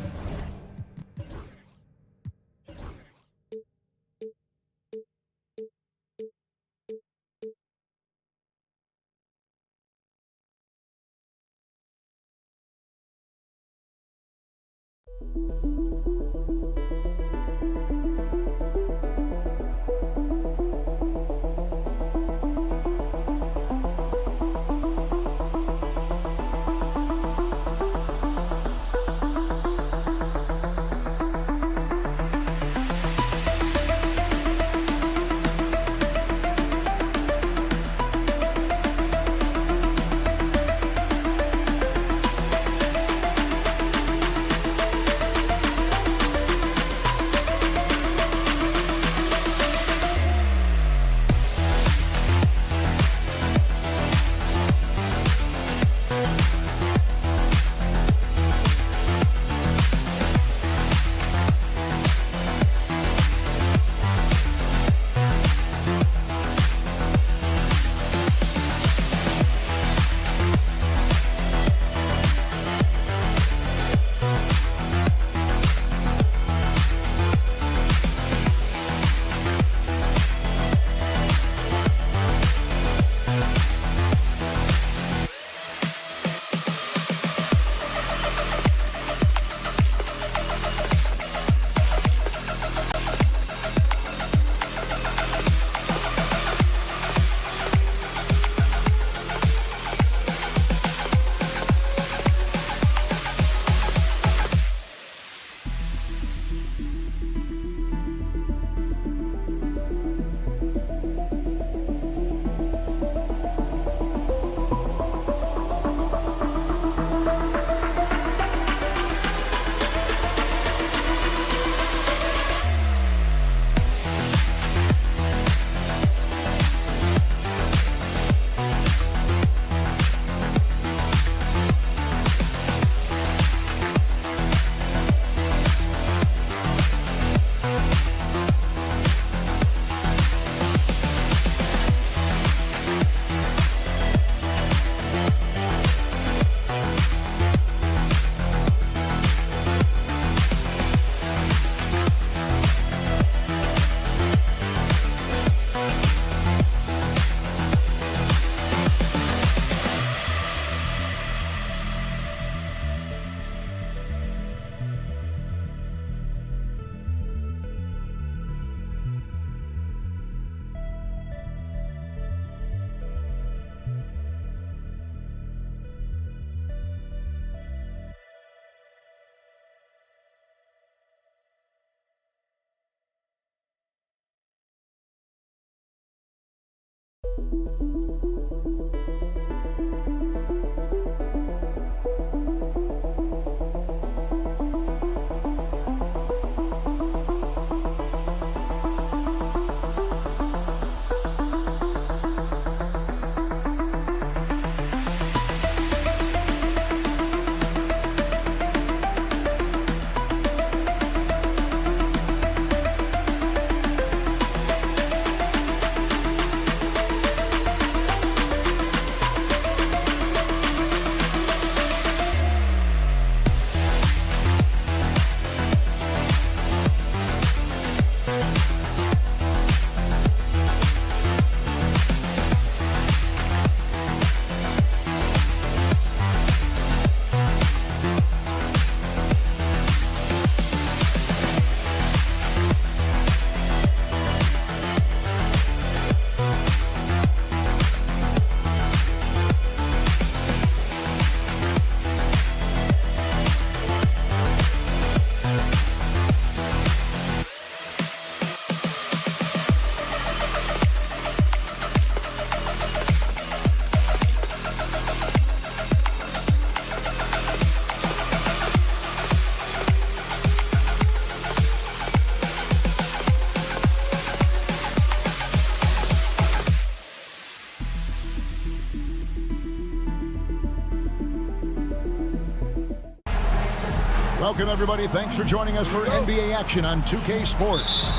[SPEAKER 1] Welcome, everybody. Thanks for joining us for NBA action on 2K Sports.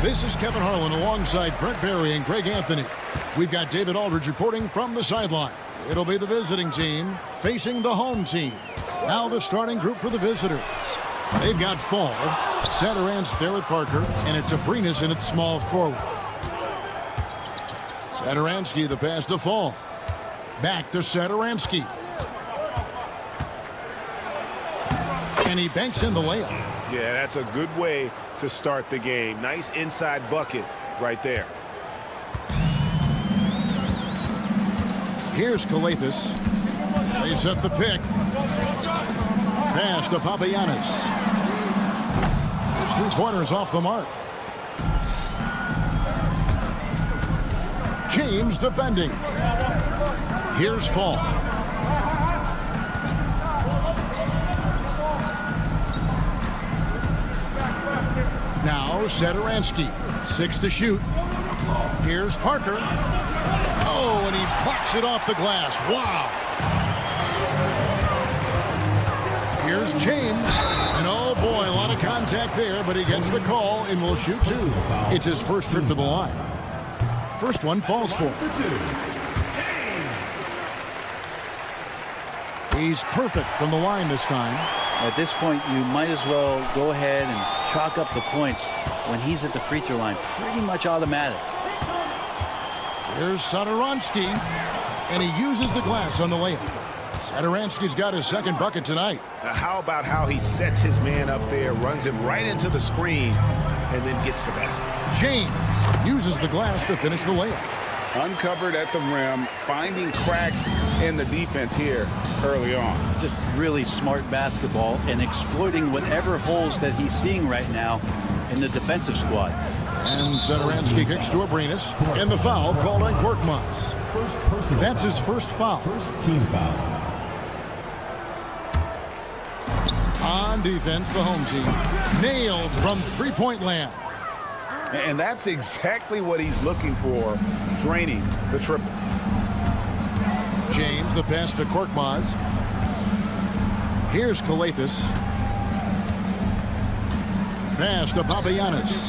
[SPEAKER 1] This is Kevin Harlan alongside Brent Barry and Greg Anthony. We've got David Aldridge reporting from the sideline. It'll be the visiting team facing the home team. Now the starting group for the visitors. They've got Fall, Satoransky there with Parker, and it's Abrinas in its small forward. Satoransky, the pass to Fall. Back to Satoransky. And he banks in the layup.
[SPEAKER 13] Yeah, that's a good way to start the game. Nice inside bucket right there.
[SPEAKER 1] Here's Kalathis. They set the pick. Pass to Papagiannis. His three-pointers off the mark. James defending. Here's Fall. Now Satoransky, 6 to shoot. Here's Parker. Oh, and he blocks it off the glass. Wow. Here's James. And oh boy, a lot of contact there, but he gets the call and will shoot 2. It's his first trip to the line. First one falls for him. He's perfect from the line this time.
[SPEAKER 18] At this point, you might as well go ahead and chalk up the points when he's at the free throw line. Pretty much automatic.
[SPEAKER 1] Here's Satoransky, and he uses the glass on the layup. Satoransky's got his second bucket tonight.
[SPEAKER 13] How about how he sets his man up there, runs him right into the screen, and then gets the basket.
[SPEAKER 1] James uses the glass to finish the layup.
[SPEAKER 13] Uncovered at the rim, finding cracks in the defense here early on.
[SPEAKER 18] Just really smart basketball and exploiting whatever holes that he's seeing right now in the defensive squad.
[SPEAKER 1] And Satoransky kicks to Abrinas, and the foul called on Korkmaz. That's his first foul.
[SPEAKER 4] First team foul.
[SPEAKER 1] On defense, the home team nailed from three-point land.
[SPEAKER 13] And that's exactly what he's looking for, draining the triple.
[SPEAKER 1] James, the pass to Korkmaz. Here's Kalathis. Pass to Papagiannis.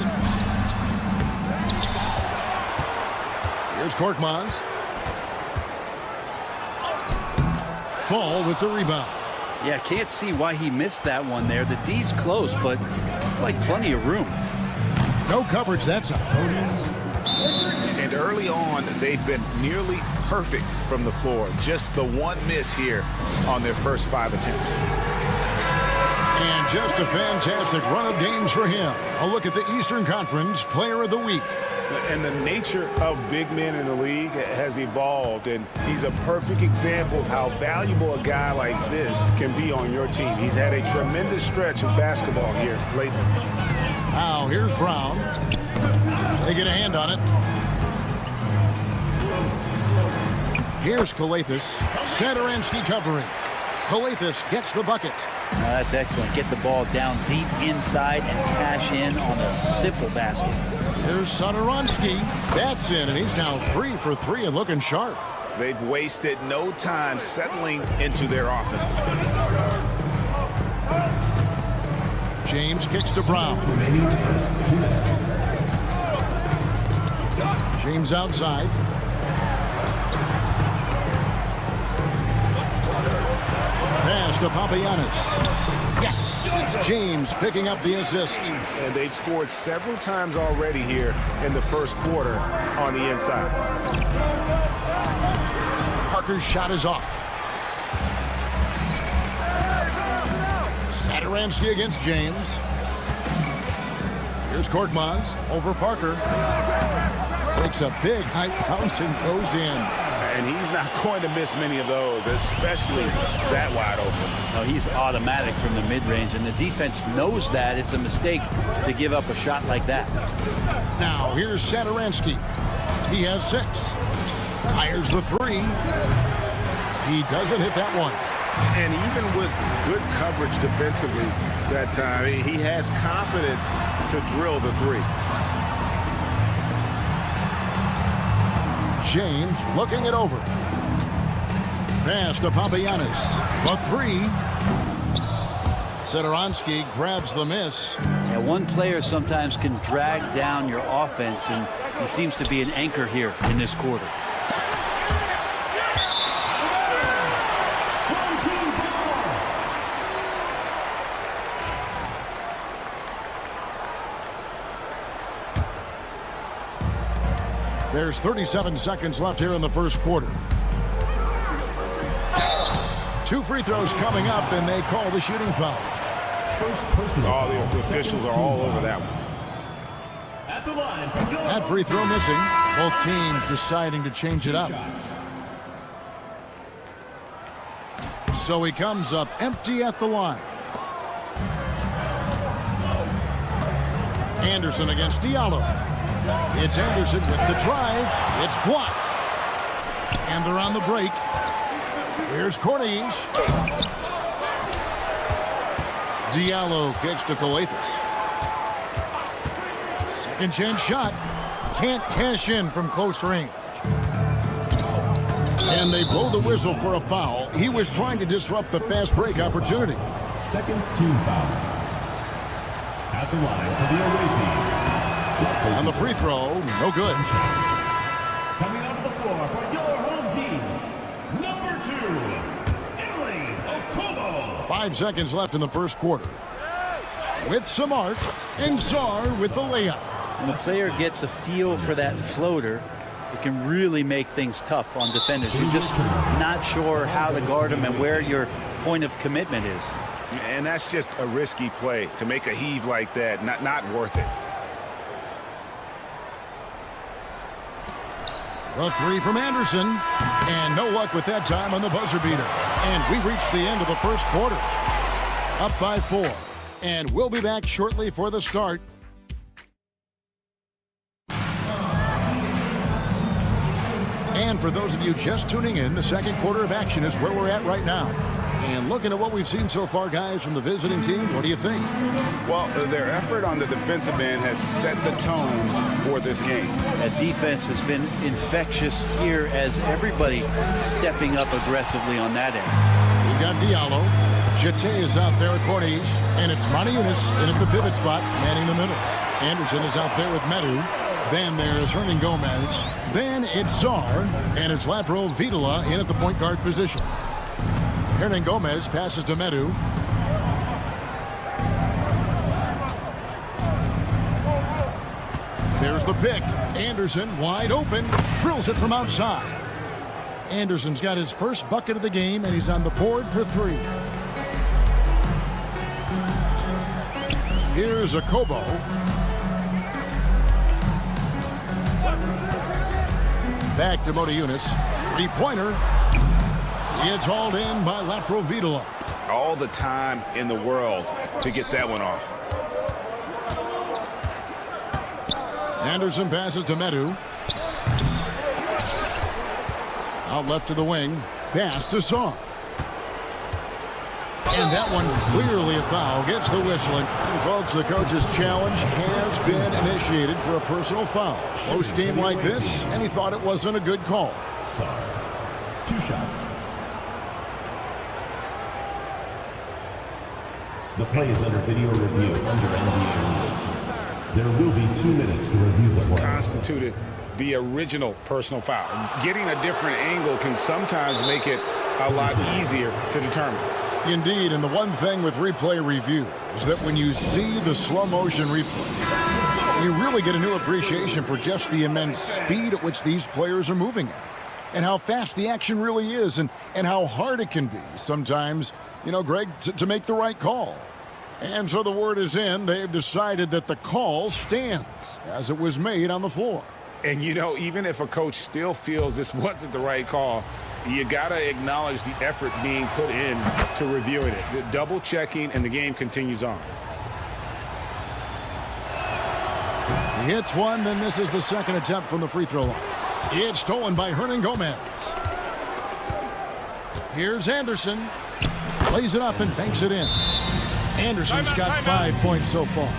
[SPEAKER 1] Here's Korkmaz. Fall with the rebound.
[SPEAKER 18] Yeah, can't see why he missed that one there. The D's close, but like plenty of room.
[SPEAKER 1] No coverage that time.
[SPEAKER 13] And early on, they've been nearly perfect from the floor. Just the one miss here on their first 5 attempts.
[SPEAKER 1] And just a fantastic run of games for him. A look at the Eastern Conference Player of the Week.
[SPEAKER 13] And the nature of big men in the league has evolved, and he's a perfect example of how valuable a guy like this can be on your team. He's had a tremendous stretch of basketball here lately.
[SPEAKER 1] Now, here's Brown. They get a hand on it. Here's Kalathis. Satoransky covering. Kalathis gets the bucket.
[SPEAKER 18] That's excellent. Get the ball down deep inside and cash in on a simple basket.
[SPEAKER 1] Here's Satoransky. That's in, and he's now 3 for 3 and looking sharp.
[SPEAKER 13] They've wasted no time settling into their offense.
[SPEAKER 1] James kicks to Brown. James outside. Pass to Papagiannis. Yes, it's James picking up the assist.
[SPEAKER 13] And they've scored several times already here in the first quarter on the inside.
[SPEAKER 1] Parker's shot is off. Satoransky against James. Here's Korkmaz over Parker. Takes a big high bounce and goes in.
[SPEAKER 13] And he's not going to miss many of those, especially that wide open.
[SPEAKER 18] No, he's automatic from the mid-range, and the defense knows that. It's a mistake to give up a shot like that.
[SPEAKER 1] Now, here's Satoransky. He has 6. Fires the 3. He doesn't hit that one.
[SPEAKER 13] And even with good coverage defensively that time, he has confidence to drill the 3.
[SPEAKER 1] James looking it over. Pass to Papagiannis. The 3. Satoransky grabs the miss.
[SPEAKER 18] Yeah, one player sometimes can drag down your offense, and he seems to be an anchor here in this quarter.
[SPEAKER 1] There's 37 seconds left here in the first quarter. 2 free throws coming up, and they call the shooting foul.
[SPEAKER 13] All the officials are all over that one.
[SPEAKER 8] At the line,
[SPEAKER 1] that free throw missing. Both teams deciding to change it up. So he comes up empty at the line. Anderson against Diallo. It's Anderson with the drive. It's blocked. And they're on the break. Here's Corniche. Diallo kicks to Kalathis. Second chance shot. Can't cash in from close range. And they blow the whistle for a foul. He was trying to disrupt the fast break opportunity.
[SPEAKER 4] Second team foul. At the line for the away team.
[SPEAKER 1] And the free throw, no good.
[SPEAKER 8] Coming onto the floor for your home team, number 2, Italy, Okubo.
[SPEAKER 1] 5 seconds left in the first quarter. With Samart and Czar with the layup.
[SPEAKER 18] When the player gets a feel for that floater, it can really make things tough on defenders. You're just not sure how to guard them and where your point of commitment is.
[SPEAKER 13] And that's just a risky play to make a heave like that. Not worth it.
[SPEAKER 1] A 3 from Anderson, and no luck with that time on the buzzer beater. And we reached the end of the first quarter. Up by 4, and we'll be back shortly for the start. And for those of you just tuning in, the second quarter of action is where we're at right now. And looking at what we've seen so far, guys, from the visiting team, what do you think?
[SPEAKER 13] Well, their effort on the defensive end has set the tone for this game.
[SPEAKER 18] That defense has been infectious here as everybody stepping up aggressively on that end.
[SPEAKER 1] We've got Diallo. Jete is out there at Corniche, and it's Maniunas in at the pivot spot, manning the middle. Anderson is out there with Medu. Then there's Hernan Gomez. Then it's Czar, and it's Lapro Vitola in at the point guard position. Hernan Gomez passes to Medu. There's the pick. Anderson wide open. Drills it from outside. Anderson's got his first bucket of the game, and he's on the board for 3. Here's Okubo. Back to Modiunas. 3-pointer. It's hauled in by Lapro Vitola.
[SPEAKER 13] All the time in the world to get that one off. Anderson passes to Medu.
[SPEAKER 1] Out left to the wing. Pass to Saw. And that one clearly a foul. Gets the whistle. And folks, the coach's challenge has been initiated for a personal foul. Close game like this, and he thought it wasn't a good call.
[SPEAKER 4] Sorry. 2 shots. The play is under video review under NBA rules. There will be 2 minutes to review the play.
[SPEAKER 2] Constituted the original personal foul. Getting a different angle can sometimes make it a lot easier to determine.
[SPEAKER 1] Indeed, and the one thing with replay review is that when you see the slow motion replay, you really get a new appreciation for just the immense speed at which these players are moving at, and how fast the action really is, and how hard it can be sometimes, Greg, to make the right call. And so the word is in. They've decided that the call stands as it was made on the floor.
[SPEAKER 2] And, even if a coach still feels this wasn't the right call, you got to acknowledge the effort being put in to reviewing it. The double checking, and the game continues on.
[SPEAKER 1] He hits one, then misses the second attempt from the free throw line. It's stolen by Hernan Gomez. Here's Anderson. Plays it up and banks it in. Anderson's got 5 points so far.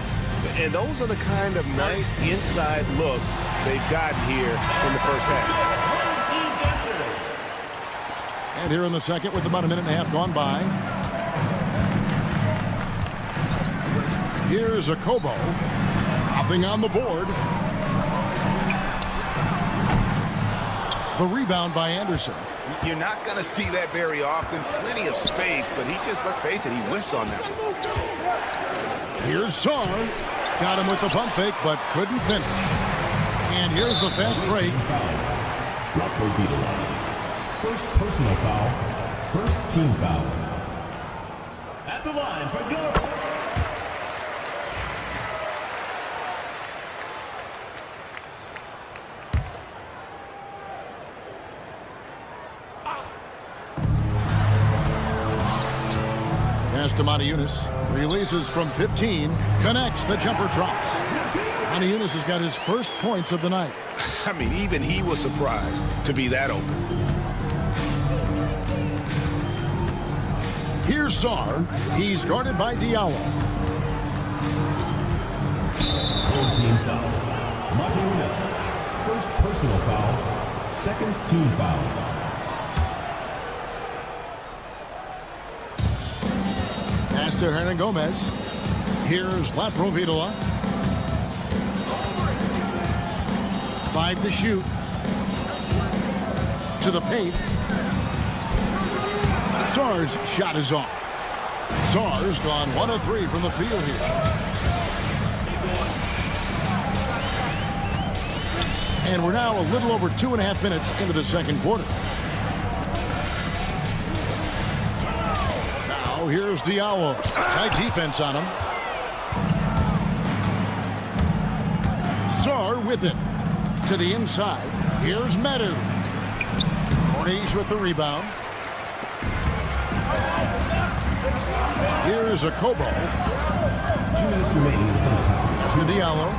[SPEAKER 13] And those are the kind of nice inside looks they've gotten here in the first half.
[SPEAKER 1] And here in the second with about a minute and a half gone by. Here's a Kobo. Nothing on the board. The rebound by Anderson.
[SPEAKER 13] You're not going to see that very often. Plenty of space, but he just, let's face it, he whiffs on that one.
[SPEAKER 1] Here's Saw. Got him with the pump fake, but couldn't finish. And here's the fast break.
[SPEAKER 4] First personal foul. First team foul.
[SPEAKER 8] At the line for Yoru.
[SPEAKER 1] Pass to Yunus. Releases from 15. Connects. The jumper drops. Yunus has got his first points of the night.
[SPEAKER 13] I mean, even he was surprised to be that open.
[SPEAKER 1] Here's Sar. He's guarded by Diallo.
[SPEAKER 4] Home team foul. Yunus. First personal foul. Second team foul.
[SPEAKER 1] Pass to Hernan Gomez. Here's Laprovitola. 5 to shoot. To the paint. Sar's shot is off. Sar's gone 1 of 3 from the field here. And we're now a little over 2.5 minutes into the second quarter. Now here's Diallo. Tight defense on him. Sar with it. To the inside. Here's Medu. Corniche with the rebound. Here's a Kobo.
[SPEAKER 4] 2 minutes remaining in the first half.
[SPEAKER 1] That's to Diallo.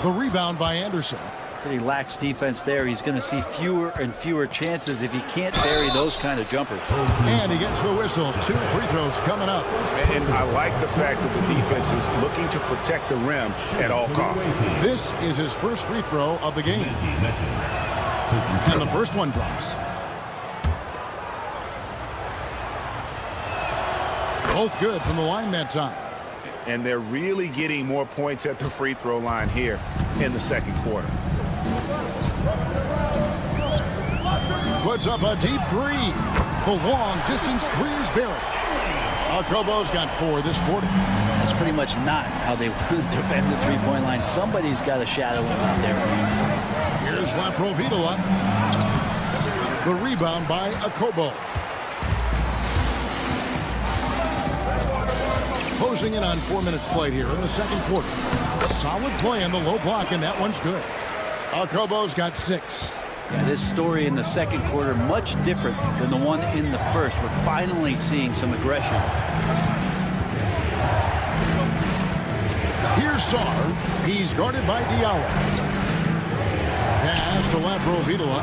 [SPEAKER 1] The rebound by Anderson.
[SPEAKER 18] Pretty lax defense there. He's going to see fewer and fewer chances if he can't bury those kind of jumpers.
[SPEAKER 1] And he gets the whistle. 2 free throws coming up.
[SPEAKER 2] And I like the fact that the defense is looking to protect the rim at all costs.
[SPEAKER 1] This is his first free throw of the game. And the first one drops. Both good from the line that time.
[SPEAKER 2] And they're really getting more points at the free throw line here in the second quarter.
[SPEAKER 1] Puts up a deep 3. The long distance 3 is buried. Kobo's got 4 this quarter.
[SPEAKER 18] That's pretty much not how they want to defend the three-point line. Somebody's got to shadow him out there.
[SPEAKER 1] Here's Laprovitola. The rebound by Kobo. Closing in on 4 minutes played here in the second quarter. Solid play in the low block, and that one's good. Kobo's got 6.
[SPEAKER 18] Yeah, this story in the second quarter much different than the one in the first. We're finally seeing some aggression.
[SPEAKER 1] Here's Sar. He's guarded by Diallo. Pass to Laprovitola.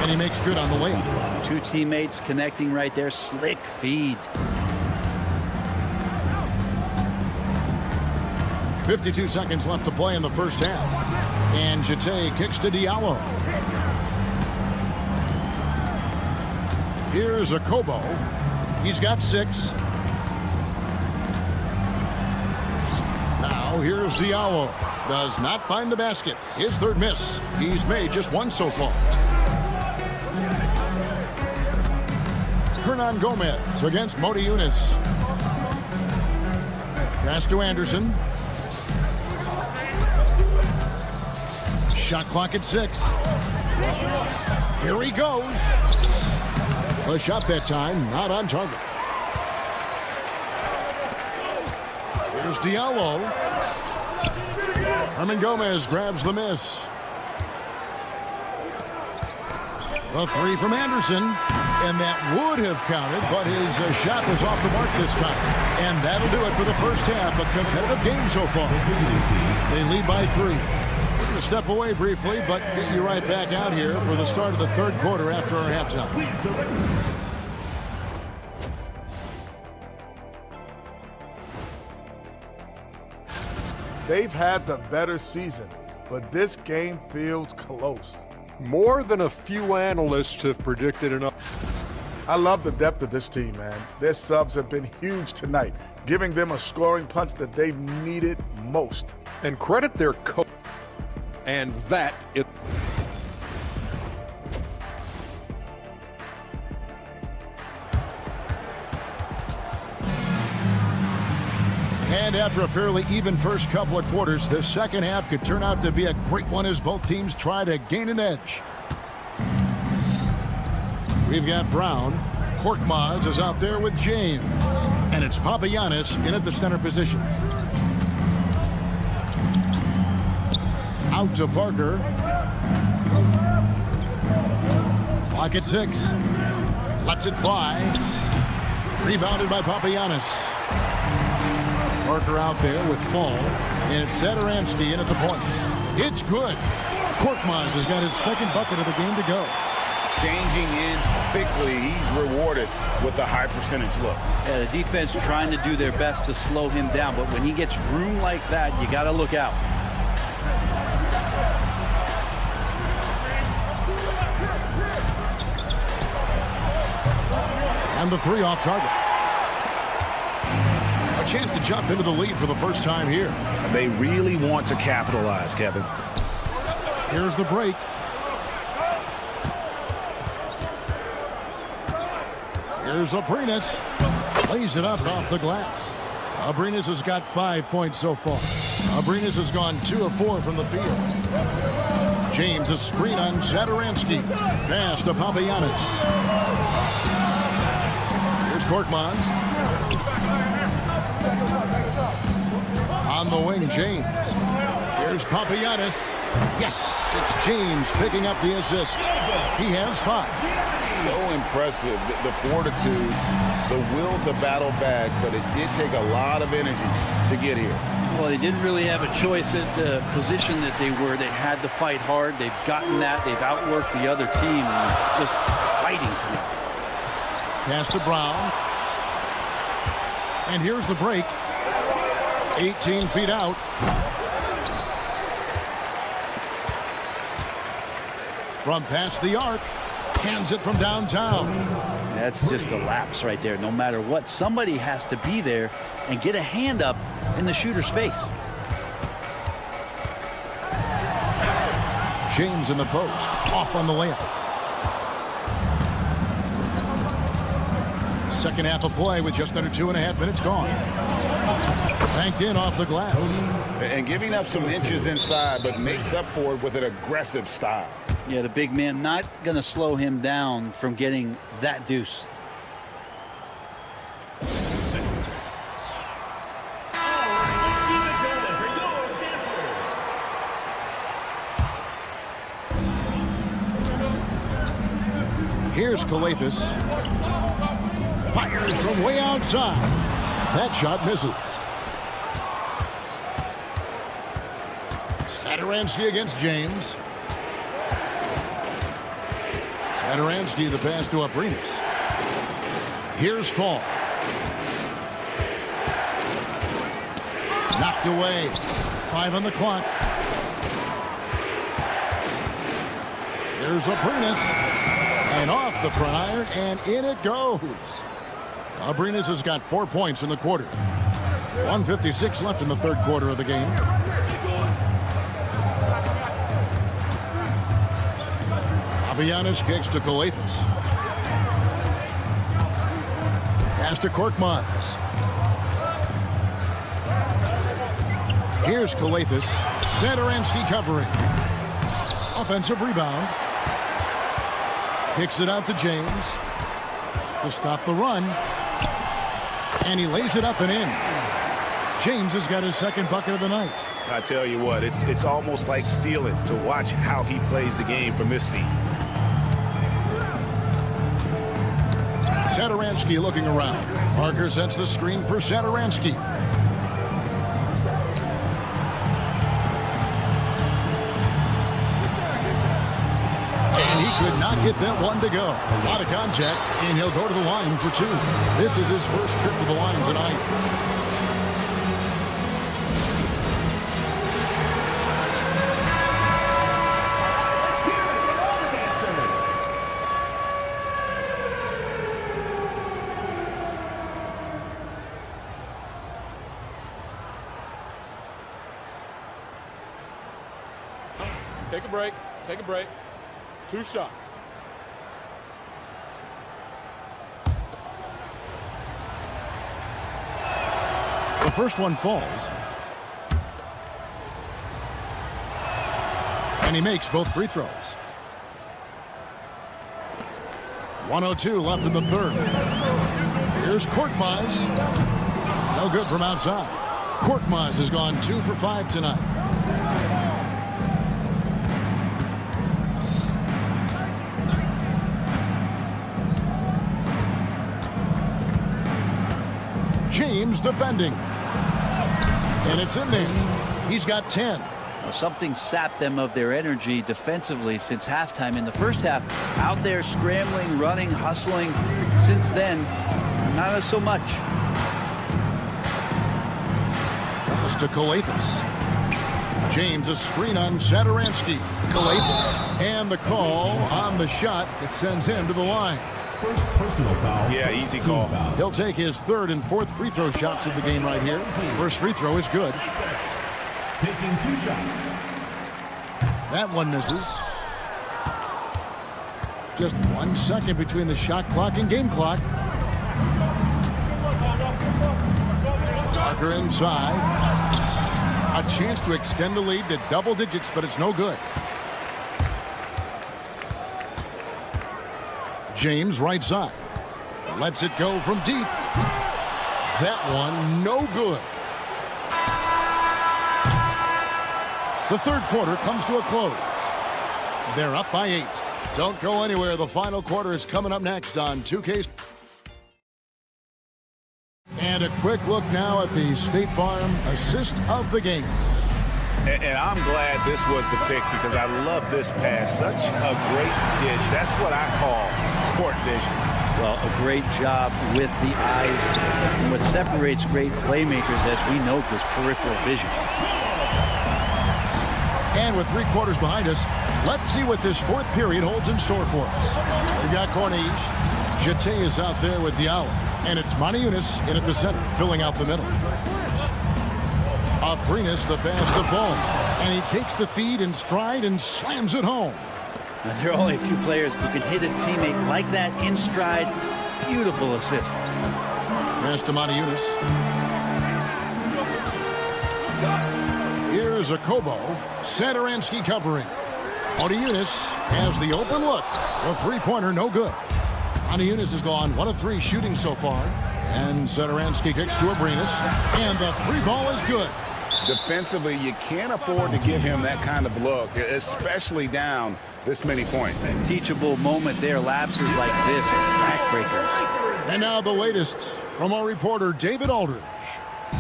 [SPEAKER 1] And he makes good on the layup.
[SPEAKER 18] Two teammates connecting right there. Slick feed.
[SPEAKER 1] 52 seconds left to play in the first half. And Jete kicks to Diallo. Here's Okobo. He's got 6. Now here's Diallo. Does not find the basket. His third miss. He's made just 1 so far. Hernan Gomez against Modi Yunus. Pass to Anderson. Shot clock at 6. Here he goes. A shot that time, not on target. Here's Diallo. Hernan Gomez grabs the miss. A 3 from Anderson. And that would have counted, but his shot was off the mark this time. And that'll do it for the first half. A competitive game so far. They lead by 3. We're going to step away briefly, but get you right back out here for the start of the third quarter after our halftime.
[SPEAKER 6] They've had the better season, but this game feels close.
[SPEAKER 7] More than a few analysts have predicted enough.
[SPEAKER 6] I love the depth of this team, man. Their subs have been huge tonight, giving them a scoring punch that they've needed most.
[SPEAKER 7] And credit their coach. And that is...
[SPEAKER 1] And after a fairly even first couple of quarters, the second half could turn out to be a great one as both teams try to gain an edge. We've got Brown. Korkmaz is out there with James. And it's Papagiannis in at the center position. Out to Parker. Clock at 6. Lets it fly. Rebounded by Papagiannis. Parker out there with Fall. And it's Satoransky in at the point. It's good. Korkmaz has got his second bucket of the game to go.
[SPEAKER 2] Changing ends quickly. He's rewarded with a high percentage look.
[SPEAKER 18] Yeah, the defense trying to do their best to slow him down, but when he gets room like that, you got to look out.
[SPEAKER 1] And the 3 off target. A chance to jump into the lead for the first time here.
[SPEAKER 2] They really want to capitalize, Kevin.
[SPEAKER 1] Here's the break. Here's Abrinas. Lays it up off the glass. Abrinas has got 5 points so far. Abrinas has gone 2 of 4 from the field. James a screen on Satoransky. Pass to Papagiannis. Here's Korkmaz. On the wing, James. Here's Papagiannis. Yes, it's James picking up the assist. He has 5.
[SPEAKER 2] So impressive, the fortitude, the will to battle back, but it did take a lot of energy to get here.
[SPEAKER 18] Well, they didn't really have a choice at the position that they were. They had to fight hard. They've gotten that. They've outworked the other team and just fighting tonight.
[SPEAKER 1] Pass to Brown. And here's the break. 18 feet out. From past the arc. Hands it from downtown.
[SPEAKER 18] That's just a lapse right there. No matter what, somebody has to be there and get a hand up in the shooter's face.
[SPEAKER 1] James in the post. Off on the layup. Second half of play with just under 2.5 minutes gone. Banked in off the glass.
[SPEAKER 2] And giving up some inches inside, but makes up for it with an aggressive style.
[SPEAKER 18] Yeah, the big man not going to slow him down from getting that deuce.
[SPEAKER 1] Here's Calathis. Fires from way outside. That shot misses. Satoransky against James. Satoransky, the pass to Abrinas. Here's Fall. Knocked away. 5 on the clock. Here's Abrinas. And off the front iron, and in it goes. Abrinas has got 4 points in the quarter. 1:56 left in the third quarter of the game. Fabianis kicks to Coathis. Pass to Korkmaz. Here's Coathis. Satoransky covering. Offensive rebound. Kicks it out to James to stop the run. And he lays it up and in. James has got his second bucket of the night.
[SPEAKER 13] I tell you what, it's almost like stealing to watch how he plays the game from this seat.
[SPEAKER 1] Satoransky looking around. Parker sets the screen for Satoransky. And he could not get that one to go. A lot of contact, and he'll go to the line for 2. This is his first trip to the line tonight.
[SPEAKER 16] Take a break. Take a break. 2 shots.
[SPEAKER 1] The first one falls. And he makes both free throws. 1:02 left in the third. Here's Korkmaz. No good from outside. Korkmaz has gone 2 for 5 tonight. James defending. And it's in there. He's got 10.
[SPEAKER 18] Well, something sapped them of their energy defensively since halftime. In the first half, out there scrambling, running, hustling. Since then, not so much.
[SPEAKER 1] Pass to Coathis. James a screen on Satoransky. Coathis. And the call on the shot that sends him to the line.
[SPEAKER 4] First personal foul.
[SPEAKER 13] Yeah, easy call.
[SPEAKER 1] He'll take his third and fourth free throw shots of the game right here. First free throw is good.
[SPEAKER 4] Taking 2 shots.
[SPEAKER 1] That one misses. Just 1 second between the shot clock and game clock. Parker inside. A chance to extend the lead to double digits, but it's no good. James right side. Lets it go from deep. That one no good. The third quarter comes to a close. They're up by 8. Don't go anywhere. The final quarter is coming up next on 2K. And a quick look now at the State Farm assist of the game.
[SPEAKER 13] And I'm glad this was the pick because I love this pass. Such a great dish. That's what I call court vision.
[SPEAKER 18] Well, a great job with the eyes. And what separates great playmakers, as we know, is peripheral vision.
[SPEAKER 1] And with 3 quarters behind us, let's see what this fourth period holds in store for us. We've got Corniche. Jete is out there with Diallo. And it's Maniunas in at the center, filling out the middle. Abrinas the pass to Fall. And he takes the feed in stride and slams it home.
[SPEAKER 18] Now, there are only a few players who can hit a teammate like that in stride. Beautiful assist.
[SPEAKER 1] Pass to Maniunas. Here's a Kobo. Satoransky covering. Maniunas has the open look. The three-pointer no good. Maniunas has gone 1 of 3 shooting so far. And Satoransky kicks to Abrinas. And the 3-ball is good.
[SPEAKER 13] Defensively, you can't afford to give him that kind of look, especially down this many points.
[SPEAKER 18] Teachable moment there. Lapses like this are backbreakers.
[SPEAKER 1] And now the latest from our reporter, David Aldridge.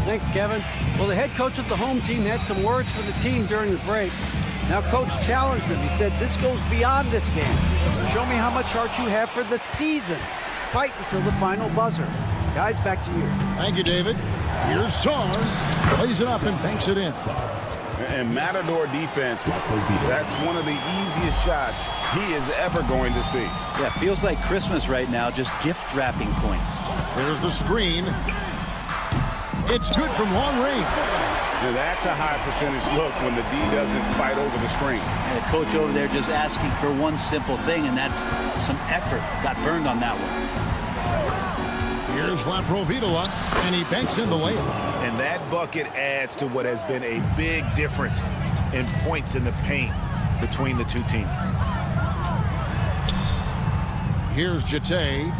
[SPEAKER 5] Thanks, Kevin. Well, the head coach of the home team had some words for the team during the break. Now, Coach challenged him. He said, this goes beyond this game. Show me how much heart you have for the season. Fight until the final buzzer. Guys, back to you.
[SPEAKER 1] Thank you, David. Here's Sar. Plays it up and banks it in.
[SPEAKER 2] And Matador defense, that's one of the easiest shots he is ever going to see.
[SPEAKER 18] Yeah, feels like Christmas right now, just gift wrapping points.
[SPEAKER 1] There's the screen. It's good from long range.
[SPEAKER 2] Now that's a high percentage look when the D doesn't fight over the screen.
[SPEAKER 18] And the coach over there just asking for one simple thing, and that's some effort. Got burned on that one.
[SPEAKER 1] Here's Laprovitola, and he banks in the layup.
[SPEAKER 2] And that bucket adds to what has been a big difference in points in the paint between the two teams.
[SPEAKER 1] Here's Jete.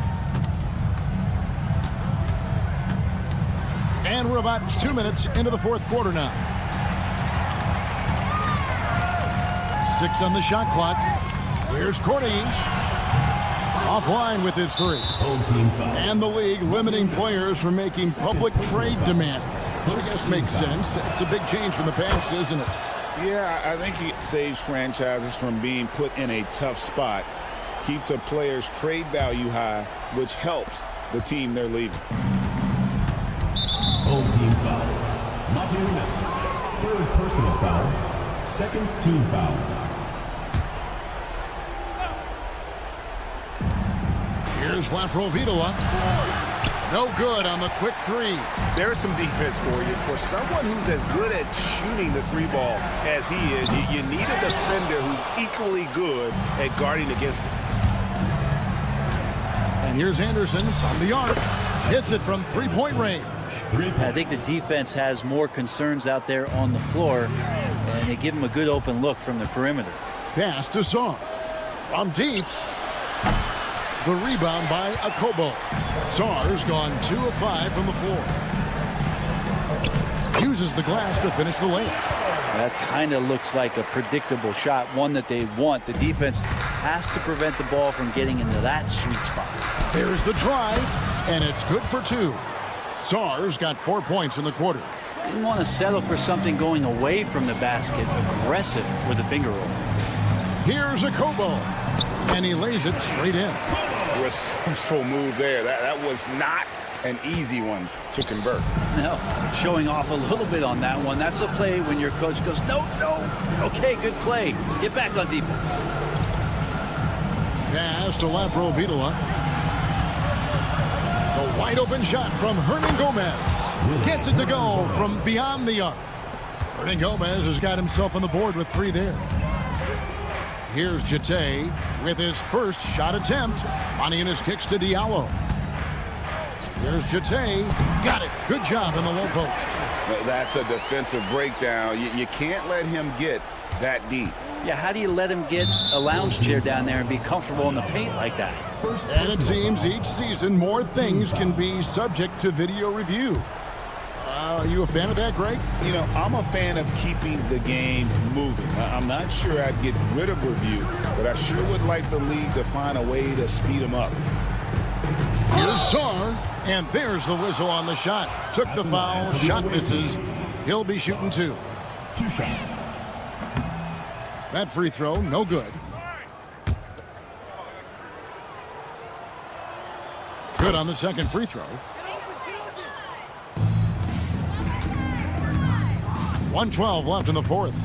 [SPEAKER 1] And we're about 2 minutes into the fourth quarter now. 6 on the shot clock. Here's Corniche. Offline with his 3. And the league limiting players from making public trade demands. Which I guess makes sense. It's a big change from the past, isn't it?
[SPEAKER 2] Yeah, I think it saves franchises from being put in a tough spot. Keeps a player's trade value high, which helps the team they're leaving.
[SPEAKER 4] Home team foul. Martinez. 3rd personal foul. 2nd team foul.
[SPEAKER 1] Here's Laprovitola. No good on the quick 3.
[SPEAKER 2] There's some defense for you. For someone who's as good at shooting the 3-ball as he is, you need a defender who's equally good at guarding against it.
[SPEAKER 1] And here's Anderson from the arc. Hits it from 3-point range.
[SPEAKER 18] I think the defense has more concerns out there on the floor, and they give him a good open look from the perimeter.
[SPEAKER 1] Pass to Sar. From deep. The rebound by Akobo. Sar's gone 2 of 5 from the floor. Uses the glass to finish the layup.
[SPEAKER 18] That kind of looks like a predictable shot, one that they want. The defense has to prevent the ball from getting into that sweet spot.
[SPEAKER 1] There's the drive, and it's good for 2. Sar's got 4 points in the quarter.
[SPEAKER 18] Didn't want to settle for something going away from the basket. Aggressive with a finger roll.
[SPEAKER 1] Here's Akobo, and he lays it straight in.
[SPEAKER 2] Resourceful move there. That was not an easy one to convert.
[SPEAKER 18] No, showing off a little bit on that one. That's a play when your coach goes, no. Okay, good play. Get back on defense.
[SPEAKER 1] Pass to Laprovitola. The wide open shot from Hernan Gomez. Gets it to go from beyond the arc. Hernan Gomez has got himself on the board with 3 there. Here's Jete with his first shot attempt. Monaco kicks to Diallo. Here's Jete. Got it. Good job in the low post.
[SPEAKER 2] That's a defensive breakdown. You can't let him get that deep.
[SPEAKER 18] Yeah, how do you let him get a lounge chair down there and be comfortable in the paint like that?
[SPEAKER 1] And it seems each season more things can be subject to video review. Are you a fan of that, Greg?
[SPEAKER 2] You know, I'm a fan of keeping the game moving. I'm not sure I'd get rid of review, but I sure would like the league to find a way to speed them up.
[SPEAKER 1] Here's Sar, and there's the whistle on the shot. Took the foul, shot misses. He'll be shooting 2.
[SPEAKER 4] 2 shots.
[SPEAKER 1] That free throw, no good. Good on the second free throw. 1:12 left in the fourth.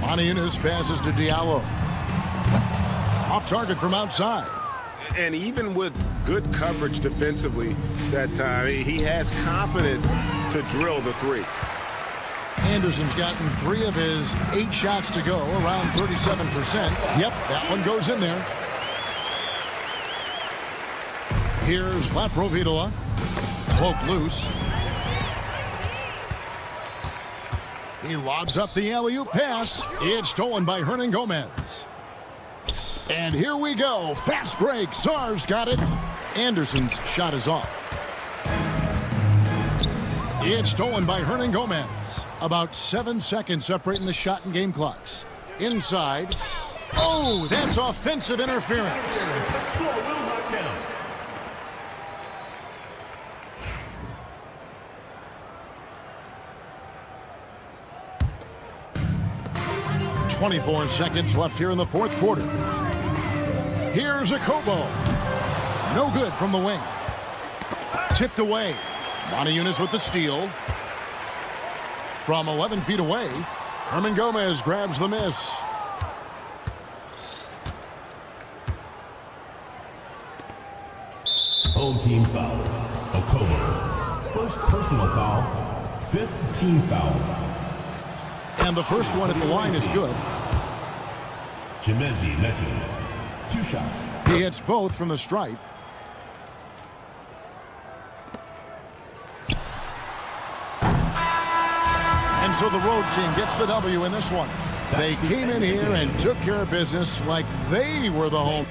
[SPEAKER 1] Monaco passes to Diallo. Off target from outside.
[SPEAKER 2] And even with good coverage defensively that time, he has confidence to drill the 3.
[SPEAKER 1] Anderson's gotten 3 of his 8 shots to go, around 37%. Yep, that one goes in there. Here's Laprovitola. Poke loose. He lobs up the alley-oop pass. It's stolen by Hernan Gomez. And here we go. Fast break. Sar's got it. Anderson's shot is off. It's stolen by Hernan Gomez. About 7 seconds separating the shot and game clocks. Inside. Oh, that's offensive interference.
[SPEAKER 4] The score will not count.
[SPEAKER 1] 24 seconds left here in the fourth quarter. Here's a Kobo. No good from the wing. Tipped away. Yunus with the steal. From 11 feet away, Herman Gomez grabs the miss.
[SPEAKER 4] Home team foul. Okobo. First personal foul. Fifth team foul.
[SPEAKER 1] And the first one at the line is good.
[SPEAKER 4] Jemezi Metu. 2 shots.
[SPEAKER 1] He hits both from the stripe. And so the road team gets the W in this one. They came in here and took care of business like they were the home.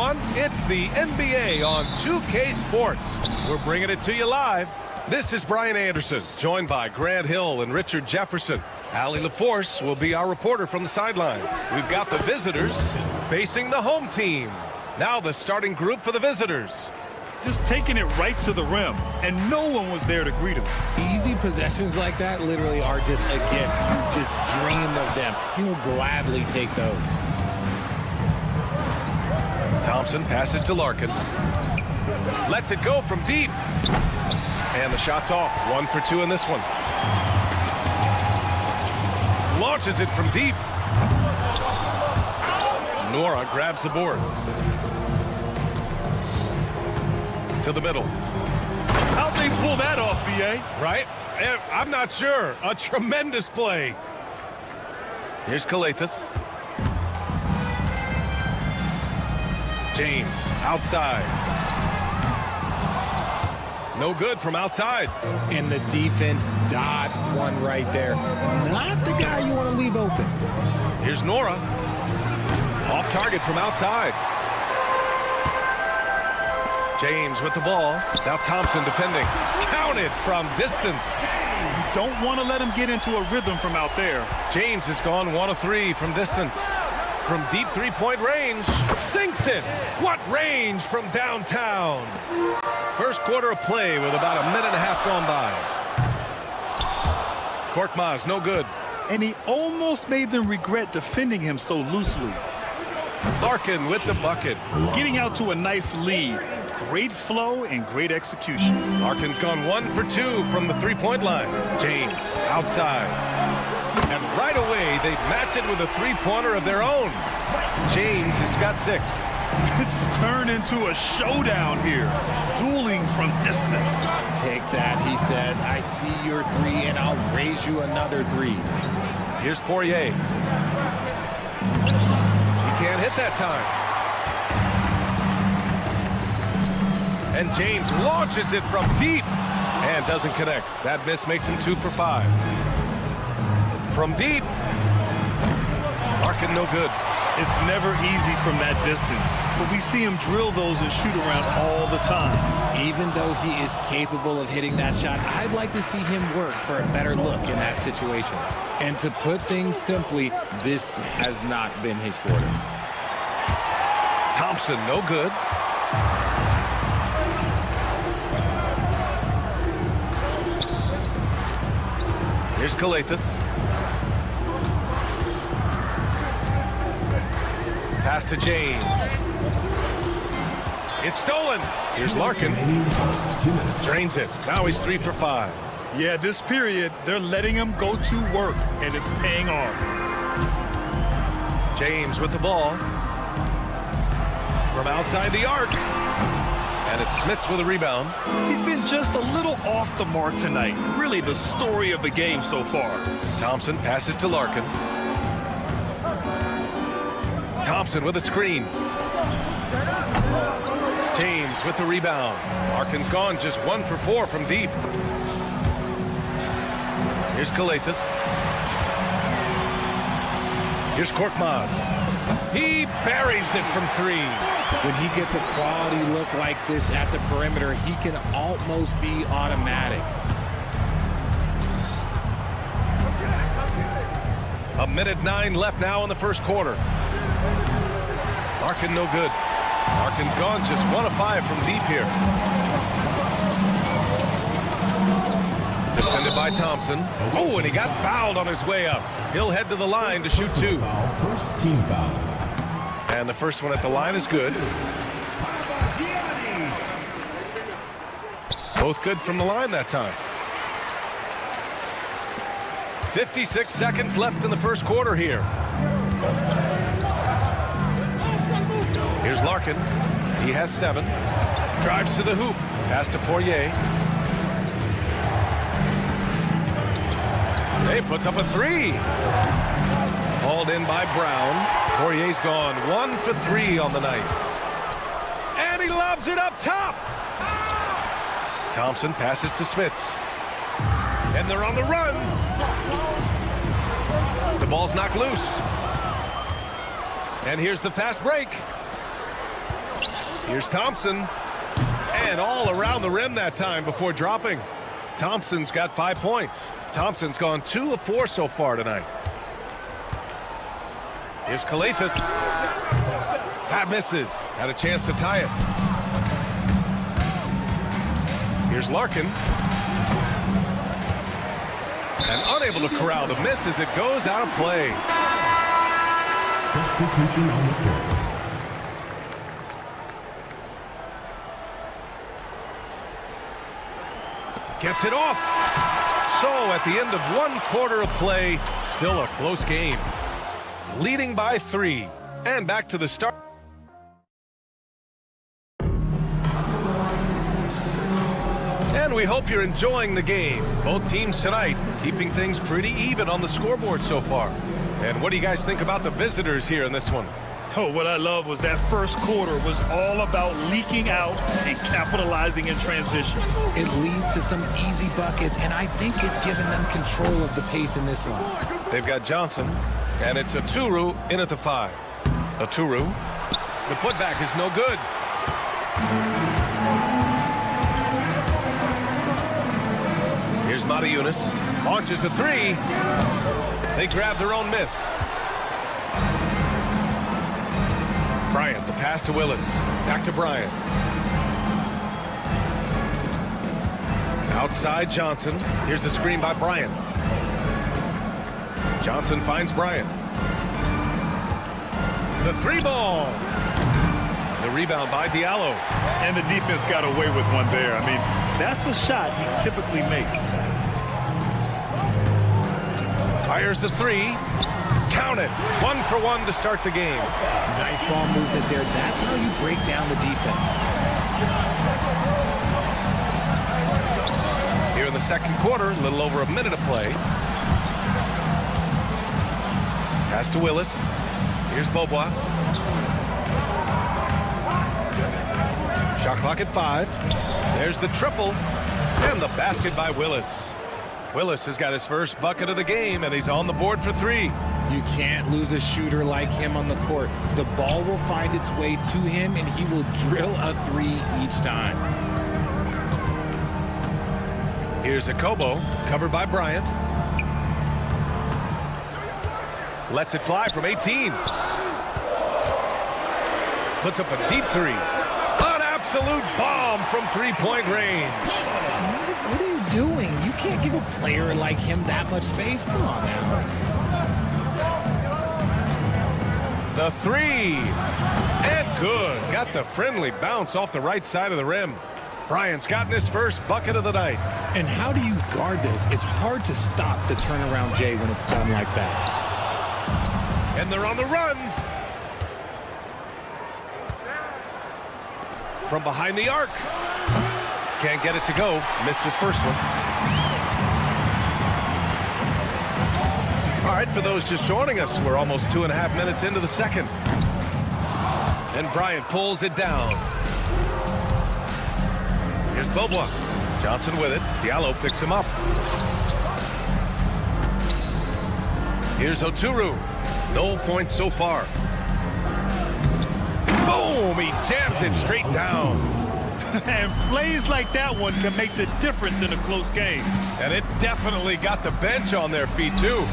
[SPEAKER 9] everyone. It's the NBA on 2K Sports. We're bringing it to you live. This is Brian Anderson, joined by Grant Hill and Richard Jefferson. Allie LaForce will be our reporter from the sideline. We've got the visitors facing the home team. Now the starting group for the visitors.
[SPEAKER 14] Just taking it right to the rim, and no one was there to greet him.
[SPEAKER 3] Easy possessions like that literally are just a gift. You just dream of them. He'll gladly take those.
[SPEAKER 9] Thompson passes to Larkin. Lets it go from deep. And the shot's off. 1 for 2 in this one. Launches it from deep. Nora grabs the board. To the middle.
[SPEAKER 14] How'd they pull that off, B.A.?
[SPEAKER 9] Right? I'm not sure. A tremendous play. Here's Calathis. James outside. No good from outside.
[SPEAKER 3] And the defense dodged one right there. Not the guy you want to leave open.
[SPEAKER 9] Here's Nora. Off target from outside. James with the ball. Now Thompson defending. Counted from distance.
[SPEAKER 14] You don't want to let him get into a rhythm from out there.
[SPEAKER 9] James has gone 1 of 3 from distance. From deep three-point range. Sinks it. What range from downtown. First quarter of play with about a minute and a half gone by. Korkmaz, no good.
[SPEAKER 14] And he almost made them regret defending him so loosely.
[SPEAKER 9] Larkin with the bucket.
[SPEAKER 14] Getting out to a nice lead. Great flow and great execution.
[SPEAKER 9] Larkin's gone 1 for 2 from the three-point line. James outside. And right away, they match it with a three-pointer of their own. James has got 6.
[SPEAKER 14] It's turned into a showdown here. Dueling from distance.
[SPEAKER 3] Take that, he says. I see your 3, and I'll raise you another 3.
[SPEAKER 9] Here's Poirier. He can't hit that time. And James launches it from deep and doesn't connect. That miss makes him 2 for 5. From deep. Larkin no good.
[SPEAKER 14] It's never easy from that distance, but we see him drill those and shoot around all the time.
[SPEAKER 3] Even though he is capable of hitting that shot, I'd like to see him work for a better look in that situation. And to put things simply, this has not been his quarter.
[SPEAKER 9] Thompson no good. Here's Calathis. Pass to James. It's stolen. Here's Larkin. Drains it. Now he's 3 for 5.
[SPEAKER 14] Yeah, this period, they're letting him go to work, and it's paying off.
[SPEAKER 9] James with the ball. From outside the arc. And it's Smits with a rebound.
[SPEAKER 14] He's been just a little off the mark tonight. Really the story of the game so far.
[SPEAKER 9] Thompson passes to Larkin. Thompson with a screen. James with the rebound. Larkin's gone just 1 for 4 from deep. Here's Calathis. Here's Korkmaz. He buries it from 3.
[SPEAKER 3] When he gets a quality look like this at the perimeter, he can almost be automatic.
[SPEAKER 9] A minute 9 left now in the first quarter. Larkin no good. Larkin's gone just 1 of 5 from deep here. Defended by Thompson. Oh, and he got fouled on his way up. He'll head to the line to shoot 2.
[SPEAKER 4] First team foul.
[SPEAKER 9] And the first one at the line is good. Both good from the line that time. 56 seconds left in the first quarter here. Here's Larkin. He has 7. Drives to the hoop. Pass to Poirier. He puts up a 3. Hauled in by Brown. Poirier's gone 1 for 3 on the night. And he lobs it up top. Thompson passes to Smits. And they're on the run. The ball's knocked loose. And here's the fast break. Here's Thompson. And all around the rim that time before dropping. Thompson's got 5 points. Thompson's gone 2 of 4 so far tonight. Here's Kalathis. That misses. Had a chance to tie it. Here's Larkin. And unable to corral the miss as it goes out of play.
[SPEAKER 4] Substitution on the court.
[SPEAKER 9] Gets it off. So at the end of 1 quarter of play, still a close game. Leading by 3. And back to the start. And we hope you're enjoying the game. Both teams tonight keeping things pretty even on the scoreboard so far. And what do you guys think about the visitors here in this one?
[SPEAKER 14] Oh, what I love was that first quarter was all about leaking out and capitalizing in transition.
[SPEAKER 3] It leads to some easy buckets, and I think it's given them control of the pace in this one.
[SPEAKER 9] They've got Johnson, and it's Yoru in at the 5. Yoru, the putback is no good. Here's Matajunas, launches a 3. They grab their own miss. Bryant, the pass to Willis. Back to Bryant. Outside Johnson. Here's the screen by Bryant. Johnson finds Bryant. The 3-ball. The rebound by Diallo.
[SPEAKER 14] And the defense got away with one there. I mean, that's a shot he typically makes.
[SPEAKER 9] Fires the 3. Count it. 1 for 1 to start the game.
[SPEAKER 3] Nice ball movement there. That's how you break down the defense.
[SPEAKER 9] Here in the second quarter, a little over a minute of play. Pass to Willis. Here's Beaubois. Shot clock at 5. There's the triple. And the basket by Willis. Willis has got his first bucket of the game, and he's on the board for 3.
[SPEAKER 3] You can't lose a shooter like him on the court. The ball will find its way to him, and he will drill a 3 each time.
[SPEAKER 9] Here's Akobo, covered by Bryant. Lets it fly from 18. Puts up a deep 3. An absolute bomb from 3-point range.
[SPEAKER 3] What are you doing? You can't give a player like him that much space. Come on now.
[SPEAKER 9] The 3. And good. Got the friendly bounce off the right side of the rim. Bryant's gotten his first bucket of the night.
[SPEAKER 3] And how do you guard this? It's hard to stop the turnaround J when it's done like that.
[SPEAKER 9] And they're on the run. From behind the arc. Can't get it to go. Missed his first one. All right, for those just joining us, we're almost 2.5 minutes into the second. And Bryant pulls it down. Here's Beaubois. Johnson with it. Diallo picks him up. Here's Yoru. No points so far. Boom! He jams it straight down.
[SPEAKER 14] And plays like that one can make the difference in a close game.
[SPEAKER 9] And it definitely got the bench on their feet, too.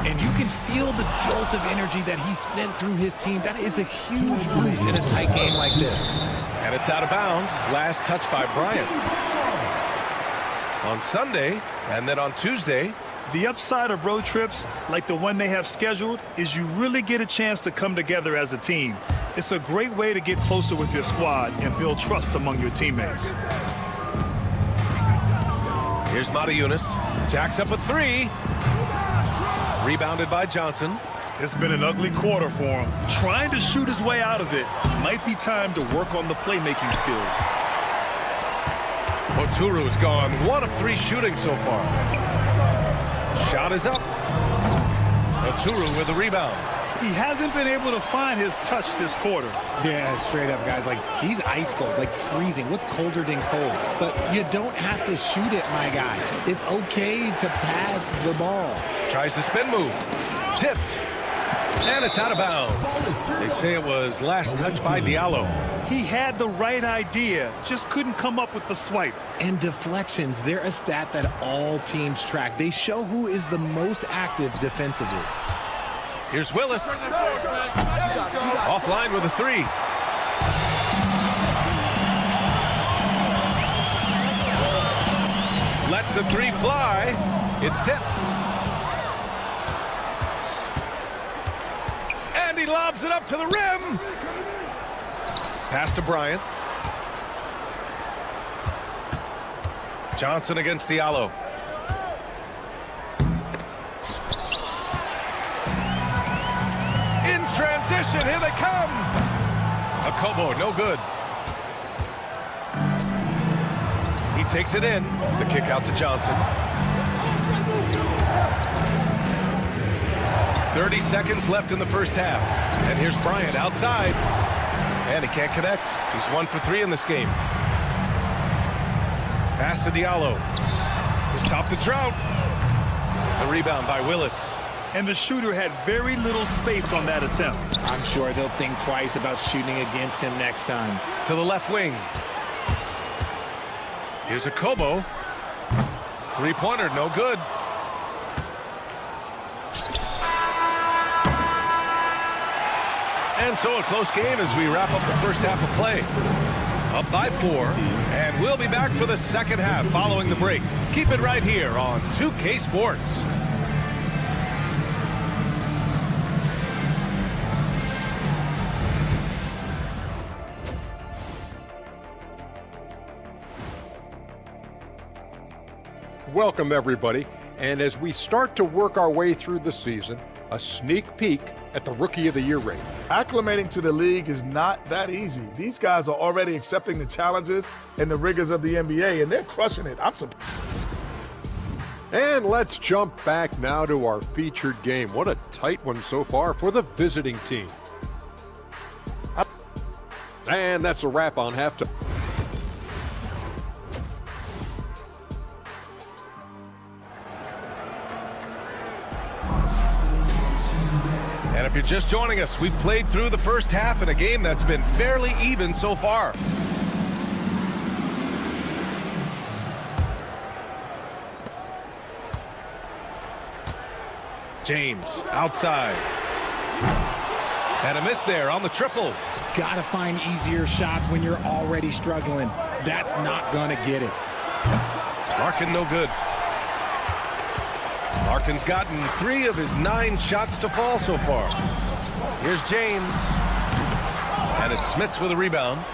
[SPEAKER 3] And you can feel the jolt of energy that he sent through his team. That is a huge boost in a tight game like this.
[SPEAKER 9] And it's out of bounds. Last touch by Bryant. On Sunday, and then on Tuesday.
[SPEAKER 14] The upside of road trips, like the one they have scheduled, is you really get a chance to come together as a team. It's a great way to get closer with your squad and build trust among your teammates.
[SPEAKER 9] Here's Matajunas. Jacks up a 3. Rebounded by Johnson.
[SPEAKER 14] It's been an ugly quarter for him. Trying to shoot his way out of it. Might be time to work on the playmaking skills.
[SPEAKER 9] Yoru's gone 1 of 3 shooting so far. Shot is up. Yoru with the rebound.
[SPEAKER 14] He hasn't been able to find his touch this quarter.
[SPEAKER 3] Yeah, straight up, guys. Like, he's ice cold, like freezing. What's colder than cold? But you don't have to shoot it, my guy. It's okay to pass the ball.
[SPEAKER 9] Tries the spin move. Tipped. And it's out of bounds. They say it was last touched by Diallo.
[SPEAKER 14] He had the right idea, just couldn't come up with the swipe.
[SPEAKER 3] And deflections, they're a stat that all teams track. They show who is the most active defensively.
[SPEAKER 9] Here's Willis. Offline with a three. Lets the three fly. It's tipped. And he lobs it up to the rim. Pass to Bryant. Johnson against Diallo. In transition, here they come. A Kobo, no good. He takes it in. The kick out to Johnson. 30 seconds left in the first half. And here's Bryant outside. And he can't connect. He's 1 for 3 in this game. Pass to Diallo. To stop the drought. The rebound by Willis.
[SPEAKER 14] And the shooter had very little space on that attempt.
[SPEAKER 3] I'm sure they'll think twice about shooting against him next time.
[SPEAKER 9] To the left wing. Here's a Kobo. Three-pointer, no good. And so a close game as we wrap up the first half of play. Up by 4, and we'll be back for the second half following the break. Keep it right here on 2K Sports.
[SPEAKER 7] Welcome, everybody. And as we start to work our way through the season, a sneak peek at the Rookie of the Year rating.
[SPEAKER 6] Acclimating to the league is not that easy. These guys are already accepting the challenges and the rigors of the NBA, and they're crushing it.
[SPEAKER 7] And let's jump back now to our featured game. What a tight one so far for the visiting team. And that's a wrap on halftime.
[SPEAKER 9] And if you're just joining us, we've played through the first half in a game that's been fairly even so far. James outside. And a miss there on the triple.
[SPEAKER 3] Gotta find easier shots when you're already struggling. That's not gonna get it.
[SPEAKER 9] Larkin no good. Larkin's gotten 3 of his 9 shots to fall so far. Here's James. And it's Smits with a rebound.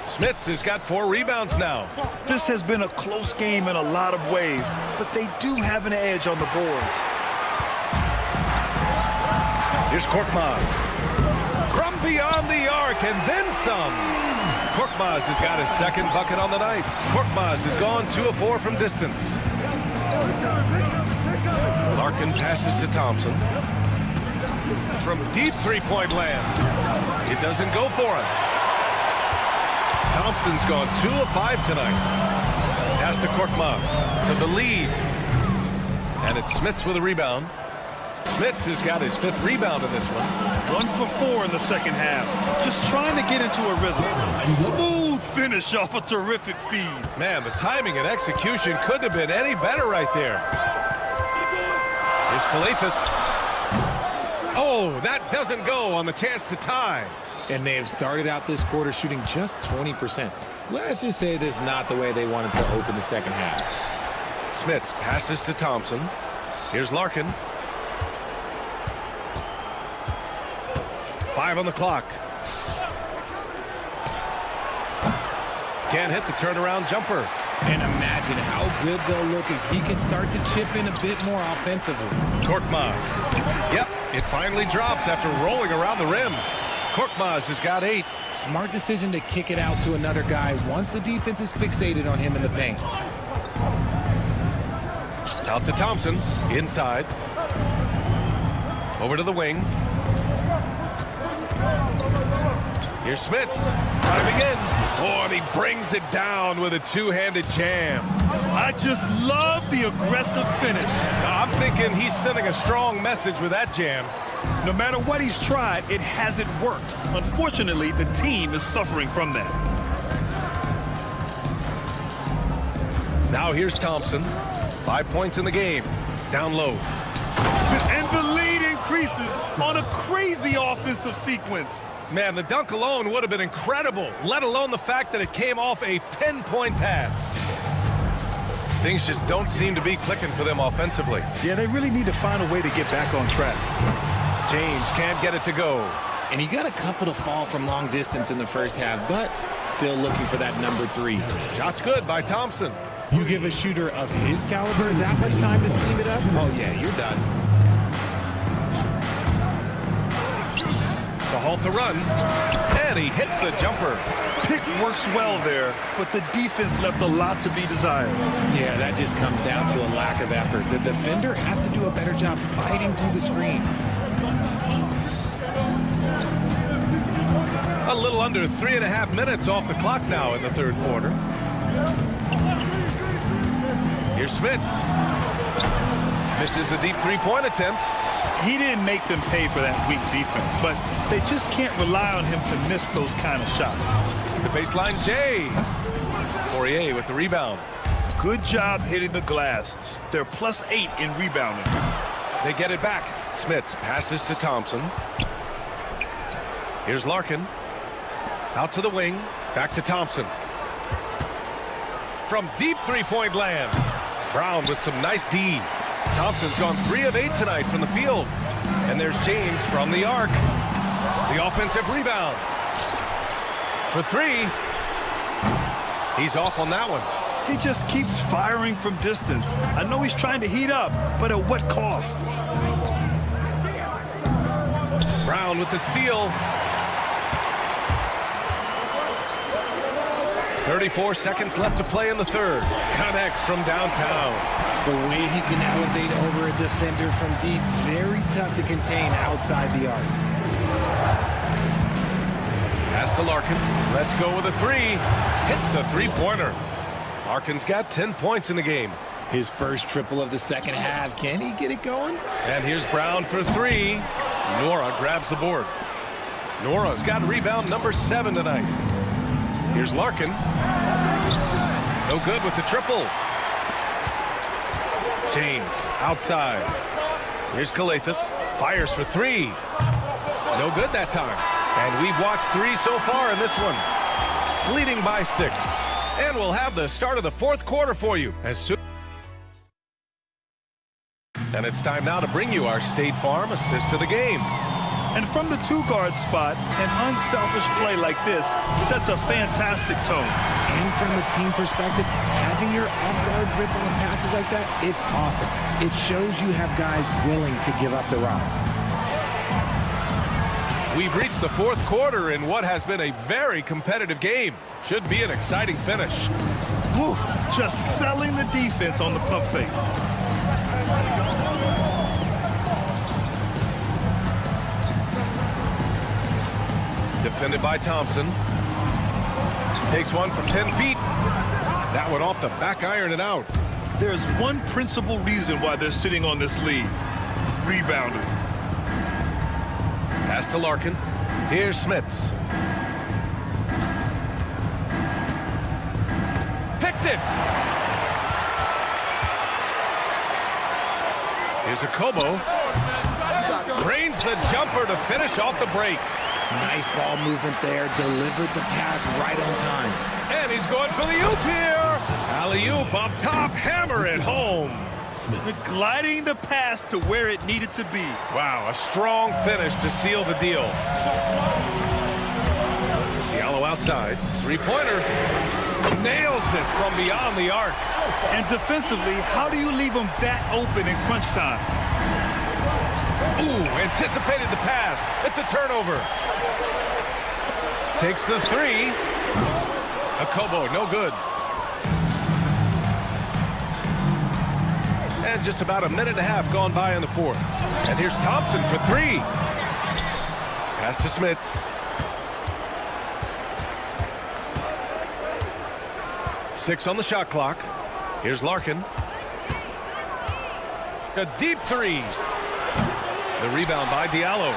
[SPEAKER 9] Smits has got 4 rebounds now.
[SPEAKER 14] This has been a close game in a lot of ways, but they do have an edge on the boards.
[SPEAKER 9] Here's Korkmaz. From beyond the arc and then some. Korkmaz has got his second bucket on the night. Korkmaz has gone 2 of 4 from distance. Larkin passes to Thompson. From deep three-point land. It doesn't go for him. Thompson's gone 2 of 5 tonight. Pass to Korkmaz to the lead. And it's Smits with a rebound. Smits has got his 5th rebound in this one.
[SPEAKER 14] 1 for 4 in the second half. Just trying to get into a rhythm. Smooth finish off a terrific feed.
[SPEAKER 9] Man, the timing and execution couldn't have been any better right there. Here's Kalathis. Oh, that doesn't go on the chance to tie.
[SPEAKER 3] And they have started out this quarter shooting just 20%. Let's just say this is not the way they wanted to open the second half.
[SPEAKER 9] Smits passes to Thompson. Here's Larkin. 5 on the clock. Can't hit the turnaround jumper.
[SPEAKER 3] And imagine how good they'll look if he can start to chip in a bit more offensively.
[SPEAKER 9] Korkmaz. Yep, it finally drops after rolling around the rim. Korkmaz has got 8.
[SPEAKER 3] Smart decision to kick it out to another guy once the defense is fixated on him in the paint.
[SPEAKER 9] Out to Thompson. Inside. Over to the wing. Here's Smits. Time begins. Oh, and he brings it down with a 2-handed jam.
[SPEAKER 14] I just love the aggressive finish.
[SPEAKER 9] I'm thinking he's sending a strong message with that jam.
[SPEAKER 14] No matter what he's tried, it hasn't worked. Unfortunately, the team is suffering from that.
[SPEAKER 9] Now here's Thompson. 5 points in the game. Down low.
[SPEAKER 14] And the lead increases on a crazy offensive sequence.
[SPEAKER 9] Man, the dunk alone would have been incredible, let alone the fact that it came off a pinpoint pass. Things just don't seem to be clicking for them offensively.
[SPEAKER 14] Yeah, they really need to find a way to get back on track.
[SPEAKER 9] James can't get it to go.
[SPEAKER 3] And he got a couple to fall from long distance in the first half, but still looking for that number 3.
[SPEAKER 9] Shot's good by Thompson.
[SPEAKER 3] You give a shooter of his caliber that much time to seam it up, oh yeah, you're done.
[SPEAKER 9] To halt the run, and he hits the jumper.
[SPEAKER 14] Pick works well there, but the defense left a lot to be desired.
[SPEAKER 3] Yeah, that just comes down to a lack of effort. The defender has to do a better job fighting through the screen.
[SPEAKER 9] A little under 3.5 minutes off the clock now in the third quarter. Here's Smits. Misses the deep three-point attempt.
[SPEAKER 14] He didn't make them pay for that weak defense, but they just can't rely on him to miss those kind of shots.
[SPEAKER 9] The baseline J. Poirier with the rebound.
[SPEAKER 14] Good job hitting the glass. They're +8 in rebounding.
[SPEAKER 9] They get it back. Smits passes to Thompson. Here's Larkin. Out to the wing. Back to Thompson. From deep three-point land. Brown with some nice D. Thompson's gone 3 of 8 tonight from the field. And there's James from the arc. The offensive rebound. For 3. He's off on that one.
[SPEAKER 14] He just keeps firing from distance. I know he's trying to heat up, but at what cost?
[SPEAKER 9] Brown with the steal. 34 seconds left to play in the third. Connects from downtown.
[SPEAKER 3] The way he can elevate over a defender from deep, very tough to contain outside the arc.
[SPEAKER 9] Pass to Larkin. Let's go with a 3. Hits a three-pointer. Larkin's got 10 points in the game.
[SPEAKER 3] His first triple of the second half. Can he get it going?
[SPEAKER 9] And here's Brown for 3. Nora grabs the board. Nora's got rebound number 7 tonight. Here's Larkin. No good with the triple. James outside. Here's Calathis. Fires for 3. No good that time. And we've watched 3 so far in this one. Leading by 6. And we'll have the start of the fourth quarter for you as soon. And it's time now to bring you our State Farm assist to the game.
[SPEAKER 14] And from the 2-guard spot, an unselfish play like this sets a fantastic tone.
[SPEAKER 3] And from the team perspective, having your off-guard ripple of passes like that, it's awesome. It shows you have guys willing to give up the rock.
[SPEAKER 9] We've reached the fourth quarter in what has been a very competitive game. Should be an exciting finish.
[SPEAKER 14] Whew, just selling the defense on the pump fake.
[SPEAKER 9] Defended by Thompson. Takes one from 10 feet. That one off the back iron and out.
[SPEAKER 14] There's one principal reason why they're sitting on this lead. Rebounding.
[SPEAKER 9] Pass to Larkin. Here's Smits. Picked it. Here's Okobo. Drains the jumper to finish off the break.
[SPEAKER 3] Nice ball movement there. Delivered the pass right on time.
[SPEAKER 9] And he's going for the oop here. Alley-oop up top. Hammer it home.
[SPEAKER 14] Gliding the pass to where it needed to be.
[SPEAKER 9] Wow, a strong finish to seal the deal. Diallo outside. Three-pointer. Nails it from beyond the arc.
[SPEAKER 14] And defensively, how do you leave them that open in crunch time?
[SPEAKER 9] Ooh, anticipated the pass. It's a turnover. Takes the 3. Okobo, no good. And just about a minute and a half gone by in the fourth. And here's Thompson for 3. Pass to Smits. 6 on the shot clock. Here's Larkin. A deep three. The rebound by Diallo.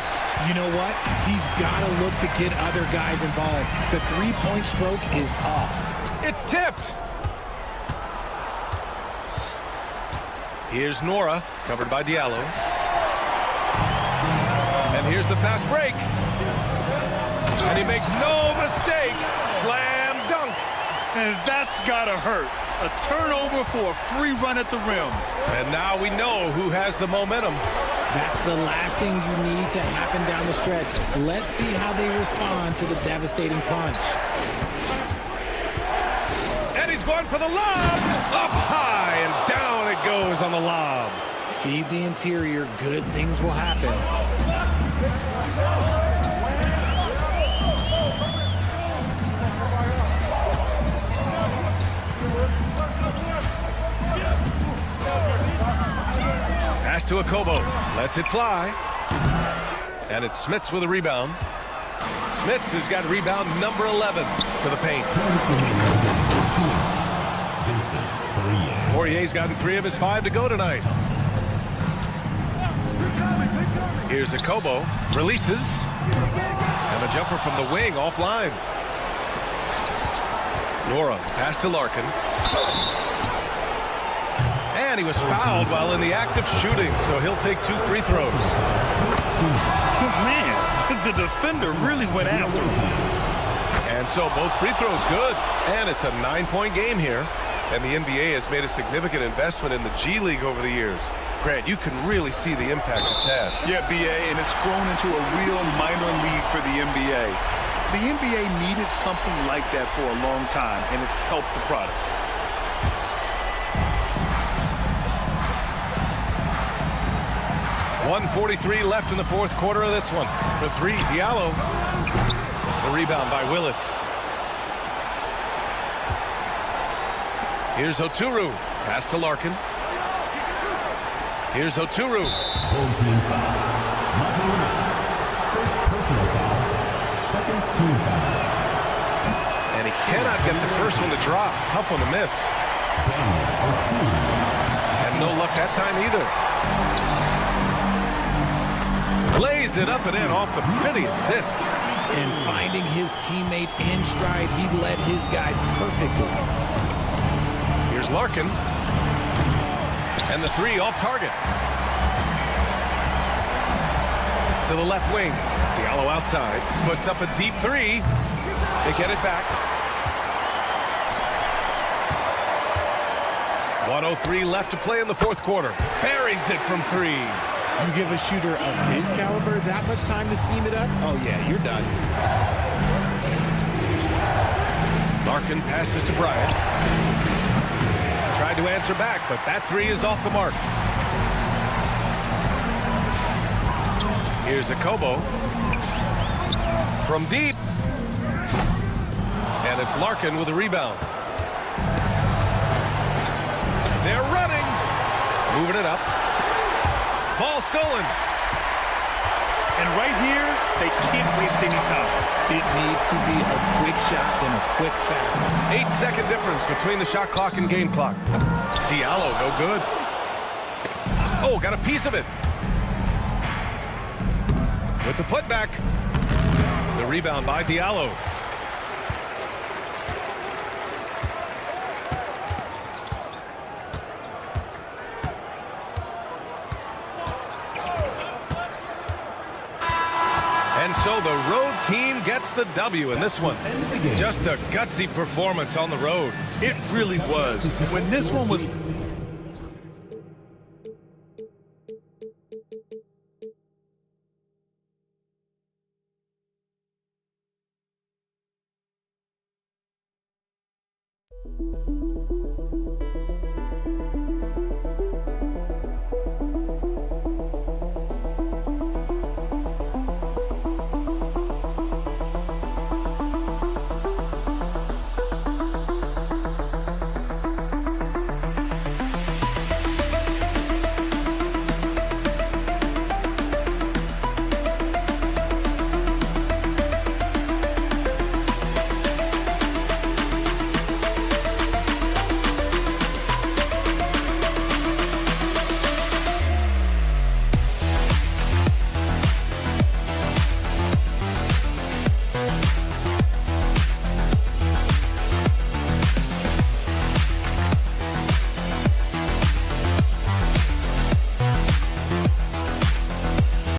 [SPEAKER 3] You know what? He's got to look to get other guys involved. The three-point stroke is off.
[SPEAKER 9] It's tipped. Here's Nora, covered by Diallo. And here's the fast break. And he makes no mistake. Slam dunk.
[SPEAKER 14] And that's gotta hurt. A turnover for a free run at the rim.
[SPEAKER 9] And now we know who has the momentum.
[SPEAKER 3] That's the last thing you need to happen down the stretch. Let's see how they respond to the devastating punch.
[SPEAKER 9] And he's going for the lob. Up high and down it goes on the lob.
[SPEAKER 3] Feed the interior. Good things will happen.
[SPEAKER 9] Pass to Okobo. Lets it fly. And it's Smits with a rebound. Smits has got rebound number 11 to the paint. Poirier's gotten 3 of his 5 to go tonight. Here's Okobo. Releases. And the jumper from the wing offline. Nora. Pass to Larkin. And he was fouled while in the act of shooting, so he'll take 2 free throws.
[SPEAKER 14] Man, the defender really went after him.
[SPEAKER 9] And so both free throws good. And it's a 9-point game here. And the NBA has made a significant investment in the G League over the years. Grant, you can really see the impact it's had.
[SPEAKER 14] Yeah, BA, and it's grown into a real minor league for the NBA. The NBA needed something like that for a long time, and it's helped the product.
[SPEAKER 9] .143 left in the fourth quarter of this one. For 3, Diallo. The rebound by Willis. Here's Oturu. Pass to Larkin. Here's Oturu.
[SPEAKER 4] Home team foul. Monty Willis. First personal foul. Second team foul.
[SPEAKER 9] And he cannot get the first one to drop. Tough one to miss. And no luck that time either. Lays it up and in off the pretty assist.
[SPEAKER 3] And finding his teammate in stride, he led his guy perfectly.
[SPEAKER 9] Here's Larkin. And the 3 off target. To the left wing. Diallo outside. Puts up a deep 3. They get it back. 1:03 left to play in the fourth quarter. Buries it from 3.
[SPEAKER 3] You give a shooter of his caliber that much time to seam it up? Oh, yeah, you're done.
[SPEAKER 9] Larkin passes to Bryant. Tried to answer back, but that 3 is off the mark. Here's Okobo. From deep. And it's Larkin with a rebound. They're running. Moving it up. Ball stolen.
[SPEAKER 14] And right here, they can't waste any time.
[SPEAKER 3] It needs to be a quick shot, then a quick foul.
[SPEAKER 9] 8-second difference between the shot clock and game clock. Diallo, no good. Oh, got a piece of it. With the putback. The rebound by Diallo. And so the road team gets the W in this one. Just a gutsy performance on the road.
[SPEAKER 14] It really was. When this one was...